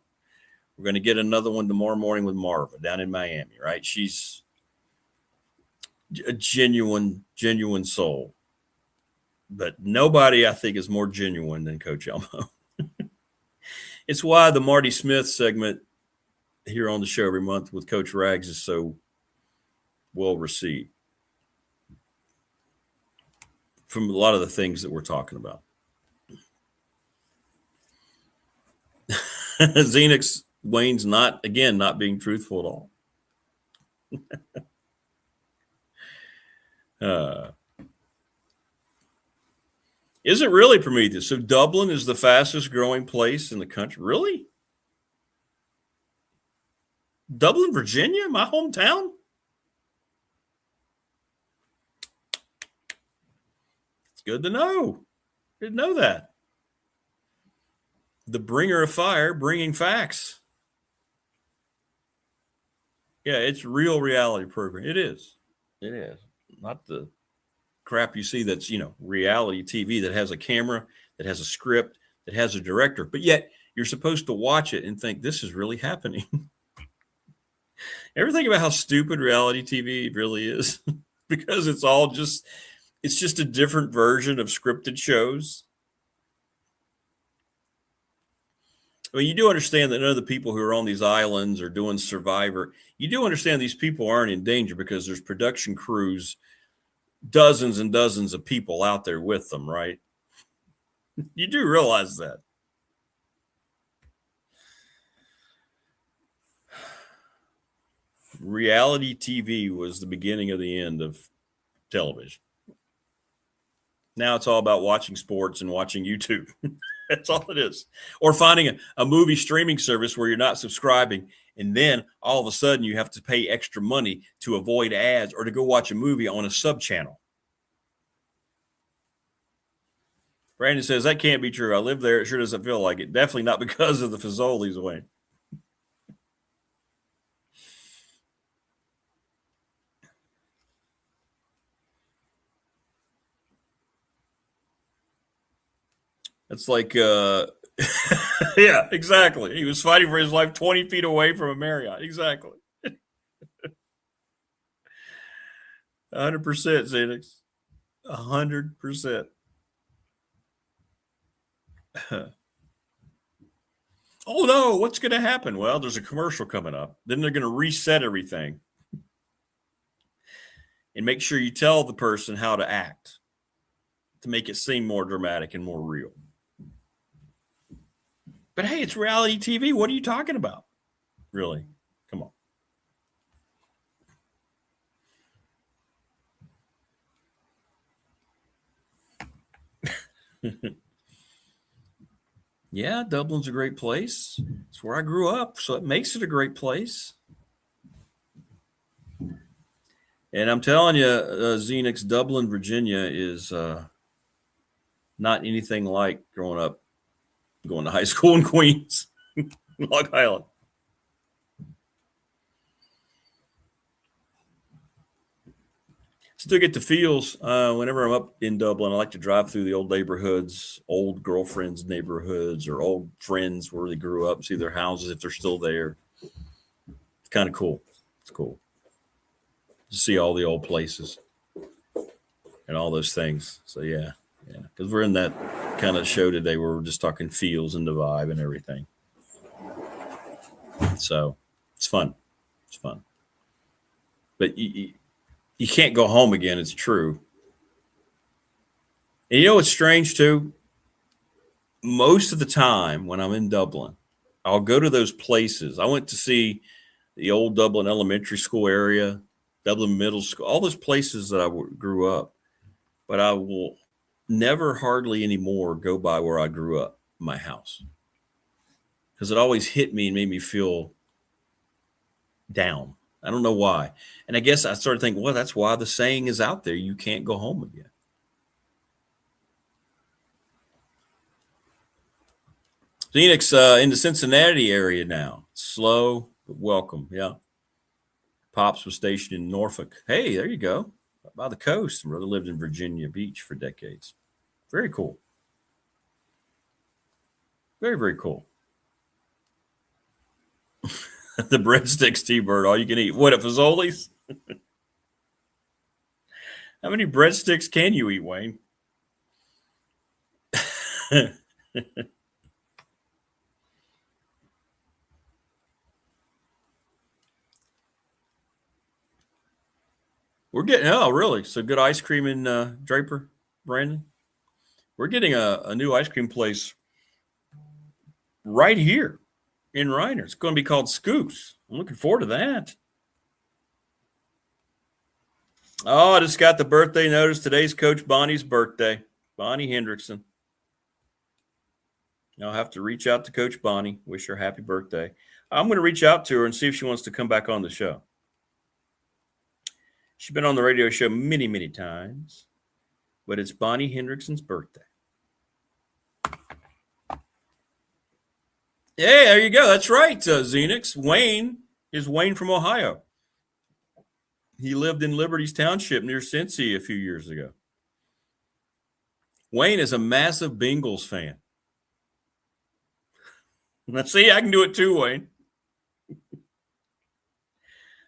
We're going to get another one tomorrow morning with Marva down in Miami, right? She's a genuine soul. But nobody, I think, is more genuine than Coach Elmo. It's why the Marty Smith segment here on the show every month with Coach Rags is so well received. From a lot of the things that we're talking about. Xenix, Wayne's not being truthful at all. Is it really, Prometheus? So Dublin is the fastest growing place in the country? Really? Dublin, Virginia, my hometown? Good to know. Didn't know that. The bringer of fire, bringing facts. Yeah, it's real reality program. It is. It is. Not the crap you see that's, reality TV that has a camera, that has a script, that has a director. But yet you're supposed to watch it and think this is really happening. Ever think about how stupid reality TV really is? Because it's just a different version of scripted shows. I mean, you do understand that none of the people who are on these islands are doing Survivor. You do understand these people aren't in danger because there's production crews, dozens and dozens of people out there with them, right? You do realize that. Reality TV was the beginning of the end of television. Now it's all about watching sports and watching YouTube. That's all it is. Or finding a movie streaming service where you're not subscribing, and then all of a sudden you have to pay extra money to avoid ads or to go watch a movie on a sub-channel. Brandon says, that can't be true. I live there. It sure doesn't feel like it. Definitely not because of the Fazoli's, Wayne. It's like, yeah, exactly. He was fighting for his life 20 feet away from a Marriott. Exactly. 100%, Xenix. 100%. Oh, no, what's going to happen? Well, there's a commercial coming up. Then they're going to reset everything and make sure you tell the person how to act to make it seem more dramatic and more real. But hey, it's reality TV. What are you talking about? Really? Come on. Yeah, Dublin's a great place. It's where I grew up, so it makes it a great place. And I'm telling you, Xenix, Dublin, Virginia is not anything like growing up, going to high school in Queens, Long Island. Still get the feels whenever I'm up in Dublin. I like to drive through the old neighborhoods, old girlfriends' neighborhoods, or old friends where they grew up, see their houses if they're still there. It's kind of cool. It's cool to see all the old places and all those things. So, yeah, because we're in that kind of show today where we're just talking feels and the vibe and everything. So it's fun. It's fun. But you can't go home again. It's true. And you know what's strange too? Most of the time when I'm in Dublin, I'll go to those places. I went to see the old Dublin elementary school area, Dublin middle school, all those places that I grew up. But I will never hardly anymore go by where I grew up, my house. Because it always hit me and made me feel down. I don't know why. And I guess I started thinking, well, that's why the saying is out there. You can't go home again. Phoenix in the Cincinnati area now. Slow, but welcome. Yeah. Pops was stationed in Norfolk. Hey, there you go. By the coast. Brother lived in Virginia Beach for decades. Very cool. Very, very cool. The breadsticks, T-Bird, all you can eat. What, at Fazoli's? How many breadsticks can you eat, Wayne? We're getting, oh, really? So good ice cream in Draper, Brandon? We're getting a new ice cream place right here in Reiner. It's going to be called Scoops. I'm looking forward to that. Oh, I just got the birthday notice. Today's Coach Bonnie's birthday. Bonnie Hendrickson. I'll have to reach out to Coach Bonnie. Wish her happy birthday. I'm going to reach out to her and see if she wants to come back on the show. She's been on the radio show many, many times, but it's Bonnie Hendrickson's birthday. Yeah, there you go. That's right, Xenix. Wayne is Wayne from Ohio. He lived in Liberty's Township near Cincy a few years ago. Wayne is a massive Bengals fan. Let's see, I can do it too, Wayne.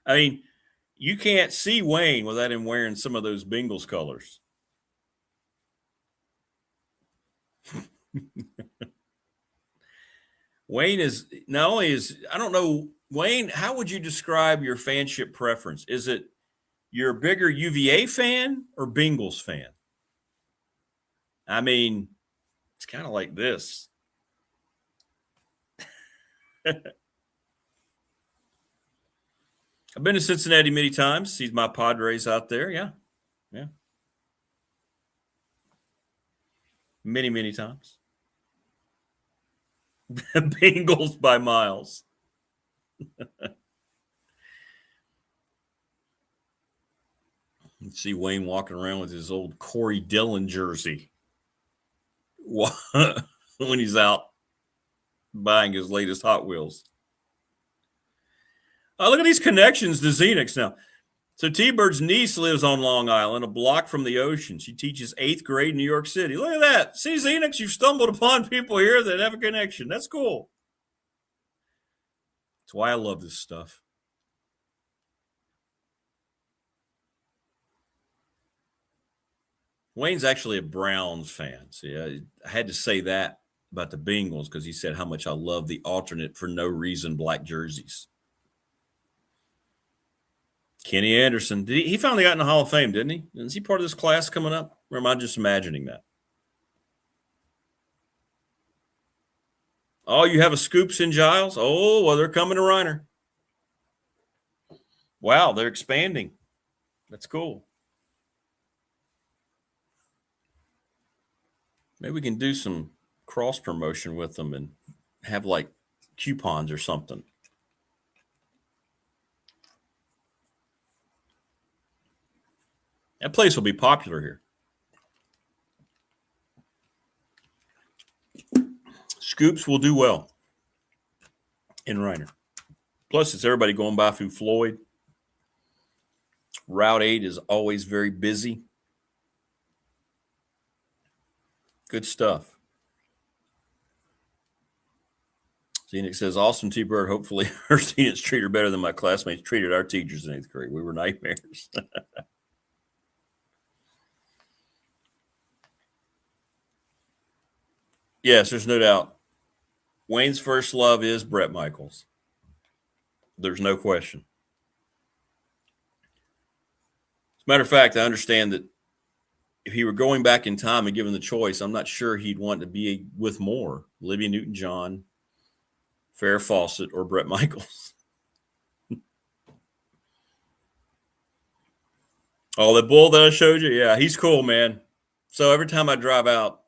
I mean, you can't see Wayne without him wearing some of those Bengals colors. Wayne is not only is, I don't know, Wayne, how would you describe your fanship preference? Is it you're a bigger UVA fan or Bengals fan? I mean, it's kind of like this. I've been to Cincinnati many times. See my Padres out there. Yeah. Yeah. Many, many times. Bengals by miles. Let's see Wayne walking around with his old Corey Dillon jersey when he's out buying his latest Hot Wheels. Look at these connections to Xenix now. So T-Bird's niece lives on Long Island, a block from the ocean. She teaches 8th grade in New York City. Look at that. See, Xenix, you've stumbled upon people here that have a connection. That's cool. That's why I love this stuff. Wayne's actually a Browns fan. See, I had to say that about the Bengals because he said how much I love the alternate for no reason black jerseys. Kenny Anderson. He finally got in the Hall of Fame, didn't he? Is he part of this class coming up? Or am I just imagining that? Oh, you have a Scoops in Giles? Oh, well, they're coming to Reiner. Wow, they're expanding. That's cool. Maybe we can do some cross promotion with them and have like coupons or something. That place will be popular here. Scoops will do well in Reiner. Plus, it's everybody going by through Floyd. Route 8 is always very busy. Good stuff. Zenix says, awesome T-Bird. Hopefully her students treat her better than my classmates treated our teachers in 8th grade. We were nightmares. Yes, there's no doubt. Wayne's first love is Bret Michaels. There's no question. As a matter of fact, I understand that if he were going back in time and given the choice, I'm not sure he'd want to be with more. Olivia Newton-John, Farrah Fawcett, or Bret Michaels. Oh, the bull that I showed you? Yeah, he's cool, man. So every time I drive out,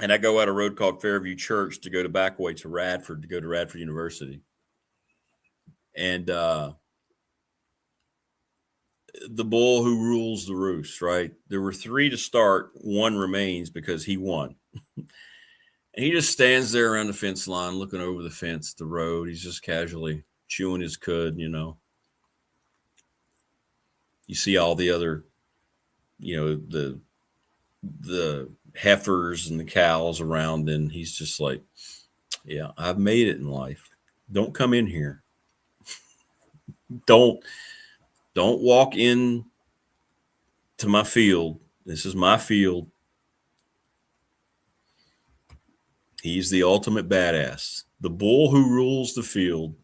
and I go out a road called Fairview Church to go to Backway to Radford, to go to Radford University. And the bull who rules the roost, right? There were 3 to start. 1 remains because he won. And he just stands there around the fence line, looking over the fence, the road. He's just casually chewing his cud, you know. You see all the other, you know, the heifers and the cows around, and he's just like, yeah, I've made it in life. Don't come in here. Don't walk in to my field. This is my field. He's the ultimate badass. The bull who rules the field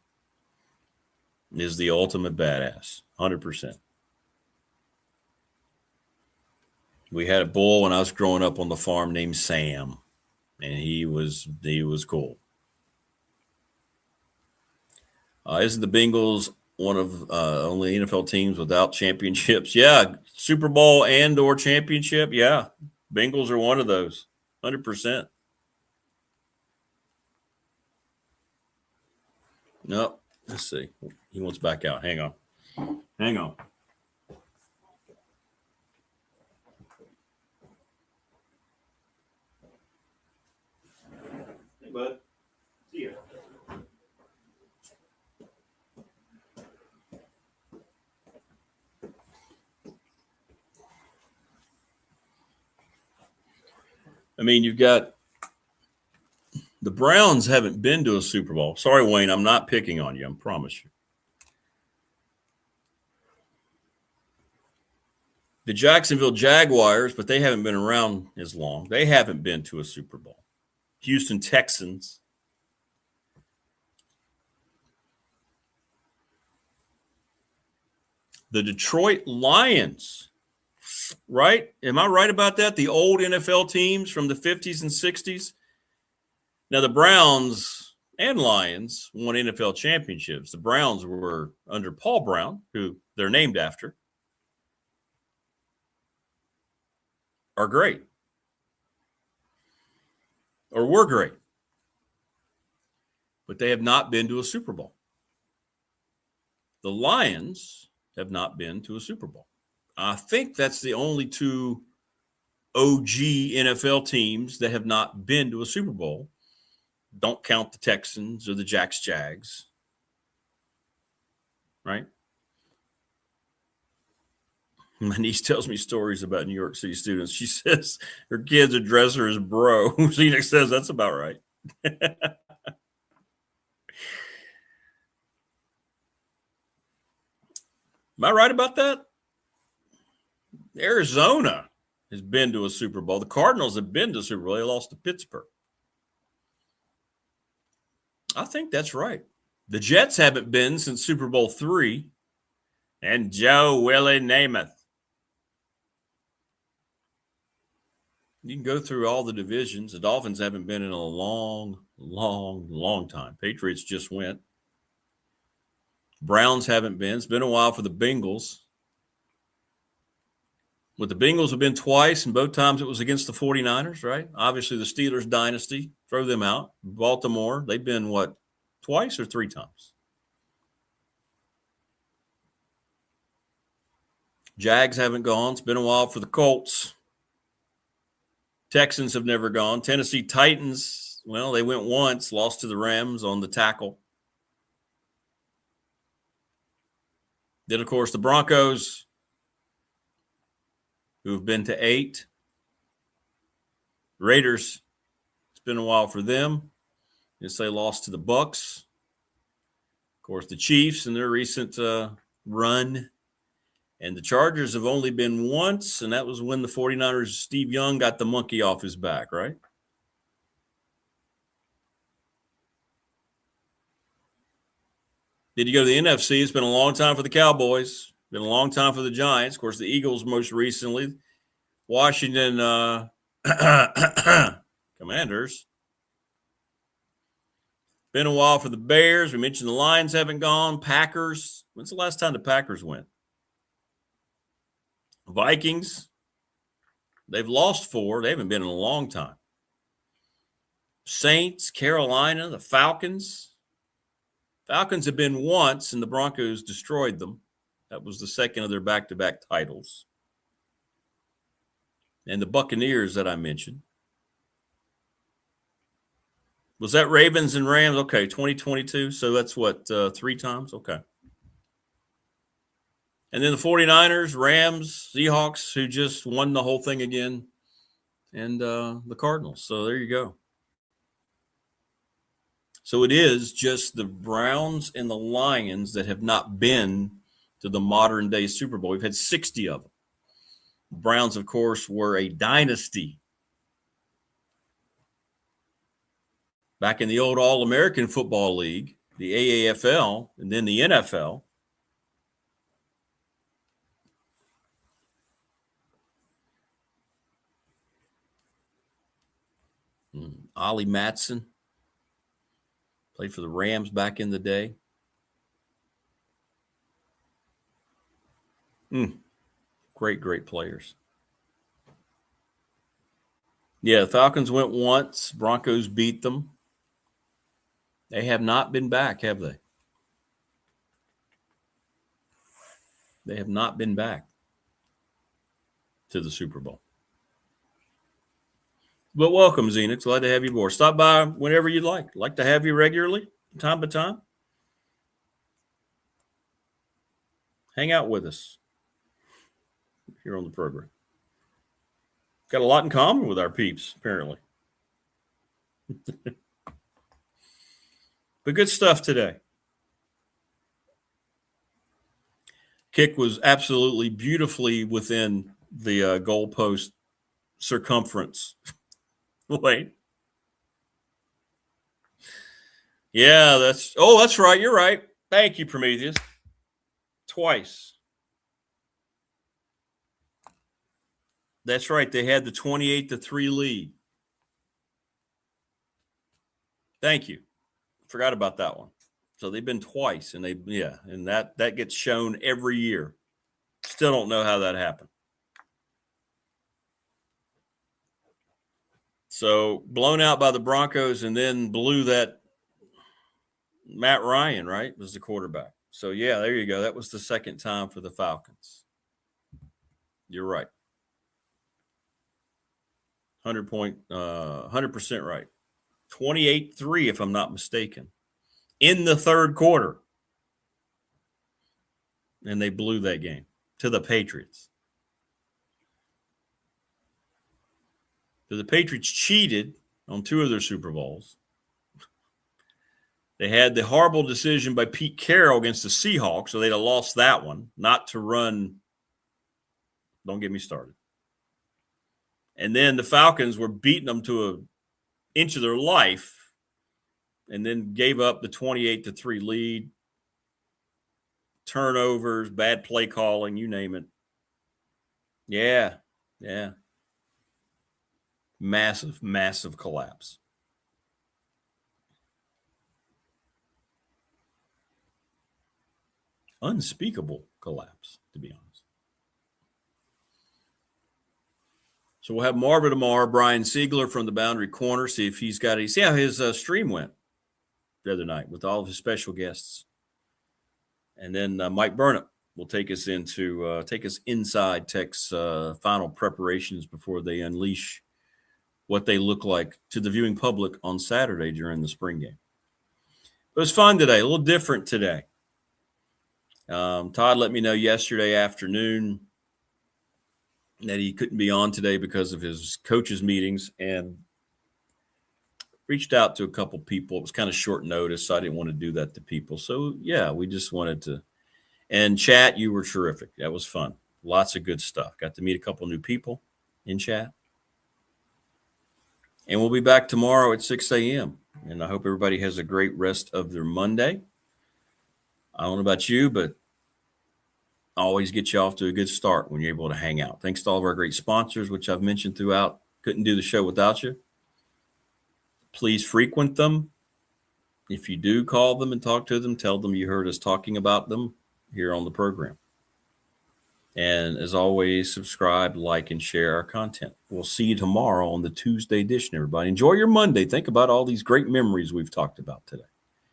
is the ultimate badass. 100%. We had a bull when I was growing up on the farm named Sam, and he was cool. Isn't the Bengals one of only NFL teams without championships? Yeah, Super Bowl and or championship. Yeah, Bengals are one of those, 100%. No, let's see. He wants back out. Hang on. Hey, bud. See ya. I mean, you've got the Browns haven't been to a Super Bowl. Sorry, Wayne, I'm not picking on you. I promise you. The Jacksonville Jaguars, but they haven't been around as long. They haven't been to a Super Bowl. Houston Texans, The Detroit Lions, right? Am I right about that? The old NFL teams from the 50s and 60s. Now, the Browns and Lions won NFL championships. The Browns were under Paul Brown, who they're named after, are great. Or were great. But they have not been to a Super Bowl. The Lions have not been to a Super Bowl. I think that's the only two OG NFL teams that have not been to a Super Bowl. Don't count the Texans or the Jags. Right? My niece tells me stories about New York City students. She says her kids address her as bro. Phoenix says that's about right. Am I right about that? Arizona has been to a Super Bowl. The Cardinals have been to a Super Bowl. They lost to Pittsburgh. I think that's right. The Jets haven't been since Super Bowl III. And Joe Willie Namath. You can go through all the divisions. The Dolphins haven't been in a long time. Patriots just went. Browns haven't been. It's been a while for the Bengals. But the Bengals have been twice, and both times it was against the 49ers, right? Obviously, the Steelers dynasty, throw them out. Baltimore, they've been, what, twice or three times? Jags haven't gone. It's been a while for the Colts. Texans have never gone. Tennessee Titans, well, they went once, lost to the Rams on the tackle. Then, of course, the Broncos, who have been to 8. Raiders, it's been a while for them. Yes, they lost to the Bucs. Of course, the Chiefs in their recent run. And the Chargers have only been once, and that was when the 49ers, Steve Young, got the monkey off his back, right? Did you go to the NFC? It's been a long time for the Cowboys. Been a long time for the Giants. Of course, the Eagles most recently. Washington Commanders. Been a while for the Bears. We mentioned the Lions haven't gone. Packers. When's the last time the Packers went? Vikings. They've lost 4. They haven't been in a long time. Saints, Carolina, the Falcons. Falcons have been once, and the Broncos destroyed them. That was the second of their back-to-back titles. And the Buccaneers that I mentioned. Was that Ravens and Rams? Okay, 2022. So that's what, 3 times? Okay. And then the 49ers, Rams, Seahawks, who just won the whole thing again, and the Cardinals. So there you go. So it is just the Browns and the Lions that have not been to the modern-day Super Bowl. We've had 60 of them. The Browns, of course, were a dynasty. Back in the old All-American Football League, the AAFL, and then the NFL. Ollie Matson played for the Rams back in the day. Great players. Yeah, the Falcons went once. Broncos beat them. They have not been back, have they? They have not been back to the Super Bowl. But welcome, Zenix. Glad to have you aboard. Stop by whenever you'd like. Like to have you regularly, time to time. Hang out with us here on the program. Got a lot in common with our peeps, apparently. But good stuff today. Kick was absolutely beautifully within the goalpost circumference. Wait. Yeah, that's right. You're right. Thank you, Prometheus. Twice. That's right. They had the 28-3 lead. Thank you. Forgot about that one. So they've been twice, and and that gets shown every year. Still don't know how that happened. So blown out by the Broncos, and then blew that. Matt Ryan, right, was the quarterback. So yeah, there you go. That was the second time for the Falcons. You're right. 100% right. 28-3, if I'm not mistaken, in the third quarter. And they blew that game to the Patriots. So the Patriots cheated on 2 of their Super Bowls. They had the horrible decision by Pete Carroll against the Seahawks, so they'd have lost that one, not to run. Don't get me started. And then the Falcons were beating them to an inch of their life, and then gave up the 28-3 lead. Turnovers, bad play calling, you name it. Yeah. Massive, massive collapse. Unspeakable collapse, to be honest. So we'll have Marvin tomorrow, Brian Siegler from the Boundary Corner, see how his stream went the other night with all of his special guests. And then Mike Burnett will take us inside Tech's final preparations before they unleash what they look like to the viewing public on Saturday during the spring game. It was fun today, a little different today. Todd let me know yesterday afternoon that he couldn't be on today because of his coaches' meetings, and reached out to a couple people. It was kind of short notice, so I didn't want to do that to people. So, yeah, we just wanted to. And chat, you were terrific. That was fun. Lots of good stuff. Got to meet a couple new people in chat. And we'll be back tomorrow at 6 a.m. And I hope everybody has a great rest of their Monday. I don't know about you, but I always get you off to a good start when you're able to hang out. Thanks to all of our great sponsors, which I've mentioned throughout. Couldn't do the show without you. Please frequent them. If you do, call them and talk to them. Tell them you heard us talking about them here on the program. And as always, subscribe, like, and share our content. We'll see you tomorrow on the Tuesday edition, everybody. Enjoy your Monday. Think about all these great memories we've talked about today.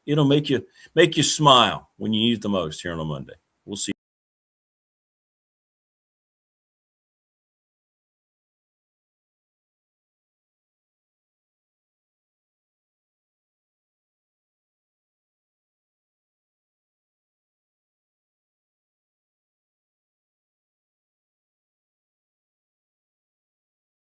It'll make you smile when you need it the most here on a Monday. We'll see you.